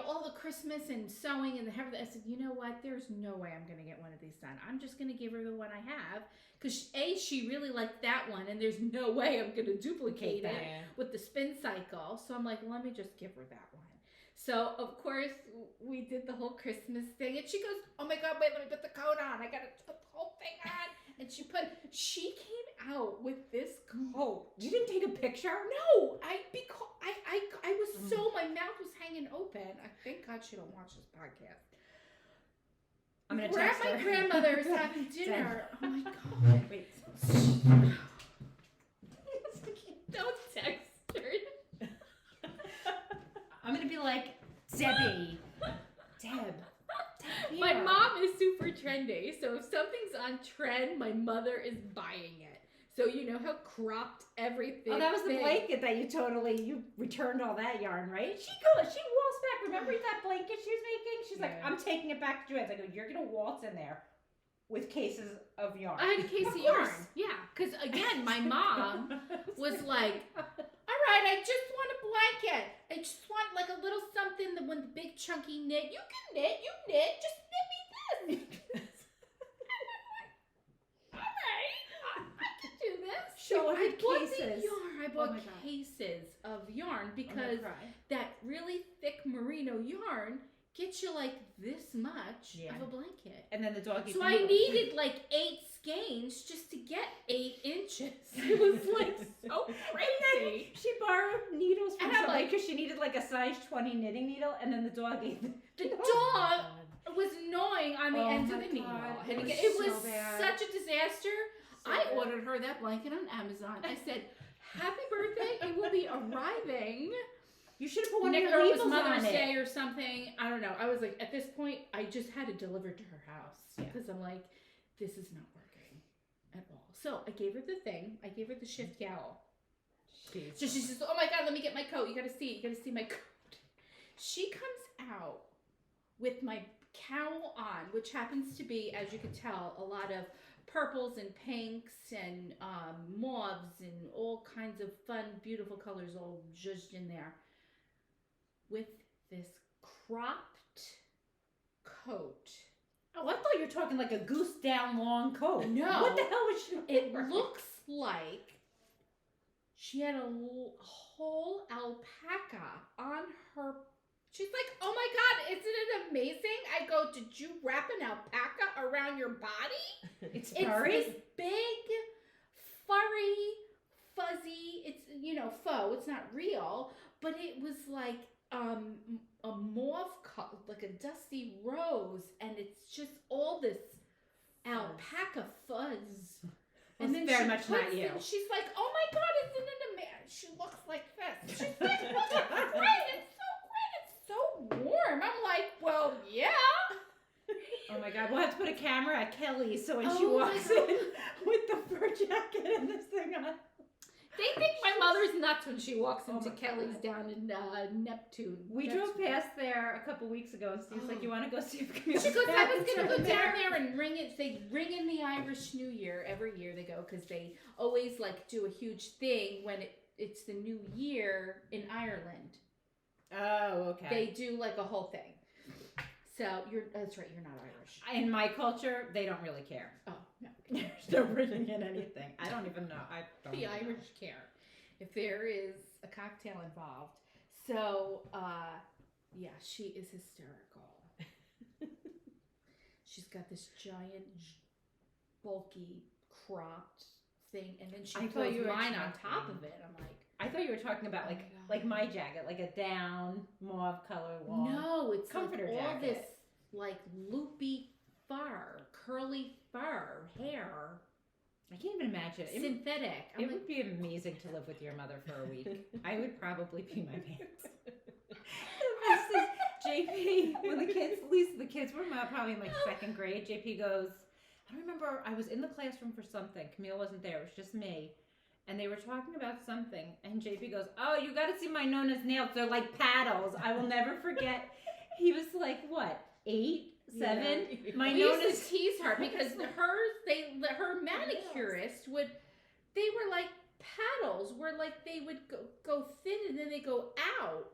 all the Christmas and sewing and everything, I said, you know what? There's no way I'm going to get one of these done. I'm just going to give her the one I have. Because she really liked that one, and there's no way I'm going to duplicate it with the spin cycle. So I'm like, let me just give her that one. So, of course, we did the whole Christmas thing. And she goes, oh my God, wait, let me put the coat on. I got to put the whole thing on. And she came out with this coat. You didn't take a picture? No, I was so, my mouth was hanging open. I thank God she don't watch this podcast. I'm going to We're at text her. my grandmother's having dinner. Oh my God. Wait. Don't text her. I'm going to be like, Debbie. Deb. My mom is super trendy, so if something's on trend, my mother is buying it. So you know how cropped everything. Oh, that was the blanket that you returned all that yarn, right? She waltzed back. Remember that blanket she was making? She's like, I'm taking it back to Joanne's. I go, you're gonna waltz in there with cases of yarn. I had a case of yarn. Yeah, because again, my mom was like, all right, I just want a blanket. I just want a little something that when the big chunky knit. You can knit, just knit me this. All right, I can do this. Show her I bought cases. the yarn. I bought cases of yarn because that really thick merino yarn gets you this much of a blanket. And then the dog. So I needed 8 skeins just to get 8 inches. It was so crazy. She borrowed needles from and somebody because she needed a size 20 knitting needle, and then the dog ate them. The dog was gnawing on the ends of the needle. It was such a disaster. I ordered her that blanket on Amazon. I said, happy birthday, it will be arriving. You should have put one of of your your labels on Mother's it. Day or something. I don't know. I was like, at this point, I just had it delivered to her house because I'm like, this is not working at all. So I gave her the thing. I gave her the shift cowl. So she says, oh my God, let me get my coat. You got to see it. You got to see my coat. She comes out with my cowl on, which happens to be, as you can tell, a lot of purples and pinks and mauves and all kinds of fun, beautiful colors all zhuzhed in there. With this cropped coat. Oh, I thought you were talking like a goose down long coat. No. What the hell was she It wearing? looks like she had a whole alpaca on her. She's like, oh my God, isn't it amazing? I go, did you wrap an alpaca around your body? It's furry? It's this big, furry, fuzzy, it's, faux, it's not real, but it was like a mauve color, like a dusty rose, and it's just all this alpaca fuzz. And then very much not you. She's like, oh my God, isn't it amazing? She looks like this. She's like, look, it's great, it's so great, it's so warm. I'm like, well, yeah. Oh my God, we'll have to put a camera at Kelly's so when she walks in with the fur jacket and this thing on. They think my mother's nuts when she walks into Kelly's down in Neptune. We drove past there a couple weeks ago and Steve's like, you want to go see if we can She goes, I was going to go down there and ring it. They ring in the Irish New Year. Every year they go because they always do a huge thing when it's the New Year in Ireland. Oh, okay. They do a whole thing. So that's right, you're not Irish. In my culture, they don't really care. Oh, no. There's no bringing in anything. I don't even know. The Irish care if there is a cocktail involved. So, yeah, she is hysterical. She's got this giant, bulky, cropped thing, and then she I thought throws you were mine on talking- top of it. I'm like, I thought you were talking about Oh my God. like my jacket, like a down mauve color long. no, it's comforter like all jacket. this like loopy fur, curly fur, hair, I can't even imagine. It, synthetic. I'm it like, would be amazing to live with your mother for a week. I would probably pee my pants. The best is JP, when the kids, at least the kids were probably in like second grade, JP goes, I don't remember, I was in the classroom for something. Camille wasn't there, it was just me. And they were talking about something, and JP goes, oh, you gotta see my Nona's nails. They're like paddles. I will never forget. He was like, what, 8, 7? Yeah. My we used Nona's to tease her because her manicurist they were like paddles, where like they would go thin and then they go out.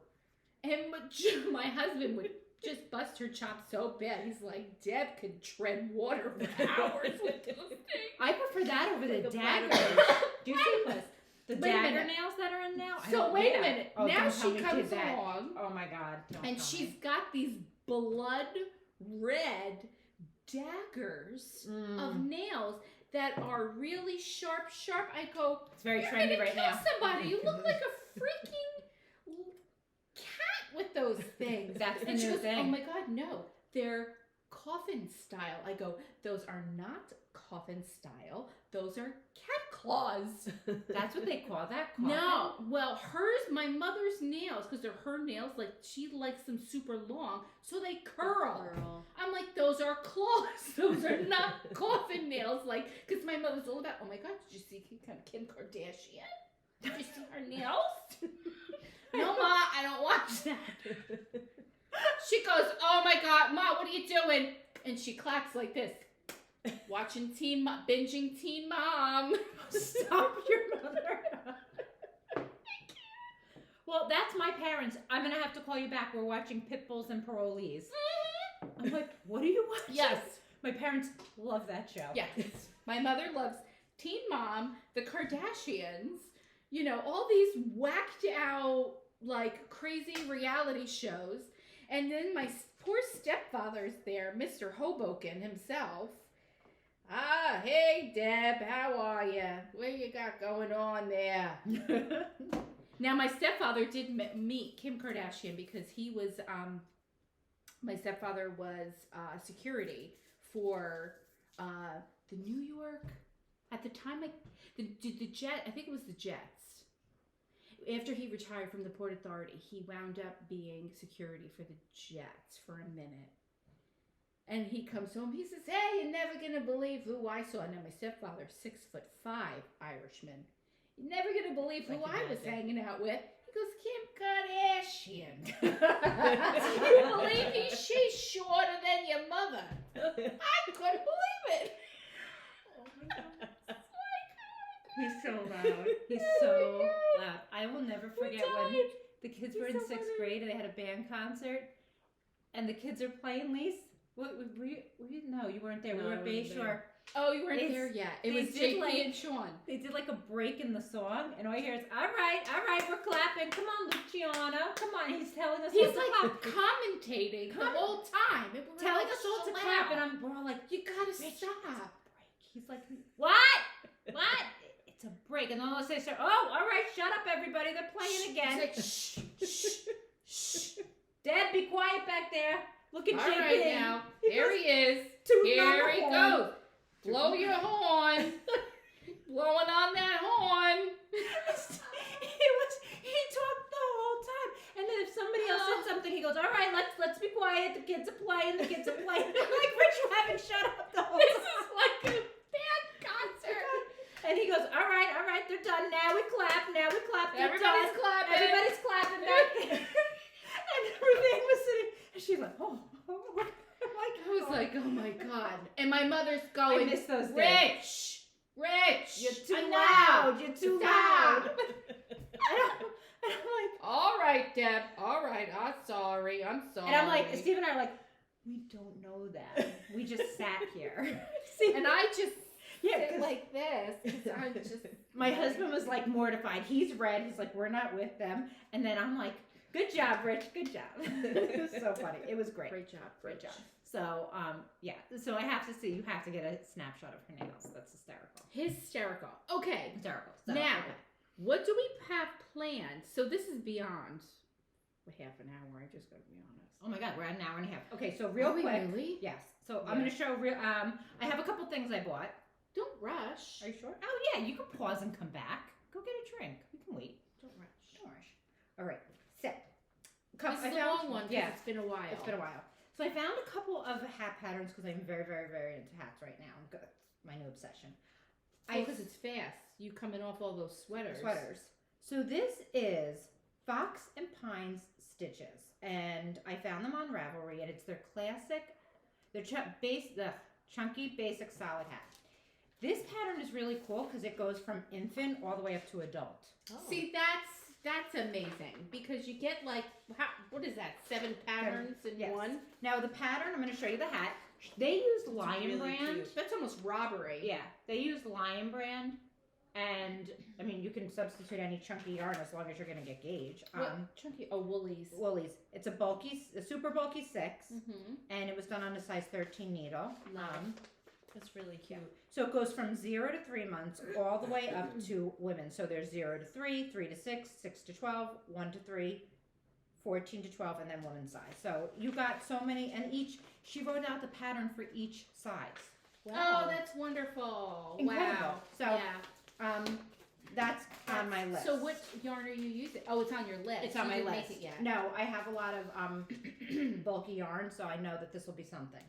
And my husband would just bust her chops so bad. He's like, Deb could tread water for hours with those things. I prefer that over the Like a daggers. platypus. Do you see this? The Wait a dagger minute. nails that are in now? I So don't- wait yeah. a minute. Oh, now don't tell she me comes did that. along Oh my God. Don't and tell she's me. got these blood red daggers of nails that are really sharp. I go, It's very you're trendy gonna right kill now. somebody. You look like a freaking cat with those things. That's the And she new goes, thing. oh my God, no. They're coffin style. I go, those are not coffin style. Those are cat claws. That's what they call that. Coffin? No, well, my mother's nails, because they're her nails, like she likes them super long, so they curl. I'm like, those are claws. Those are not coffin nails. Like, because my mother's all about, oh my God, did you see Kim Kardashian? Did you see her nails? No, Ma, I don't watch that. She goes, oh my God, Ma, what are you doing? And she claps like this. Watching binging Teen Mom. Stop your mother. Well, that's my parents. I'm going to have to call you back. We're watching Pitbulls and Parolees. I'm like, what are you watching? Yes. My parents love that show. Yes. My mother loves Teen Mom, the Kardashians, all these whacked out, like, crazy reality shows. And then my poor stepfather's there, Mr. Hoboken himself. Ah, hey, Deb, how are you? What you got going on there? Now, my stepfather did meet Kim Kardashian because he was, my stepfather was security for the New York, at the time, the Jet, I think it was the Jets. After he retired from the Port Authority, he wound up being security for the Jets for a minute. And he comes home, he says, hey, you're never going to believe who I saw. Now, my stepfather, 6'5" Irishman. You're never going to believe who I was hanging out with. He goes, Kim Kardashian. You believe she's shorter than your mother? I couldn't believe it. Oh my God. He's so loud. He's so loud. I will never forget when the kids were in 6th grade and they had a band concert and the kids are playing Lise. What were you? No, you weren't there. No, we were I at wasn't Bayshore. Oh, you weren't It's- there yet. It they was did JP like- and Sean. They did like a break in the song, and all I hear is, all right, we're clapping. Come on, Luciana. Come on. He's telling us He's all to like clap. commentating the whole time. And we're Telling like, us all to so clap, loud. and we're all like, You gotta Rich, stop. It's a break. He's like, what? What? It's a break. And then all of a sudden, oh, all right, shut up, everybody. They're playing again. He's like, shh, shh. Dad, be quiet back there. Look at All JP. right now. There he is. Tooting on Here the he horn. goes. Blow your horn. Blowing on that horn. He talked the whole time. And then if somebody else said something, he goes, all right, let's be quiet. The kids are playing. I'm like, Rich, you haven't shut up the whole This time. is like a band concert. And he goes, all right, they're done. Now we clap. They're Everybody's done. clapping. Everybody's clapping back there. And Ruthie was sitting, and she's like, oh. I was like, oh my God. And my mother's going, I miss those days. Rich, You're too enough. loud. You're too Stop. loud. And I'm like, All right, Deb. All right. I'm sorry. and I'm like, Steve and I are like, we don't know that. We just sat here. and I just Yeah, sit 'cause like this. 'Cause I'm just. my husband was like mortified. He's red. He's like, we're not with them. And then I'm like, good job, Rich. Good job. It was so funny. It was great. Great job. Great job. So, yeah. So I have to see. You have to get a snapshot of her nails. That's hysterical. Hysterical. Okay. Hysterical. So, Now, okay. what do we have planned? So this is beyond half an hour. I just got to be honest. Oh my God, we're at an hour and a half. Okay, so real Are we quick. really? Yes. So I'm gonna show real. I have a couple things I bought. Don't rush. Are you sure? Oh yeah, you can pause and come back. Go get a drink. We can wait. Don't rush. Don't rush. All right. So, This is a long one. Yeah, It's been a while. it's been a while. So I found a couple of hat patterns because I'm very, very, very into hats right now. I'm good. It's my new obsession. Because it's fast. You coming off all those sweaters. So this is Fox and Pines stitches, and I found them on Ravelry, and it's their classic, the chunky basic solid hat. This pattern is really cool because it goes from infant all the way up to adult. Oh. See, that's amazing because you get like what is that? 7 patterns in Yes. one. Now the pattern, I'm going to show you the hat. They used Lion Really brand. cute. That's almost robbery. Yeah, they used Lion brand, and I mean you can substitute any chunky yarn as long as you're going to get gauge. What chunky? Oh, woolies. Woolies. It's a super bulky 6, Mm-hmm. and it was done on a size 13 needle. That's really cute. So it goes from 0 to 3 months all the way up to women. So there's 0 to 3, 3 to 6, 6 to 12, 1 to 3, 14 to 12, and then women's size. So you got so many, and she wrote out the pattern for each size. Oh, that's wonderful. Incredible. Wow. So, yeah. That's on my list. So what yarn are you using? Oh, it's on your list. It's on You my didn't list. Make it yet. No, I have a lot of bulky yarn, so I know that this will be something.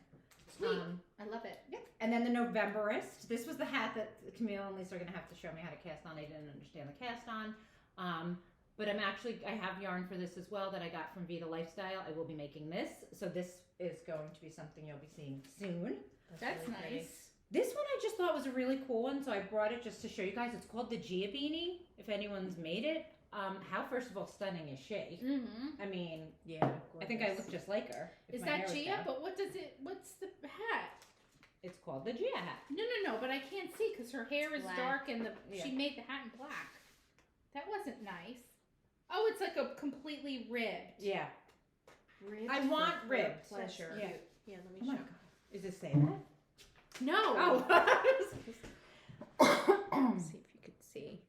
Sweet. I love it. Yeah. And then the Novemberist. This was the hat that Camille and Lisa are going to have to show me how to cast on. I didn't understand the cast on. But I have yarn for this as well that I got from Vida Lifestyle. I will be making this. So this is going to be something you'll be seeing soon. That's really nice. pretty. This one I just thought was a really cool one, so I brought it just to show you guys. It's called the Gia Beanie, if anyone's made it. How, first of all, stunning is she? Mm-hmm. I mean, Yeah. I think I look just like her. if Is my that hair was Gia? down. But what's the hat? It's called the Gia hat. No, but I can't see because her hair is Black. dark and Yeah. she made the hat in black. That wasn't nice. Oh, it's like a completely ribbed. Yeah. Ribbed I want for ribbed. pleasure. Yeah. Yeah, let me Oh show. my God. Is it saying that? No. Oh. See if you could see.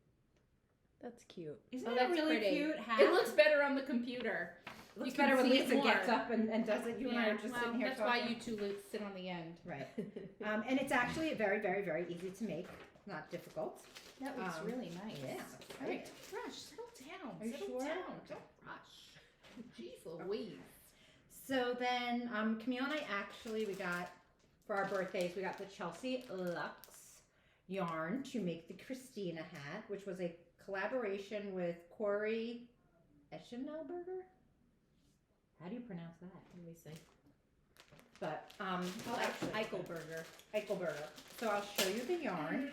That's cute. Isn't Oh, that a that's really pretty. cute hat? It looks better on the computer. It looks you can better when see it Lisa more. gets up and does it. You and I are just sitting here that's talking. why you two sit on the end. Right. And it's actually very, very, very easy to make. Not difficult. That looks really nice. Yeah. All right, rush. Settle down. Are you Settle sure? down. Don't rush. Jeez Louise. So then, Camille and I actually, we got, for our birthdays, we got the Chelsea Luxe yarn to make the Christina hat, which was a collaboration with Corey Eschenelberger. How do you pronounce that? Let me see. But, Eichelberger. Eichelberger. So I'll show you the yarn.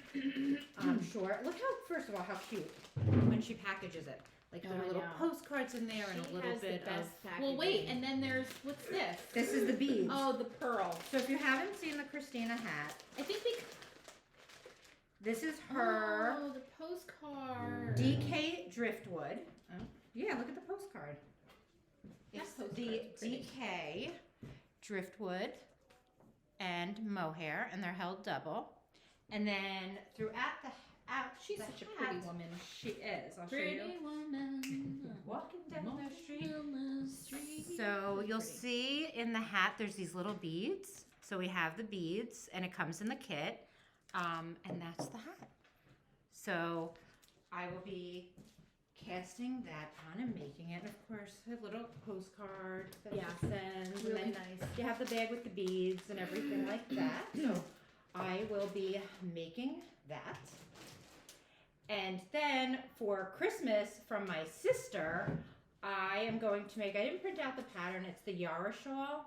Sure. Look how, first of all, how cute when she packages it. Like there Oh, are I little know. postcards in there and She a little has bit the best of. packaging. Well, wait, and then there's what's this? This is the beads. Oh, the pearl. So if you haven't seen the Christina hat, I think we. this is her Oh, the postcard. DK Driftwood. Oh, yeah, look at the postcard. That It's postcard's the pretty. DK Driftwood and mohair, and they're held double. And then throughout She's the such a hat, pretty woman. She is. I'll show Pretty you. woman. Walking down the street. Down the street. So you'll Pretty. see in the hat there's these little beads. So we have the beads, and it comes in the kit, and that's the hat. So I will be casting that on and making it. Of course, a little postcard that Yeah. she sends, Really and then nice. you have the bag with the beads and everything like that. So I will be making that. And then for Christmas from my sister, I am going to make, I didn't print out the pattern, it's the Yara Shawl.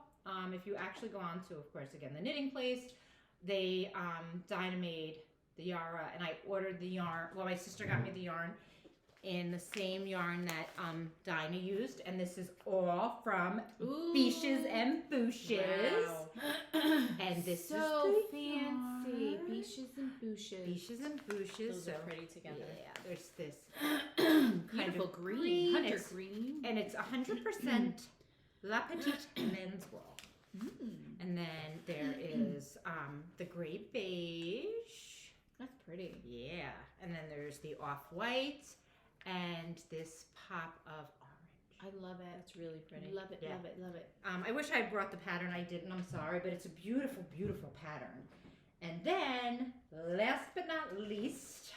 If you actually go on to, of course, again, the knitting place, they Dynamade the Yara, and I ordered the yarn, well, my sister got me the yarn in the same yarn that Dinah used, and this is all from Ooh. Biches and Bouches. Wow. And this so is the fancy. yarn. Biches and bushes. Biches and Bouches. Those So are pretty together. yeah, there's this kind Beautiful of green. Hunter It's, green. and it's 100% La Petite men's wool. And then there is the gray beige. That's pretty. Yeah. And then there's the off-white and this pop of orange. I love it. That's really pretty. Love it, Yeah. love it, love it. I wish I brought the pattern. I didn't. I'm sorry, but it's a beautiful, beautiful pattern. And then, last but not least,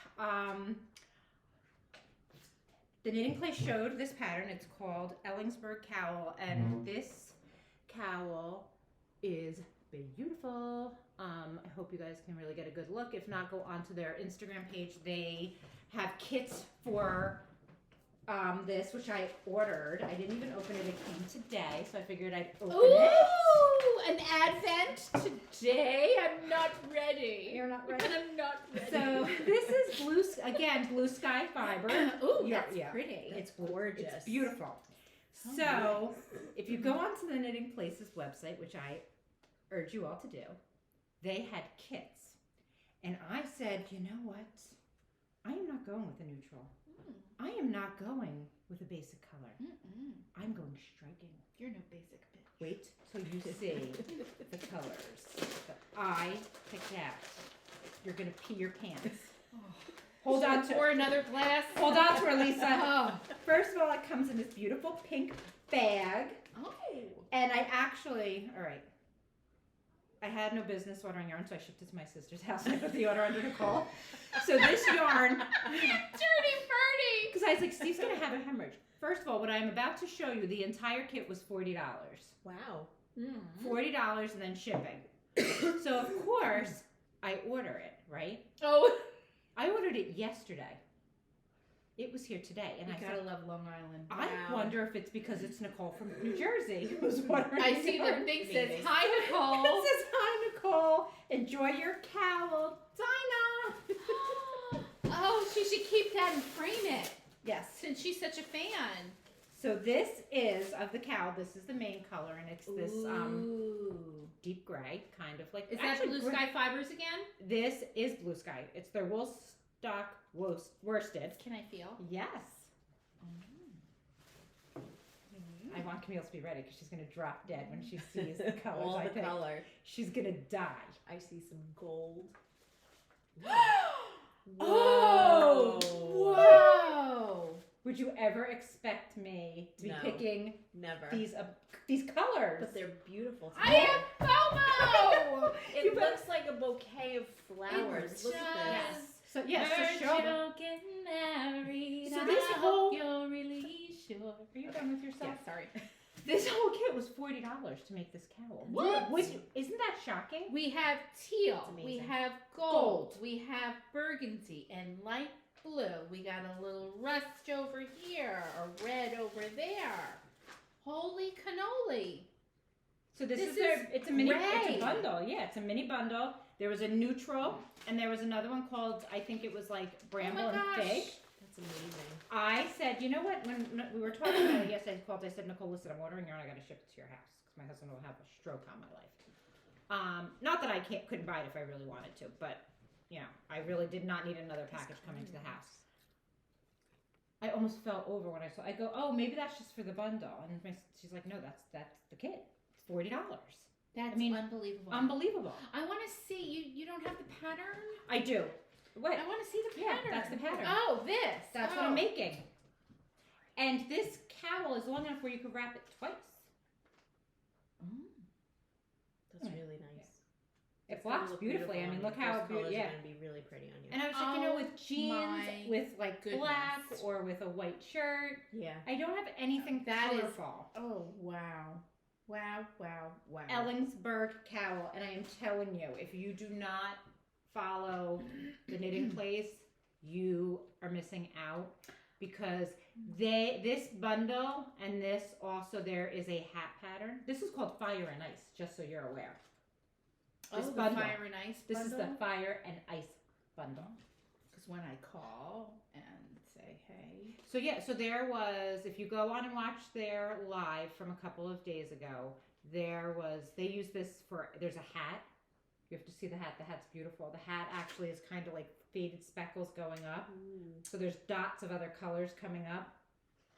the Knitting Place showed this pattern. It's called Ellensburg Cowl, and this cowl is beautiful. I hope you guys can really get a good look. If not, go onto their Instagram page. They have kits for this, which I ordered. I didn't even open it. It came today, so I figured I'd open it. Ooh, an advent today. I'm not ready. You're not ready? I'm not ready. So this is blue sky fiber. Ooh, Yeah, that's yeah. pretty. It's gorgeous. It's beautiful. Oh, So if you go onto the Knitting Places website, which I urge you all to do, they had kits. And I said, you know what? I am not going with a neutral. I am not going with a basic color. I'm going striking. You're no basic bitch. Wait till you see the colors that I picked out. You're going to pee your pants. Hold on to Pour another glass. Hold on to her, Lisa. Oh. First of all, it comes in this beautiful pink bag. Oh. And I actually, all right, I had no business ordering yarn, so I shipped it to my sister's house and I put the order under Nicole. So this yarn, Dirty birdie. because I was like, Steve's going to have a hemorrhage. First of all, what I'm about to show you, the entire kit was $40. Wow. $40 and then shipping. So, of course, I order it, right? Oh. I ordered it yesterday. It was here today. And You I gotta thought, love Long Island. I wonder if it's because it's Nicole from New Jersey who's ordering I see yarn. the thing says, Maybe. hi, Nicole. It says, hi, Nicole. Enjoy your cowl. Dinah. Oh, she should keep that and frame it Yes. since she's such a fan. So this is, of the cowl, this is the main color, and it's this Ooh. deep gray, kind of like. Is that actually Blue Sky Fibers again? This is Blue Sky. It's their wool stock worsted. Can I feel? Yes. I want Camille to be ready because she's going to drop dead when she sees the colors. All I the think color. she's going to die. I see some gold. Oh! Whoa! Would you ever expect me to be No. picking Never. these colors? But they're beautiful. I have FOMO! It looks like a bouquet of flowers. Look at Yes. this. So yes, so show them. getting married. So this whole- you're really sure. Are you done with yourself? Yeah, sorry. This whole kit was $40 to make this cowl. What? Isn't that shocking? We have teal, It's we amazing. have gold, we have burgundy and light blue. We got a little rust over here, a red over there. Holy cannoli. So this This is their, is it's a mini, it's great. a bundle. Yeah, it's a mini bundle. There was a neutral, and there was another one called, I think it was like bramble oh my and gosh. fig. That's amazing. I said, you know what? When we were talking about it yesterday, I called. I said, Nicole, listen, I'm ordering yarn. I got to ship it to your house because my husband will have a stroke on my life. Not that I couldn't buy it if I really wanted to, but you know, I really did not need another package coming to the house. I almost fell over when I saw. I go, oh, maybe that's just for the bundle, and she's like, no, that's the kit. It's $40. That's I mean, unbelievable. Unbelievable. I want to see, you don't have the pattern? I do. What? I want to see the Yeah, pattern. that's the pattern. Oh, this. That's what I'm making. And this cowl is long enough where you could wrap it twice. That's really nice. It It's gonna blocks look beautifully. I beautiful mean, on look you. how Those beautiful. colors Yeah. are gonna be really pretty on you. And I was like, you know, with Oh jeans, my with like black goodness. or with a white shirt, Yeah. I don't have anything That is- colorful. Oh, wow. Wow, wow, wow. Ellensburg Cowl, and I am telling you, if you do not follow the Knitting Place, you are missing out because this bundle and this also there is a hat pattern. This is called Fire and Ice, just so you're aware. This the bundle. Fire and Ice This is the bundle? Fire and Ice bundle. Because when I call and say, hey. So yeah, so there was, if you go on and watch their live from a couple of days ago, they use this for, there's a hat. You have to see the hat. The hat's beautiful. The hat actually is kind of like faded speckles going up. So there's dots of other colors coming up.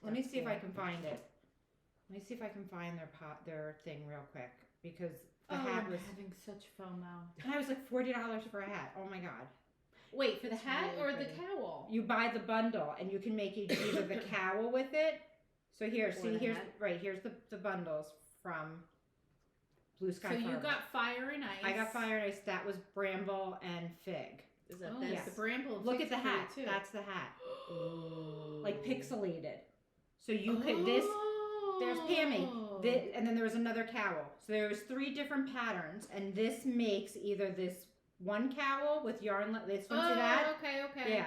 Let me That's see if I cool. can find it. Let me see if I can find their thing real quick. because the Oh, hat I'm was, having such FOMO. and I was like $40 for a hat. Oh my God. Wait, for the It's hat really or the pretty. cowl? You buy the bundle and you can make either the cowl with it. So here, Or see, the here's, hat. right, here's the bundles from Blue Sky So you Farm. got fire and ice. I got fire and ice. That was bramble and fig. Is that Oh, this? yes. the bramble. Look at fig's the hat. pretty, too. That's the hat. Ooh. Like pixelated. So you could, there's Pammy. Oh. And then there was another cowl. So there was 3 different patterns, and this makes either this one cowl with yarn. This one, see that? Okay. Yeah.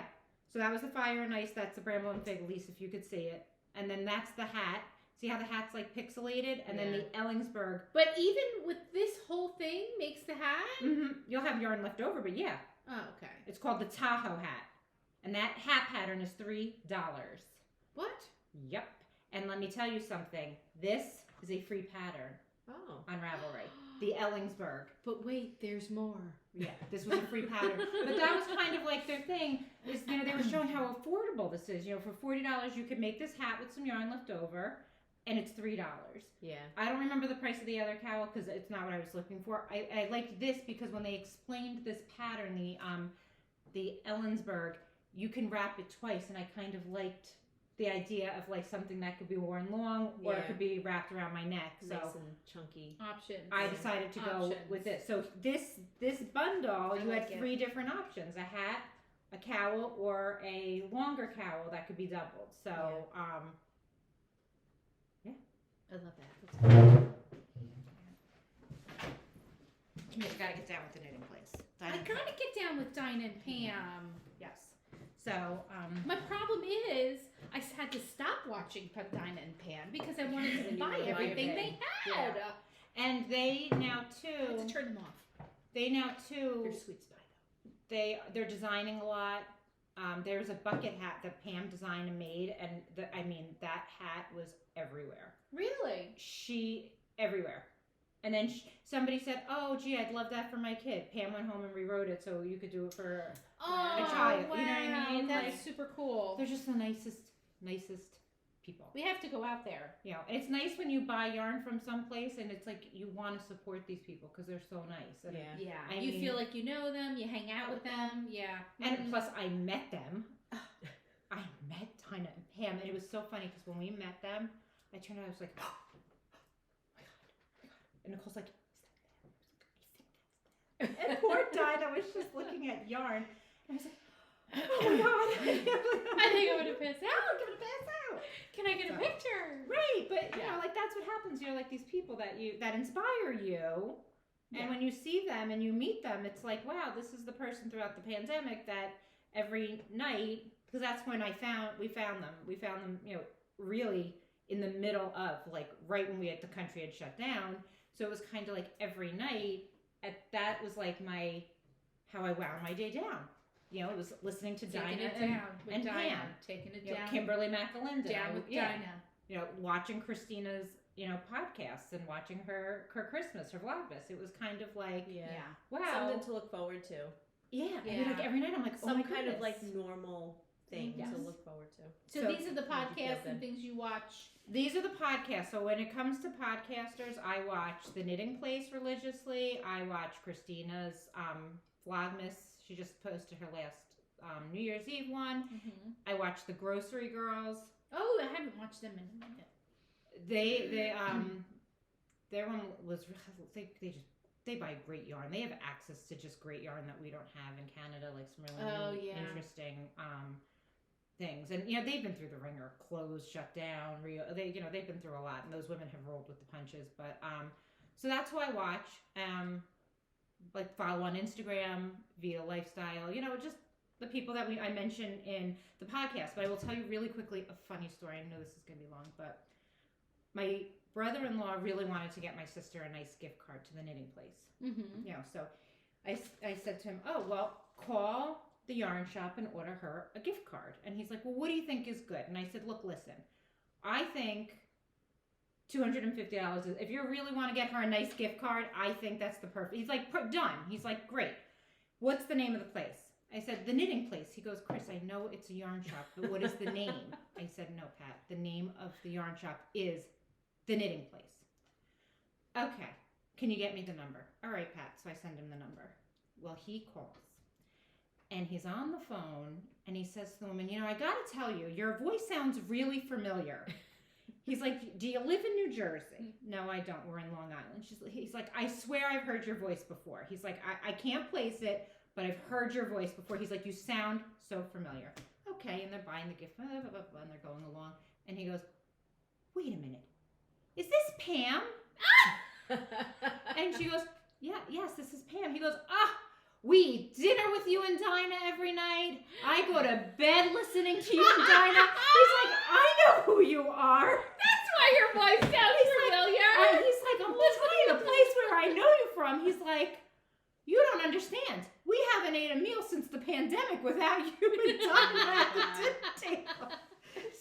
So that was the fire and ice. That's the bramble and fig. At least if you could see it. And then that's the hat. See how the hat's like pixelated, and then the Ellensburg. But even with this whole thing makes the hat? You'll have yarn left over, but yeah, Oh, okay. it's called the Tahoe Hat, and that hat pattern is $3. What? Yep. And let me tell you something. This is a free pattern Oh. on Ravelry. The Ellensburg. But wait, there's more. Yeah, this was a free pattern. But that was kind of like their thing. Is they were showing how affordable this is. For $40 you could make this hat with some yarn left over, and it's $3. Yeah. I don't remember the price of the other cowl because it's not what I was looking for. I liked this because when they explained this pattern, the Ellensburg, you can wrap it twice, and I kind of liked the idea of like something that could be worn long or it could be wrapped around my neck. So Nice and chunky. Options. I decided to go Options. with it. So this bundle, you like had it. 3 different options: a hat, a cowl, or a longer cowl that could be doubled. So I love that. you gotta get down with the knitting place. I gotta get down with Dinah and Pam. Yes. So My problem is I had to stop watching Dinah and Pam because I wanted And to you buy wanted everything everything. they had. and they now I had too. to turn them off. They now too. They're sweet spy though. They're designing a lot. There's a bucket hat that Pam designed and made, and that hat was everywhere. Really? Everywhere. And then somebody said, "Oh, gee, I'd love that for my kid." Pam went home and rewrote it so you could do it for. Oh, child, wow. you know what I mean? That's Like, super cool. They're just the nicest people. We have to go out there. And it's nice when you buy yarn from someplace and it's like you want to support these people because they're so nice. And, Yeah. Yeah. I You mean- feel like you know them, you hang out with them. Yeah. and plus, I met them. I met Dinah and Pam, and it was so funny because when we met them, I turned out, I was like, "Oh my god!" And Nicole's like, "Is that them?" I think that's them. And poor Dinah was just looking at yarn, and I was like, "Oh my god!" I think I'm gonna pass out. I'm gonna pass out. Can I get a So- picture? Right, but you Yeah. know, like that's what happens. Like these people that inspire you, and Yeah. when you see them and you meet them, it's like, wow, this is the person throughout the pandemic that every night, because that's when we found them. We found them, really in the middle of like right when the country had shut down. So it was kind of like every night. That was like how I wound my day down. It was listening to Taking Dinah it down with and Dinah. Pam. Taking it and down. Kimberly McAlinda. Down with Yeah. Dinah. Watching Christina's, podcasts and watching her Christmas, her Vlogmas. It was kind of like, Yeah. wow. Something to look forward to. Yeah. I mean, Yeah. like every night I'm like, oh Some my kind of goodness. like normal thing Yes. to look forward to. So, So- these are the Make you feel podcasts and good. things you watch. These are the podcasts. So when it comes to podcasters, I watch The Knitting Place religiously. I watch Christina's Vlogmas. She just posted her last New Year's Eve one. Mm-hmm. I watch The Grocery Girls. Oh, I haven't watched them in a minute. Their one was they buy great yarn. They have access to just great yarn that we don't have in Canada, like some really neat, interesting things. And they've been through the ringer, closed, shut down, they've been through a lot, and those women have rolled with the punches. But so that's who I watch. Like follow on Instagram, Vida Lifestyle, just the people that I mentioned in the podcast. But I will tell you really quickly a funny story. I know this is gonna be long, but my brother-in-law really wanted to get my sister a nice gift card to the knitting place. Mm-hmm. So I said to him, "Oh, well, call the yarn shop and order her a gift card." And he's like, "Well, what do you think is good?" And I said, "Look, listen, I think $250 is, if you really want to get her a nice gift card, I think that's the perfect." He's like, "Done." He's like, "Great. What's the name of the place?" I said, "The Knitting Place." He goes, "Chris, I know it's a yarn shop, but what is the name?" I said, "No, Pat, the name of the yarn shop is The Knitting Place." "Okay. can you get me the number? All right, Pat. So I send him the number. Well, he calls. And he's on the phone, and he says to the woman, I got to tell you, your voice sounds really familiar. He's like, do you live in New Jersey? No, I don't. We're in Long Island. He's like, I swear I've heard your voice before. He's like, I can't place it, but I've heard your voice before. He's like, you sound so familiar. Okay, and they're buying the gift, blah, blah, blah, blah, and they're going along. And he goes, wait a minute. Is this Pam? And she goes, yes, this is Pam. He goes, we eat dinner with you and Dinah every night. I go to bed listening to you and Dinah. He's like, I know who you are. That's why your voice sounds familiar. He's like, I'm telling you the place where I know you from. He's like, you don't understand. We haven't ate a meal since the pandemic without you and Dinah at the dinner table.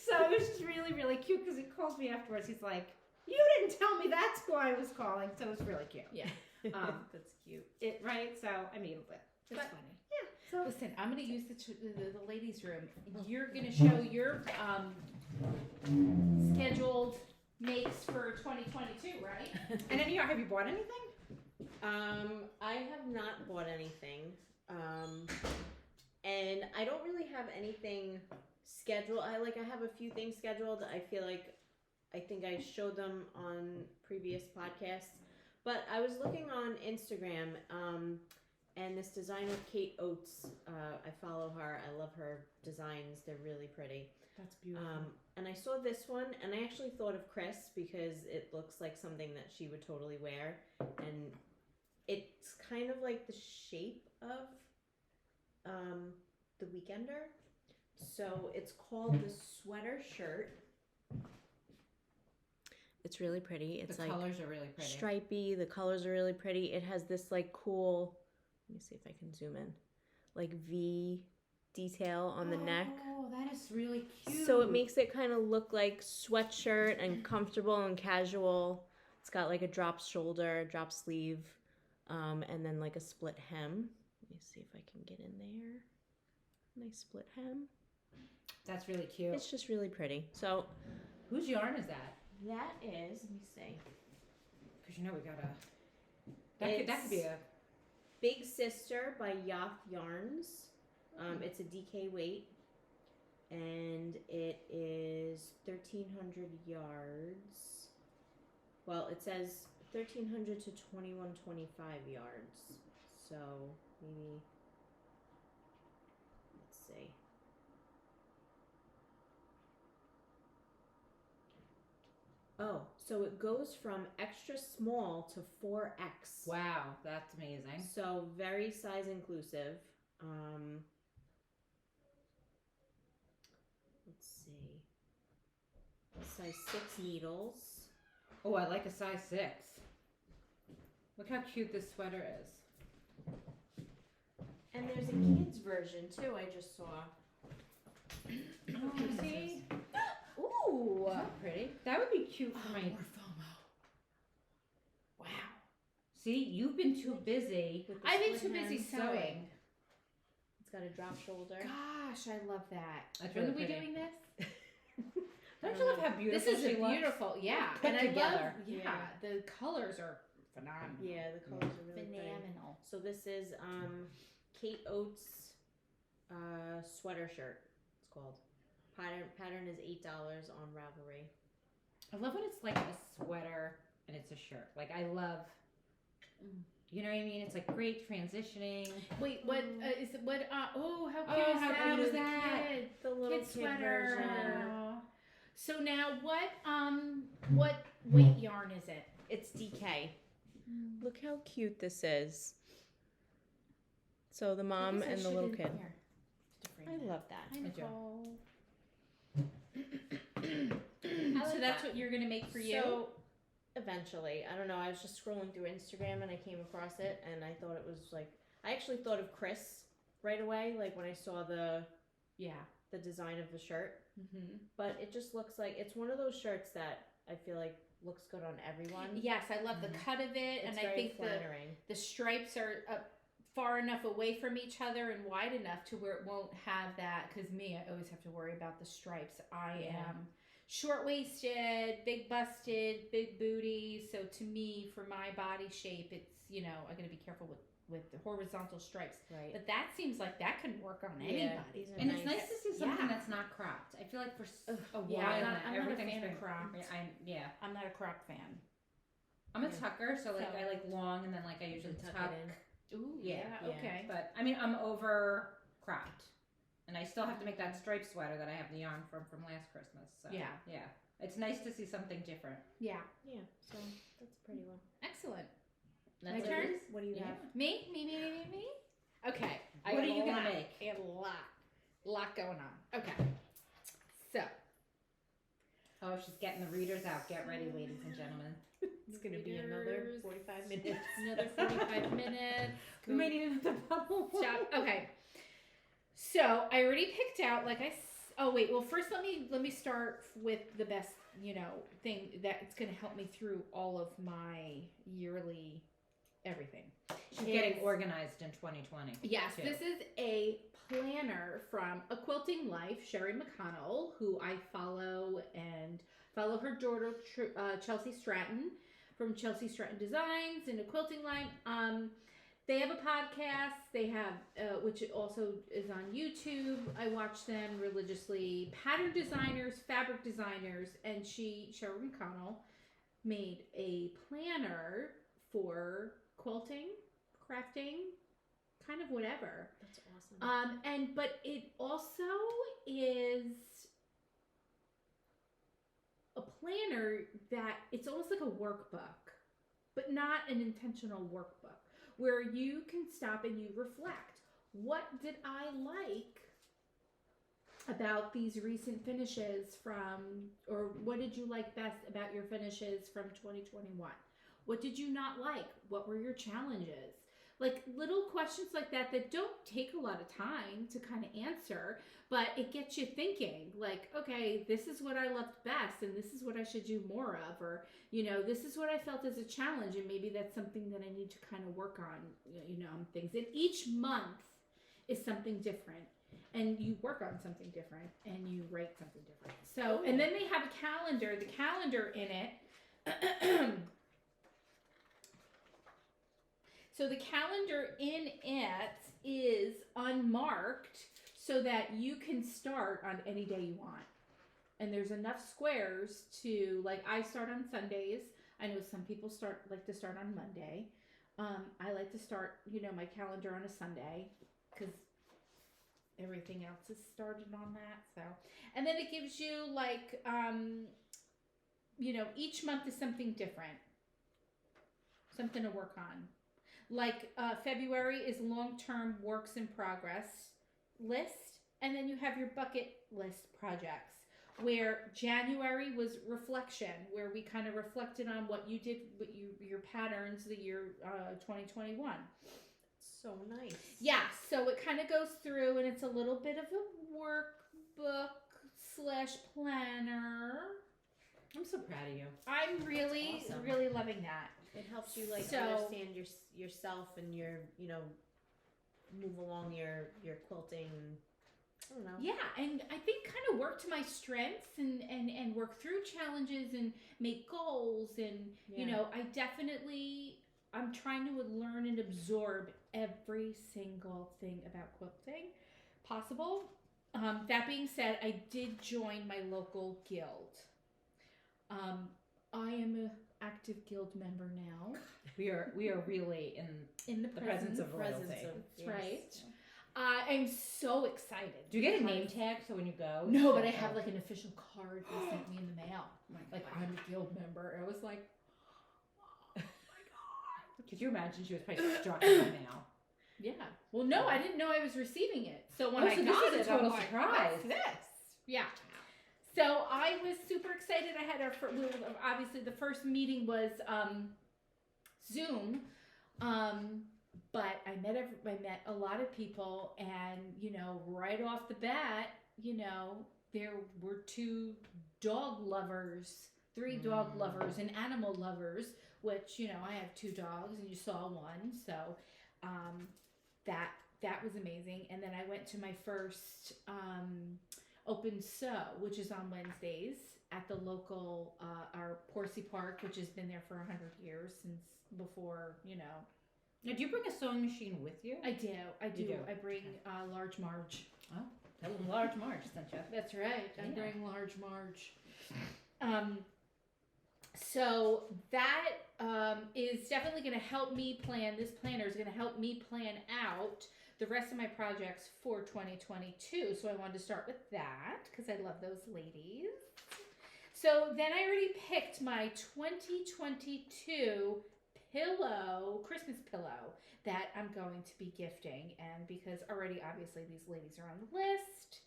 So it was just really, really cute because he calls me afterwards. He's like, you didn't tell me that's who I was calling. So it was really cute. Yeah. That's cute. Right? So, I mean, That's funny. yeah. So Listen, I'm going to use the ladies' room. You're going to show your scheduled makes for 2022, right? And then have you bought anything? I have not bought anything. And I don't really have anything scheduled. I have a few things scheduled. I think I showed them on previous podcasts. But I was looking on Instagram, and this designer, Kate Oates, I follow her. I love her designs. They're really pretty. That's beautiful. And I saw this one, and I actually thought of Chris because it looks like something that she would totally wear. And it's kind of like the shape of the Weekender. So it's called the Sweater Shirt. It's really pretty. It's the like colors are really pretty. Stripy. The colors are really pretty. It has this like cool, let me see if I can zoom in, like V detail on the neck. Oh, that is really cute. So it makes it kind of look like sweatshirt and comfortable and casual. It's got like a drop shoulder, drop sleeve, and then like a split hem. Let me see if I can get in there. Nice split hem. That's really cute. It's just really pretty. So whose yarn is that? that is, let me see. Because we gotta. That could be a. Big Sister by Yacht Yarns. It's a DK weight, and it is 1,300 yards. Well, it says 1,300 to 2,125 yards. So maybe, let's see. Oh, so it goes from extra small to 4X. Wow, that's amazing. So very size inclusive. Let's see. Size 6 needles. Oh, I like a size 6. Look how cute this sweater is. And there's a kids version too, I just saw. Oh, see? Ooh. Isn't that pretty? That would be cute for my. More FOMO. Wow. See, you've been too busy. With the I've been split too busy hem. sewing. It's got a drop shoulder. Gosh, I love that. That's When really are we pretty. doing this? Don't you love how beautiful This is she looks? beautiful. Yeah. Put and together. I love, the colors are phenomenal. Yeah, the colors are really pretty. Phenomenal. So this is Kate Oates sweater shirt. It's called. Pattern is $8 on Ravelry. I love when it's like a sweater and it's a shirt. Like I love, you know what I mean? It's like great transitioning. Wait, what is it? What? Oh, how Oh, cute is how that? cute with is that? Kid, The little kid kid sweater. version. Aw. So now, what weight yarn is it? It's DK. Look how cute this is. So the mom Maybe I and the little shouldn't- kid. here, to frame I that. love that. Hi, I do. Nicole. I So like that's that. what you're gonna make for you. So eventually, I don't know. I was just scrolling through Instagram and I came across it, and I thought it was like I actually thought of Chris right away, like when I saw the design of the shirt. Mm-hmm. But it just looks like it's one of those shirts that I feel like looks good on everyone. Yes, I love the cut of it, It's and I very think flattering. the stripes are far enough away from each other and wide enough to where it won't have that. Because me, I always have to worry about the stripes. I Yeah. am short-waisted, big busted, big booty. So to me, for my body shape, it's, you know, I'm going to be careful with the horizontal stripes. Right. But that seems like that can work on Yeah, anybody. these are And it's nice to see something Yeah. that's not cropped. I feel like for a while Yeah, I'm not a everything's fan of been cropped. Yeah, I'm not a crop fan. I'm a Yeah. tucker, so like So- I like long, and then like I usually Tuck tuck. it in. Ooh, Yeah, yeah, yeah. okay. But I mean, I'm over cropped, and I still have to make that striped sweater that I have the yarn from last Christmas. So Yeah. yeah, it's nice to see something different. Yeah, Yeah, so that's pretty well. excellent. That's My what turn? it is. What do you Yeah. have? Me? Okay. I What got are you a gonna lot. make? I got a lot going on. Okay. So, Oh, she's getting the readers out. Get ready, ladies and gentlemen. It's gonna be another Readers. 45 minutes. another 45 minutes. We might need another bubble. Stop. Okay. So, I already picked out oh wait, well first let me start with the best, you know, thing that's going to help me through all of my yearly everything. She's getting organized in 2020. Yes, too. this is a planner from A Quilting Life, Sherry McConnell, who I follow and follow her daughter Chelsea Stratton from Chelsea Stratton Designs and A Quilting Life. They have a podcast. They have, which also is on YouTube. I watch them religiously. Pattern designers, fabric designers, and Sherry McConnell made a planner for quilting, crafting, kind of whatever. That's awesome. But it also is a planner that it's almost like a workbook, but not an intentional workbook, where you can stop and you reflect. What did I like about these recent finishes or what did you like best about your finishes from 2021? What did you not like? What were your challenges? Like little questions like that don't take a lot of time to kind of answer, but it gets you thinking like, okay, this is what I loved best and this is what I should do more of, or, you know, this is what I felt as a challenge and maybe that's something that I need to kind of work on, you know, things. And each month is something different and you work on something different and you write something different. So, and then they have a calendar, the calendar in it. So the calendar in it is unmarked so that you can start on any day you want. And there's enough squares to, like, I start on Sundays. I know some people like to start on Monday. I like to start, you know, my calendar on a Sunday because everything else is started on that. So, and then it gives you like, you know, each month is something different, something to work on. Like February is long-term works in progress list, and then you have your bucket list projects, where January was reflection, where we kind of reflected on what you did with your patterns the year 2021. So nice. Yeah, so it kind of goes through, and it's a little bit of a workbook / planner. I'm so proud of you. I'm really, That's awesome. really loving that. It helps you like So- understand yourself and your, you know, move along your quilting. I don't know. Yeah, and I think kind of work to my strengths and work through challenges and make goals and, you Yeah. know, I'm trying to learn and absorb every single thing about quilting possible. That being said, I did join my local guild. I am an active guild member now. We are really in In the presence of royalty. That's right. I'm so excited. Do you get a because- name tag so when you go? No, but I have like an official card they sent me in the mail. Like, I'm a guild member. I was like, oh my God. Could you imagine she was probably struck in the mail? Yeah. Well, no, I didn't know I was receiving it. So when Oh, I so this got is a it, total I'm like, surprise. what's this? Yeah. So I was super excited. I had obviously the first meeting was Zoom, but I met a lot of people, and you know, right off the bat, you know, there were 2 dog lovers, 3 dog lovers, and animal lovers. Which, you know, I have 2 dogs, and you saw one, so that was amazing. And then I went to my first open sew, which is on Wednesdays at the local, our Porsey Park, which has been there for 100 years since before, Now, do you bring a sewing machine with you? I do. You do? I bring Large Marge. Oh, tell them Large Marge sent you. That's right. I Yeah. bring Large Marge. So that is definitely going to help me plan. This planner is going to help me plan out the rest of my projects for 2022. So I wanted to start with that because I love those ladies. So then I already picked my 2022 Christmas pillow that I'm going to be gifting. And because already obviously these ladies are on the list,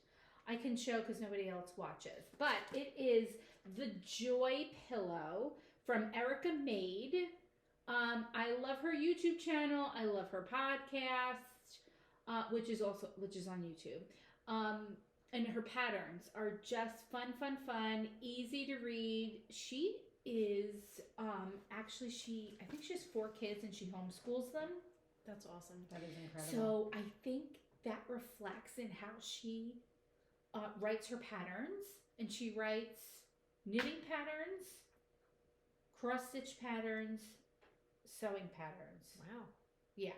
I can show because nobody else watches. But it is the Joy pillow from Erica Made. I love her YouTube channel. I love her podcast, which is on YouTube. And her patterns are just fun, easy to read. She is I think she has 4 kids and she homeschools them. That's awesome. That is incredible. So I think that reflects in how she writes her patterns, and she writes knitting patterns, cross stitch patterns, sewing patterns. Wow. Yeah.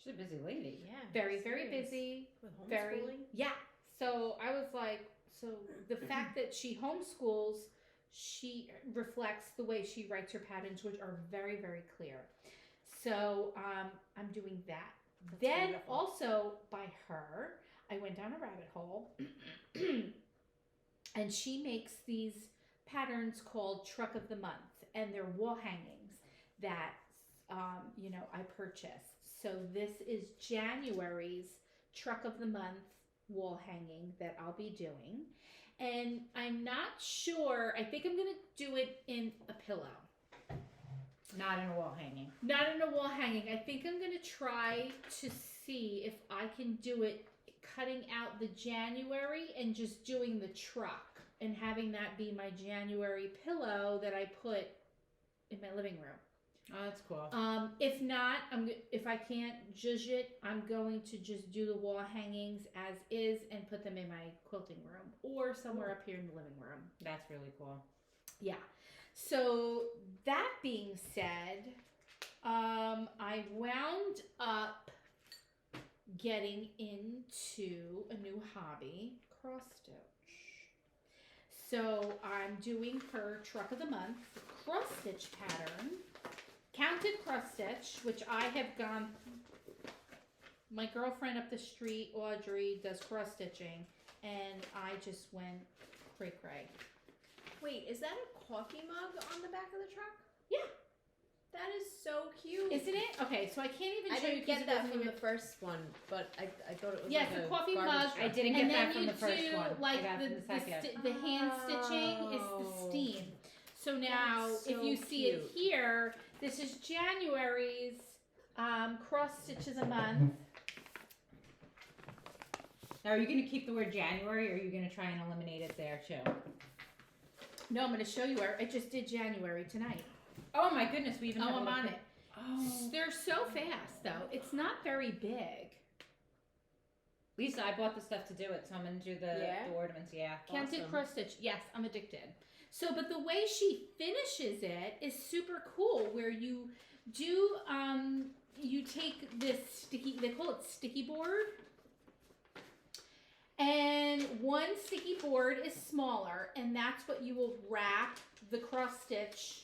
She's a busy lady. Yeah. Very serious. busy. With Very. homeschooling? Yeah. So I was like, so the fact that she homeschools, she reflects the way she writes her patterns, which are very, very clear. So I'm doing that. That's Then wonderful. also by her, I went down a rabbit hole and she makes these patterns called Truck of the Month, and they're wall hangings that, I purchased. So this is January's Truck of the Month wall hanging that I'll be doing. And I'm not sure, I think I'm going to do it in a pillow. Not in a wall hanging. Not in a wall hanging. I think I'm going to try to see if I can do it cutting out the January and just doing the truck and having that be my January pillow that I put in my living room. Oh, that's cool. If not, if I can't zhuzh it, I'm going to just do the wall hangings as is and put them in my quilting room or somewhere up here in the living room. That's really cool. Yeah. So that being said, I wound up getting into a new hobby, cross stitch. So I'm doing her Truck of the Month cross stitch pattern, counted cross stitch, which I have gone. My girlfriend up the street, Audrey, does cross stitching, and I just went cray cray. Wait, is that a coffee mug on the back of the truck? Yeah. That is so cute. Isn't it? Okay, so I can't even I show you didn't 'cause get it that wasn't from even- the first one, but I thought it was Yes, like the a coffee garbage mug. truck. I didn't And get then that from you the first do one. like I got it from the second. the hand stitching is the Oh. steam. So now, That's if you so see it cute. here, this is January's cross stitches a month. Now, are you going to keep the word January, or are you going to try and eliminate it there too? No, I'm going to show you where I just did January tonight. Oh my goodness, we even have a I'm little on pic- it. Oh. They're so fast though. It's not very big. Lisa, I bought the stuff to do it, so I'm going to do the ornaments. Yeah. Counted Awesome. cross stitch. Yes, I'm addicted. So, but the way she finishes it is super cool. Where you do, you take this sticky. They call it sticky board. And one sticky board is smaller, and that's what you will wrap the cross stitch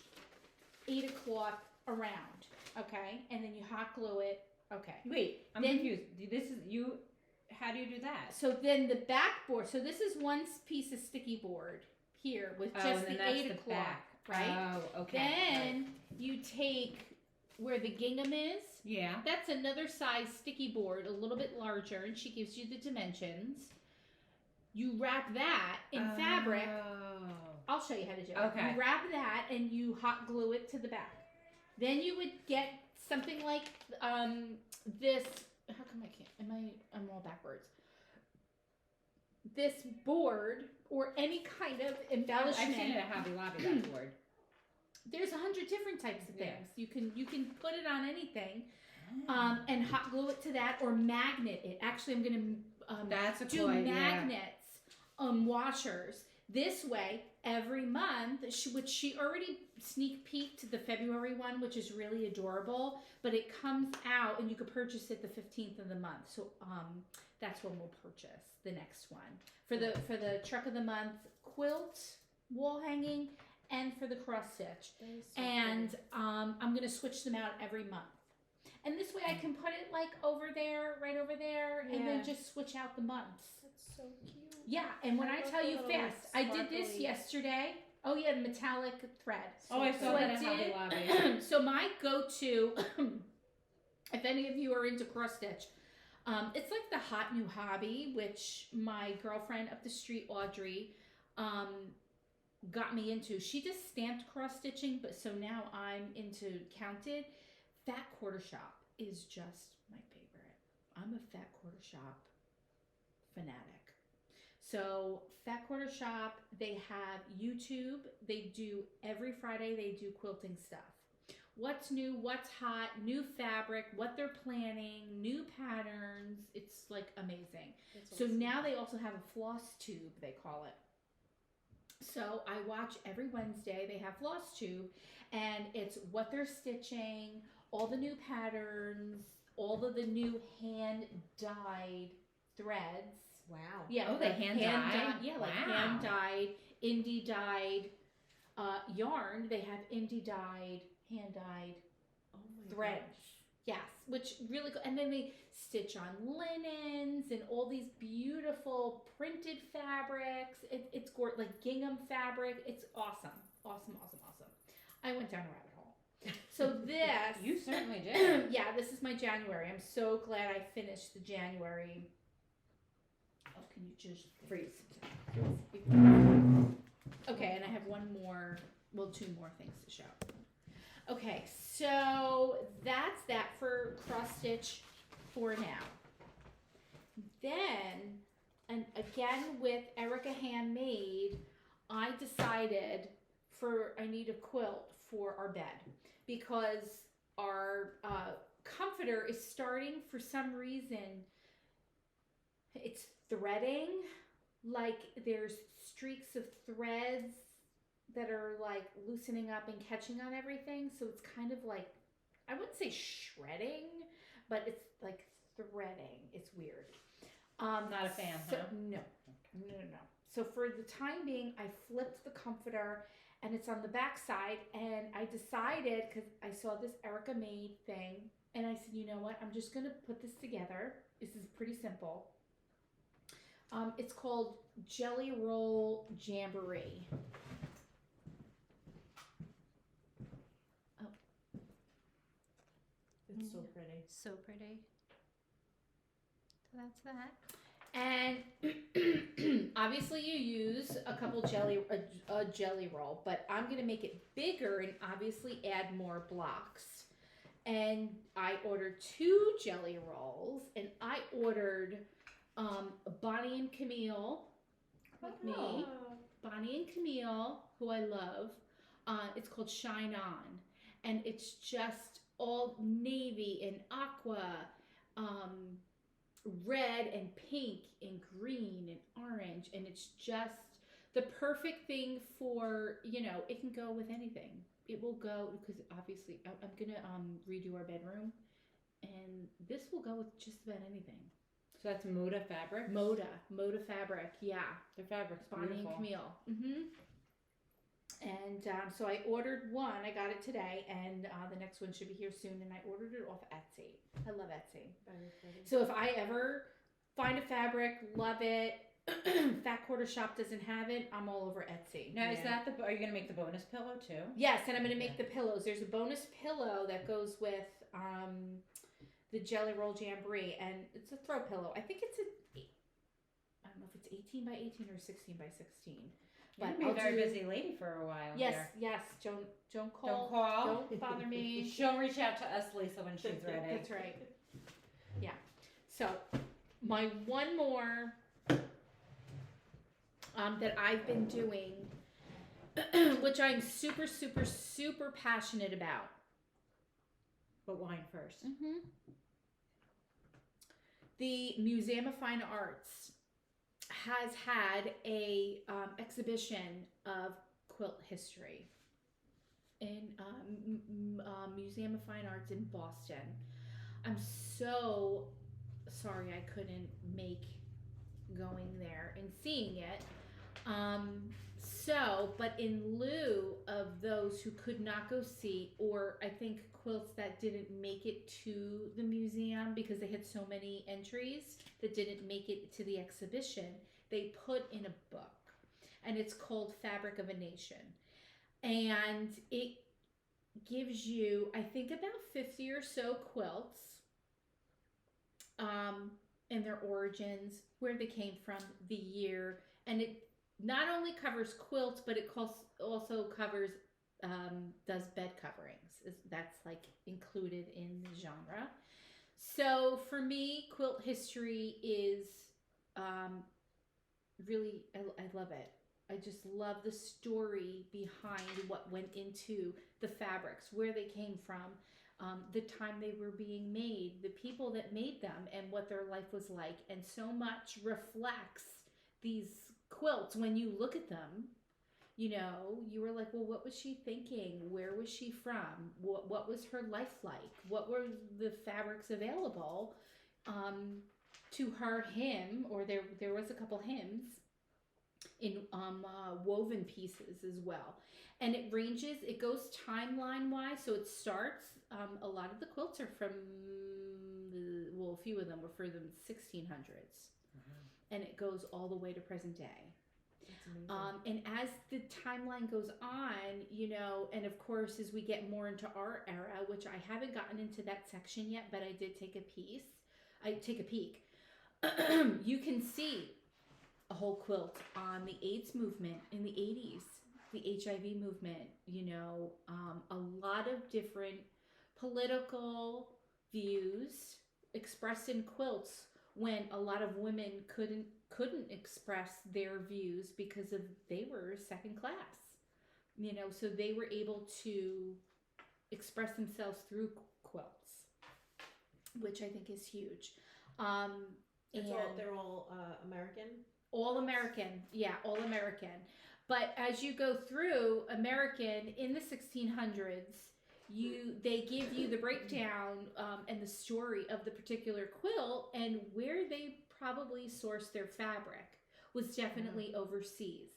Ada cloth around. Okay, and then you hot glue it. Okay. Wait, I'm Then- confused. This is you. How do you do that? So then the back board. So this is one piece of sticky board here with just and then the that's Ada the cloth, back. right? Oh, okay. Then you take where the gingham is. Yeah. That's another size sticky board, a little bit larger, and she gives you the dimensions. You wrap that in fabric. Oh. I'll show you how to do it. Okay. You wrap that and you hot glue it to the back. Then you would get something like this. How come I can't? I'm all backwards. This board or any kind of I've embellishment. seen it at Hobby Lobby, that board. There's 100 different types of Yeah. things. You can put it on anything, and hot glue it to that or magnet it. Actually, I'm gonna That's a do cool idea. magnets washers. This way, every month, which she already sneak peeked the February one, which is really adorable, but it comes out and you could purchase it the 15th of the month. So that's when we'll purchase the next one. For the truck of the month quilt wall hanging and for the cross stitch. And I'm going to switch them out every month. And this way I can put it like over there, right over there, and then just switch out the months. That's so cute. Yeah, and when I tell you little fast, I did this sparkly. yesterday. Oh yeah, metallic thread. Oh, I saw So that I at Hobby did- Lobby. So my go-to, if any of you are into cross stitch, it's like the hot new hobby, which my girlfriend up the street, Audrey, got me into. She just stamped cross stitching, but so now I'm into counted. Fat quarter shop is just my favorite. I'm a fat quarter shop fanatic. So Fat Quarter Shop, they have YouTube. They do every Friday. They do quilting stuff. What's new? What's hot? New fabric? What they're planning? New patterns? It's like amazing. That's So awesome. now they also have a floss tube, they call it. So I watch every Wednesday. They have floss tube, and it's what they're stitching, all the new patterns, all of the new hand dyed threads. Wow. Yeah, Oh, they like hand-dyed? Yeah, like Wow. hand dyed, indie dyed yarn. They have indie dyed, hand dyed Oh my threads. gosh. Yes, which really go, and then they stitch on linens and all these beautiful printed fabrics. It's gorgeous, like gingham fabric. It's awesome, awesome, awesome, awesome. I went down a rabbit hole. So this, You certainly did. yeah, this is my January. I'm so glad I finished the January. Oh, can you just Freeze. Okay, and I have one more, well, two more things to show. Okay, so that's that for cross stitch for now. Then, and again with Erica Handmade, I decided I need a quilt for our bed because our comforter is starting, for some reason, it's threading, like there's streaks of threads that are like loosening up and catching on everything. So it's kind of like, I wouldn't say shredding, but it's like threading. It's weird. Not a fan, so, huh? No. So for the time being, I flipped the comforter and it's on the back side, and I decided, because I saw this Erica made thing, and I said, you know what, I'm just going to put this together. This is pretty simple. It's called Jelly Roll Jamboree. It's so pretty. So pretty. So that's that. And obviously you use a couple a jelly roll, but I'm going to make it bigger and obviously add more blocks. And I ordered 2 jelly rolls, and I ordered Bonnie and Camille, like me. Bonnie and Camille, who I love. It's called Shine On, and it's just all navy and aqua, red and pink and green and orange, and it's just the perfect thing for, it can go with anything. It will go, because obviously I'm gonna redo our bedroom, and this will go with just about anything. So that's Moda fabric? Moda fabric, yeah. Their fabric's Bonnie beautiful. and Camille. And so I ordered one. I got it today, and the next one should be here soon. And I ordered it off Etsy. I love Etsy. Very pretty. So if I ever find a fabric, love it, Fat Quarter Shop doesn't have it, I'm all over Etsy. Now, is that are you going to make the bonus pillow too? Yes, and I'm going to make the pillows. There's a bonus pillow that goes with the Jelly Roll Jamboree, and it's a throw pillow. I think it's I don't know if it's 18 by 18 or 16 by 16. You're But going to be a I'll very do- busy lady for a while Yes, here. yes. Don't call. Don't call. Don't bother me. She'll reach out to us, Lisa, when she's ready. That's right. Yeah. So my one more that I've been doing, which I'm super, super, super passionate about. But wine first. The Museum of Fine Arts has had a exhibition of quilt history in Museum of Fine Arts in Boston. I'm so sorry I couldn't make going there and seeing it. But in lieu of those who could not go see, or I think quilts that didn't make it to the museum because they had so many entries that didn't make it to the exhibition, they put in a book, and it's called Fabric of a Nation. And it gives you, I think, about 50 or so quilts, and their origins, where they came from, the year, and it not only covers quilts, but it also covers does bed coverings. That's like included in the genre. So for me, quilt history is really, I love it. I just love the story behind what went into the fabrics, where they came from, the time they were being made, the people that made them, and what their life was like. And so much reflects these quilts when you look at them. You know, you were like, well, what was she thinking? Where was she from? What was her life like? What were the fabrics available to her, him, or there was a couple hymns in woven pieces as well. And it ranges, it goes timeline wise. So it starts, a lot of the quilts are from, a few of them were from the 1600s. And it goes all the way to present day. And as the timeline goes on, you know, and of course, as we get more into our era, which I haven't gotten into that section yet, but I did take a peek. You can see a whole quilt on the AIDS movement in the 80s, the HIV movement, you know, a lot of different political views expressed in quilts when a lot of women couldn't express their views because of they were second class, you know, so they were able to express themselves through quilts, which I think is huge. They're all American? All American, yeah, all American. But as you go through American in the 1600s, they give you the breakdown and the story of the particular quilt, and where they probably sourced their fabric was definitely overseas.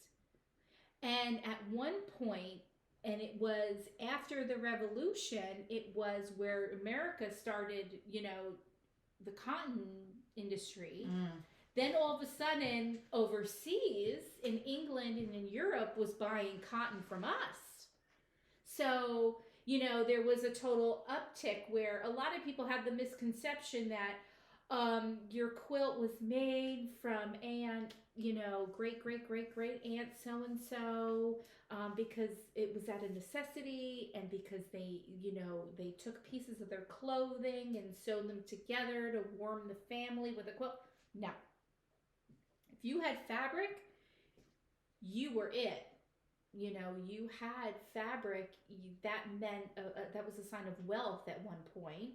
And at one point, and it was after the Revolution, it was where America started, you know, the cotton industry. Then all of a sudden, overseas, in England and in Europe, was buying cotton from us. So, you know, there was a total uptick where a lot of people have the misconception that your quilt was made from aunt, you know, great aunt so-and-so, because it was out of necessity, and because they, you know, they took pieces of their clothing and sewed them together to warm the family with a quilt. No. If you had fabric, you were it. You know, you had fabric, that meant, that was a sign of wealth at one point.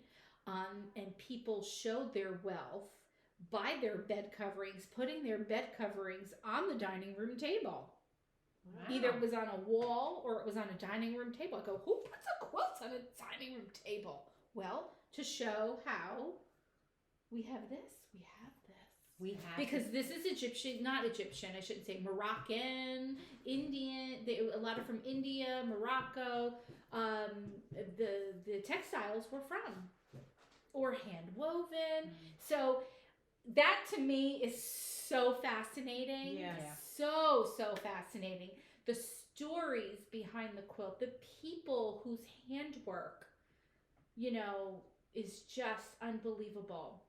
And people showed their wealth by their bed coverings, putting their bed coverings on the dining room table. Wow. Either it was on a wall or it was on a dining room table. I go, who puts a quilt on a dining room table? Well, to show how we have this, we have this. We have because this is Egyptian, not Egyptian, I shouldn't say Moroccan, Indian, a lot of from India, Morocco. The textiles were from, or hand woven. So that to me is so fascinating. Yes. Yeah. So fascinating. The stories behind the quilt, the people whose handwork, you know, is just unbelievable.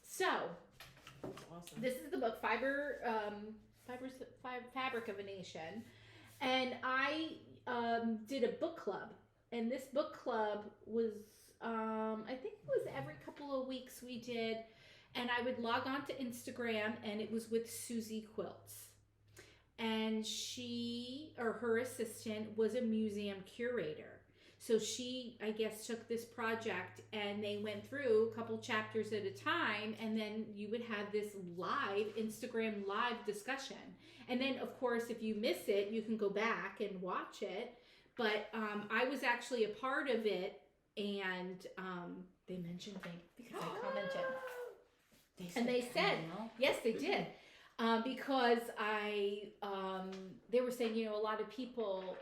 So that's awesome. This is the book Fabric of a Nation, and I did a book club, and this book club was I think it was every couple of weeks we did, and I would log on to Instagram, and it was with Susie Quilts, and she or her assistant was a museum curator. So she, I guess, took this project and they went through a couple chapters at a time, and then you would have this live Instagram live discussion. And then, of course, if you miss it, you can go back and watch it. But I was actually a part of it, and they mentioned me because I commented. They said, yes, they did. Because they were saying, a lot of people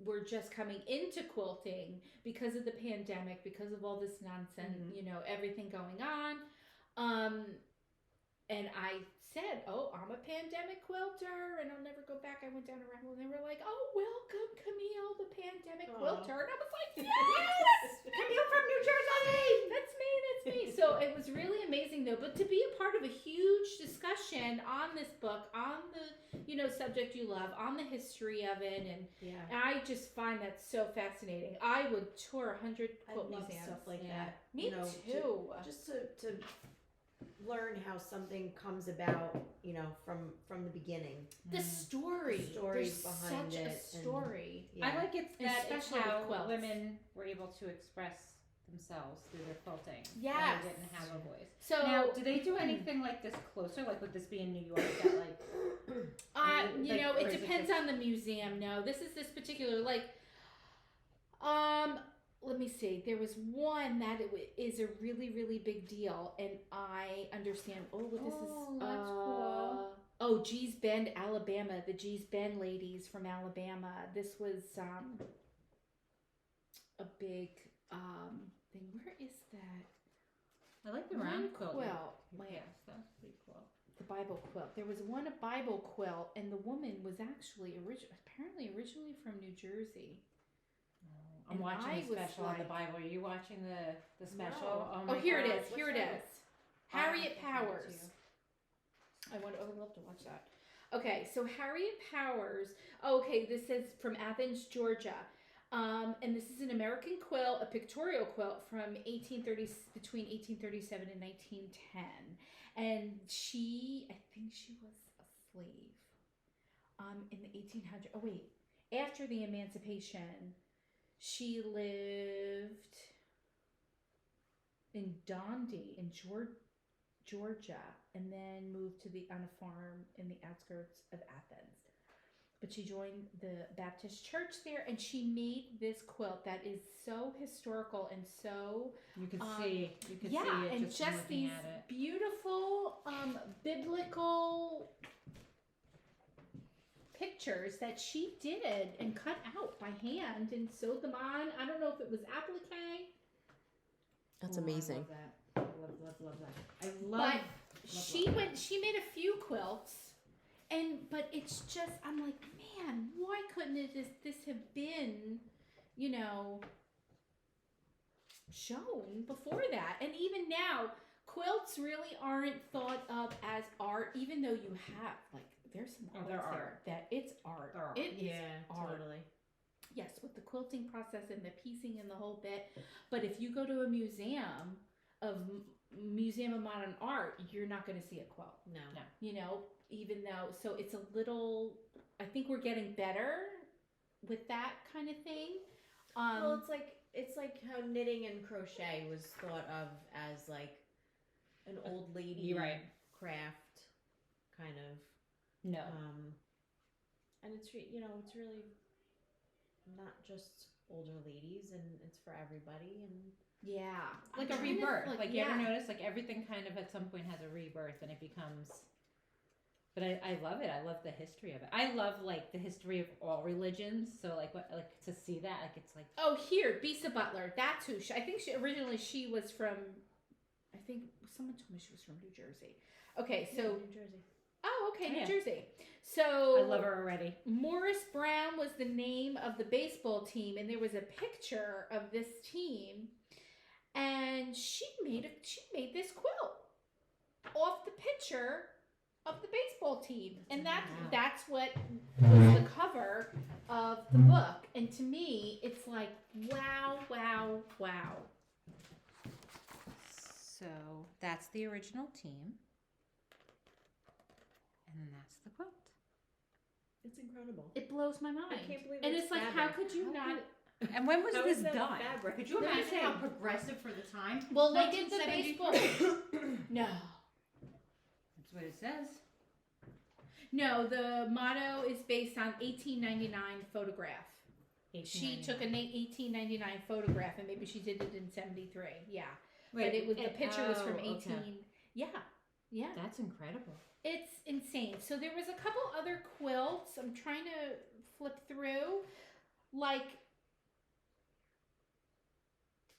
were just coming into quilting because of the pandemic, because of all this nonsense, everything going on. And I said, I'm a pandemic quilter and I'll never go back. I went down a rabbit hole and they were like, welcome, Camille, the pandemic quilter. And I was like, yes! Camille from New Jersey! That's me. So it was really amazing though, but to be a part of a huge discussion on this book, on the, subject you love, on the history of it. And I just find that so fascinating. I would tour 100 quilt museums. Stuff like that. Me too. Just to learn how something comes about, from the beginning. The story. The stories There's behind such it. a story. I like it that it's Especially how with quilts. women were able to express themselves through their quilting. Yes. They didn't have a voice. So now, do they do anything like this closer? Like, would this be in New York? That like, it depends on the museum. No, this particular let me see. There was one that is a really, really big deal, and I understand. That's cool. Gee's Bend, Alabama. The Gee's Bend ladies from Alabama. This was a big thing. Where is that? I like the round quilt. Yes, that's pretty cool. The Bible quilt. There was a Bible quilt, and the woman was actually apparently originally from New Jersey. I'm watching I the special was on the Bible. Are you watching the special? No. Oh my Here it gosh. is. Here it is. Harriet I'll have to send it Powers. to you. I would love to watch that. Okay, so Harriet Powers. Okay, this is from Athens, Georgia. And this is an American quilt, a pictorial quilt from between 1837 and 1910. And I think she was a slave in the 1800s. Oh, wait. After the emancipation, she lived in Dundee in Georgia, and then moved on a farm in the outskirts of Athens. But she joined the Baptist church there, and she made this quilt that is so historical and so You can see it and just, just looking these at it. beautiful biblical pictures that she did and cut out by hand and sewed them on. I don't know if it was applique. That's Oh, amazing. I love that. I love. She made a few quilts, but it's just, I'm like, man, why couldn't this have been, shown before that? And even now, quilts really aren't thought of as art, even though you have there's some quilts they're there art. that it's art. They're art. It is art. Totally. Yes, with the quilting process and the piecing and the whole bit. But if you go to a museum of Modern Art, you're not going to see a quilt. No. Even though, so it's a little, I think we're getting better with that kind of thing. Well, it's like how knitting and crochet was thought of as an old lady You're right. craft kind of. No. And it's it's really not just older ladies, and it's for everybody. And Yeah. Like a rebirth. You ever notice everything kind of at some point has a rebirth and it becomes. But I love it. I love the history of it. I love the history of all religions. So to see that it's like. Oh, here, Bisa Butler. That's who I think she was from. I think someone told me she was from New Jersey. Okay, so New Jersey. Oh, okay, New Yeah. Jersey. So I love her already. Morris Brown was the name of the baseball team, and there was a picture of this team, and she made this quilt off the picture of the baseball team, and that's what was the cover of the book. And to me, it's like wow. So that's the original team. And then that's the quilt. It's incredible. It blows my mind. I can't believe And it's it's like, fabric. how could you How not? And when was How this is that done? fabric? Could you Let me imagine how see. progressive for the time? Well, look at the 1973. Bespoke. No. That's what it says. No, the motto is based on 1899 photograph. She took an 1899 photograph, and maybe she did it in 73. Yeah, Wait, but it was the picture was from 18. okay. Yeah, yeah. That's incredible. It's insane. So there was a couple other quilts. I'm trying to flip through. Like,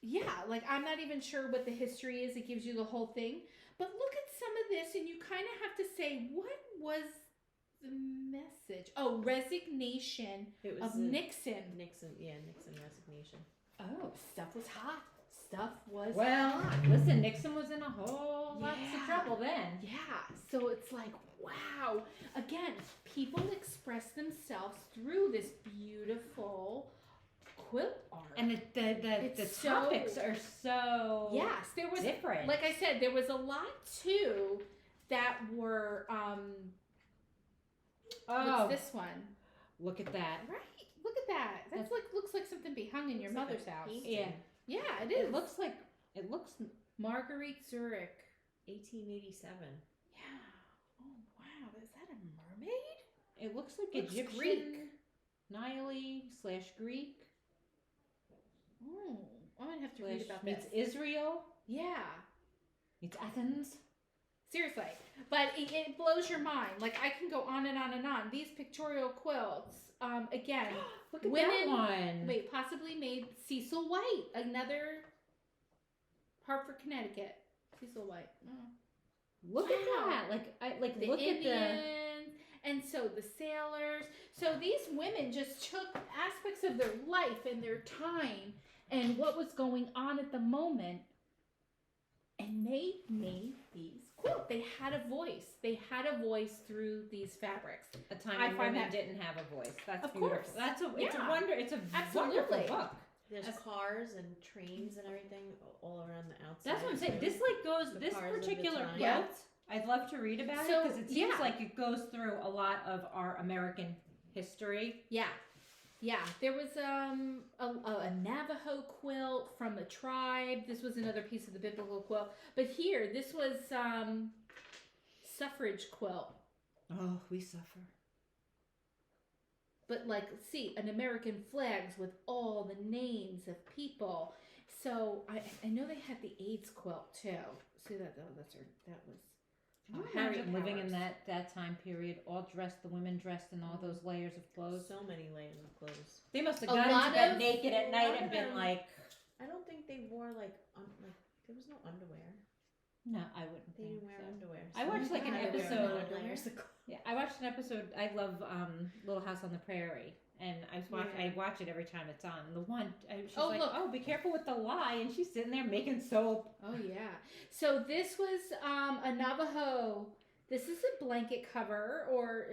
yeah, like I'm not even sure what the history is. It gives you the whole thing. But look at some of this, and you kind of have to say, what was the message? Oh, resignation It was of Nixon. Nixon resignation. Oh, stuff was hot. Stuff was Well, hot. listen, Nixon was in a whole lots Yeah. of trouble then. Yeah, so it's like, wow. Again, people express themselves through this beautiful quilt art. And the It's so- topics are so yes, there was, different. like I said, there was a lot too that were, oh, what's this one? look at that. Right, look at that. That's like, looks like something be hung in your Looks like a mother's house. painting. Yeah, Yeah, it is. it looks Marguerite Zurich. 1887. Yeah. Oh, wow. Is that a mermaid? it looks like Looks Egyptian, Greek. Nile/Greek Oh, I'm going to have to read about this. meets Israel, Yeah. meets Athens. Seriously. But it blows your mind. Like, I can go on and on and on. These pictorial quilts, again, Look at Women- that one. wait, possibly made Cecil White, another Hartford, Connecticut. Cecil White. Oh. Look Wow. at that. The Look Indians, at and so the sailors. So these women just took aspects of their life and their time and what was going on at the moment, and they made these quilts. They had a voice. They had a voice through these fabrics. a time I when find women that- didn't have a voice. That's Of beautiful. course. It's a Yeah. wonder. It's a Absolutely. wonderful book. There's That's- cars and trains and everything all around the outside. That's what I'm saying. too. This like goes The this cars of the particular time. Yeah. quilt. I'd love to read about So, it because it seems yeah. like it goes through a lot of our American history. Yeah. Yeah. There was a Navajo quilt from a tribe. This was another piece of the biblical quilt. But here, this was suffrage quilt. Oh, we suffer. But like, see, an American flags with all the names of people. So I know they had the AIDS quilt too. See that? Oh, that was Can you Harriet imagine living in Powers. that time period, all dressed, the women dressed in all those layers of clothes? So many layers of clothes. They must have A gone lot into bed of- naked at a night lot and of been them- like, I don't think they wore like there was no underwear. no, I wouldn't They think didn't wear so. underwear. I watched, like, an they were episode- layers of Yeah, I watched an episode. I love Little House on the Prairie, and I watch it every time it's on. The one, she's Oh, like, look. "Oh, be careful with the lye," and she's sitting there making soap. Oh yeah. So this was a Navajo. This is a blanket cover or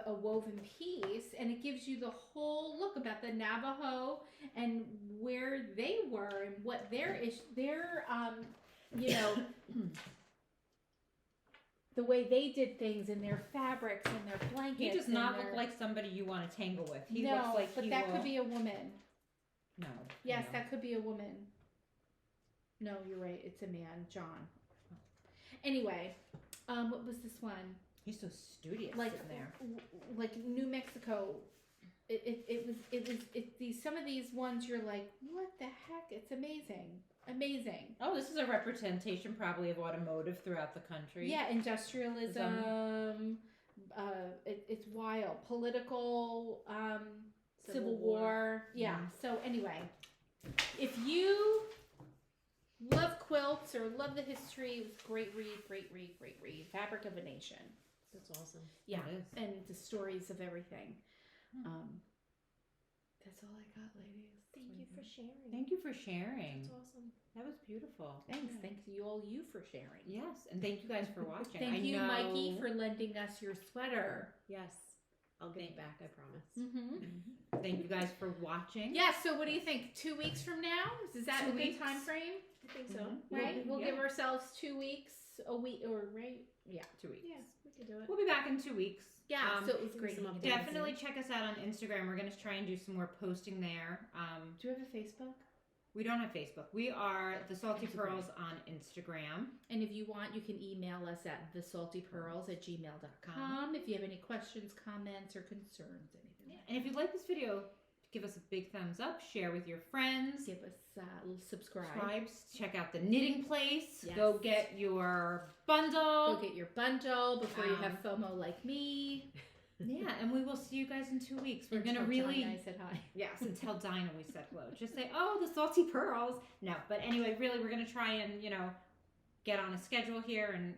a woven piece, and it gives you the whole look about the Navajo and where they were and what their you know, the way they did things and their fabrics and their blankets. He does and not their- look like somebody you want to tangle with. He no, looks like but he that will. could be a woman. No. Yes, no. that could be a woman. No, you're right. It's a man, John. Anyway, what was this one? He's so studious Like, sitting there. like New Mexico. It was these some of these ones you're like, what the heck? It's amazing, amazing. Oh, this is a representation probably of automotive throughout the country. Yeah, industrialism. It's wild. Political. Civil War. Yeah. Mhm. So anyway, if you love quilts or love the history, it was great read. Fabric of a Nation. That's awesome. Yeah, It is. and the stories of everything. Hmm. That's all I got, ladies. Thank you for sharing. Thank you for sharing. That's awesome. That was beautiful. Thanks. Yeah. Thank you all for sharing. Yes, and thank you guys for watching. Thank I you, know- Mikey, for lending us your sweater. Yes. I'll give it back, I promise. Mm-hmm. Thank you guys for watching. Yeah. So, what do you think? 2 weeks from now? Is that 2 a good weeks. time frame? I think so. Mhm. Right. We'll Yeah. give ourselves 2 weeks, a week, or right? Yeah. 2 weeks. Yeah, we to do it. We'll be back in 2 weeks. Yeah, so it was give me great. some hanging updates. out. Definitely check us out on Instagram. We're going to try and do some more posting there. Do you have a Facebook? We don't have Facebook. We are the Salty Instagram. Pearls on Instagram. And if you want, you can email us at thesaltypearls@gmail.com if you have any questions, comments, or concerns, anything like And if you like this video, give us a big thumbs up. Share with your friends. that. Give us a little subscribe. Check out the knitting place. Yes. Go get your bundle. Go get your bundle before you have FOMO like me. Yeah, and we will see you guys in 2 weeks. We're And gonna tell really Johnny I said hi. yes, and tell Dinah we said hello. Just say, "Oh, the Salty Pearls." No, but anyway, really, we're gonna try and get on a schedule here and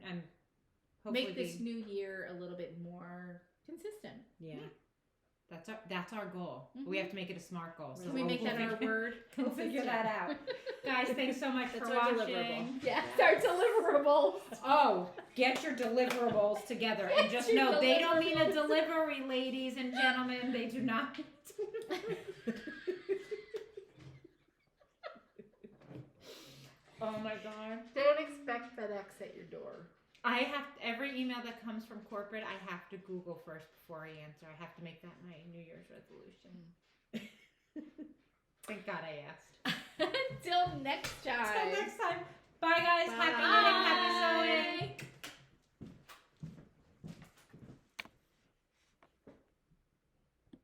hopefully Make this new year a little bit more consistent. Yeah. That's our goal. But we have to make it a SMART goal. So Can we make that our word? We'll figure that out. Guys, thanks so much That's for our watching. deliverable. Yeah, our deliverables. Oh, get your deliverables together. And just your know they don't mean a deliverables. delivery, ladies and gentlemen. They do not. Oh my God. Don't expect FedEx at your door. I have every email that comes from corporate, I have to Google first before I answer. I have to make that my New Year's resolution. Thank God I asked. Until next time. Until next time. Bye, guys. Happy Bye. knitting. Happy sewing.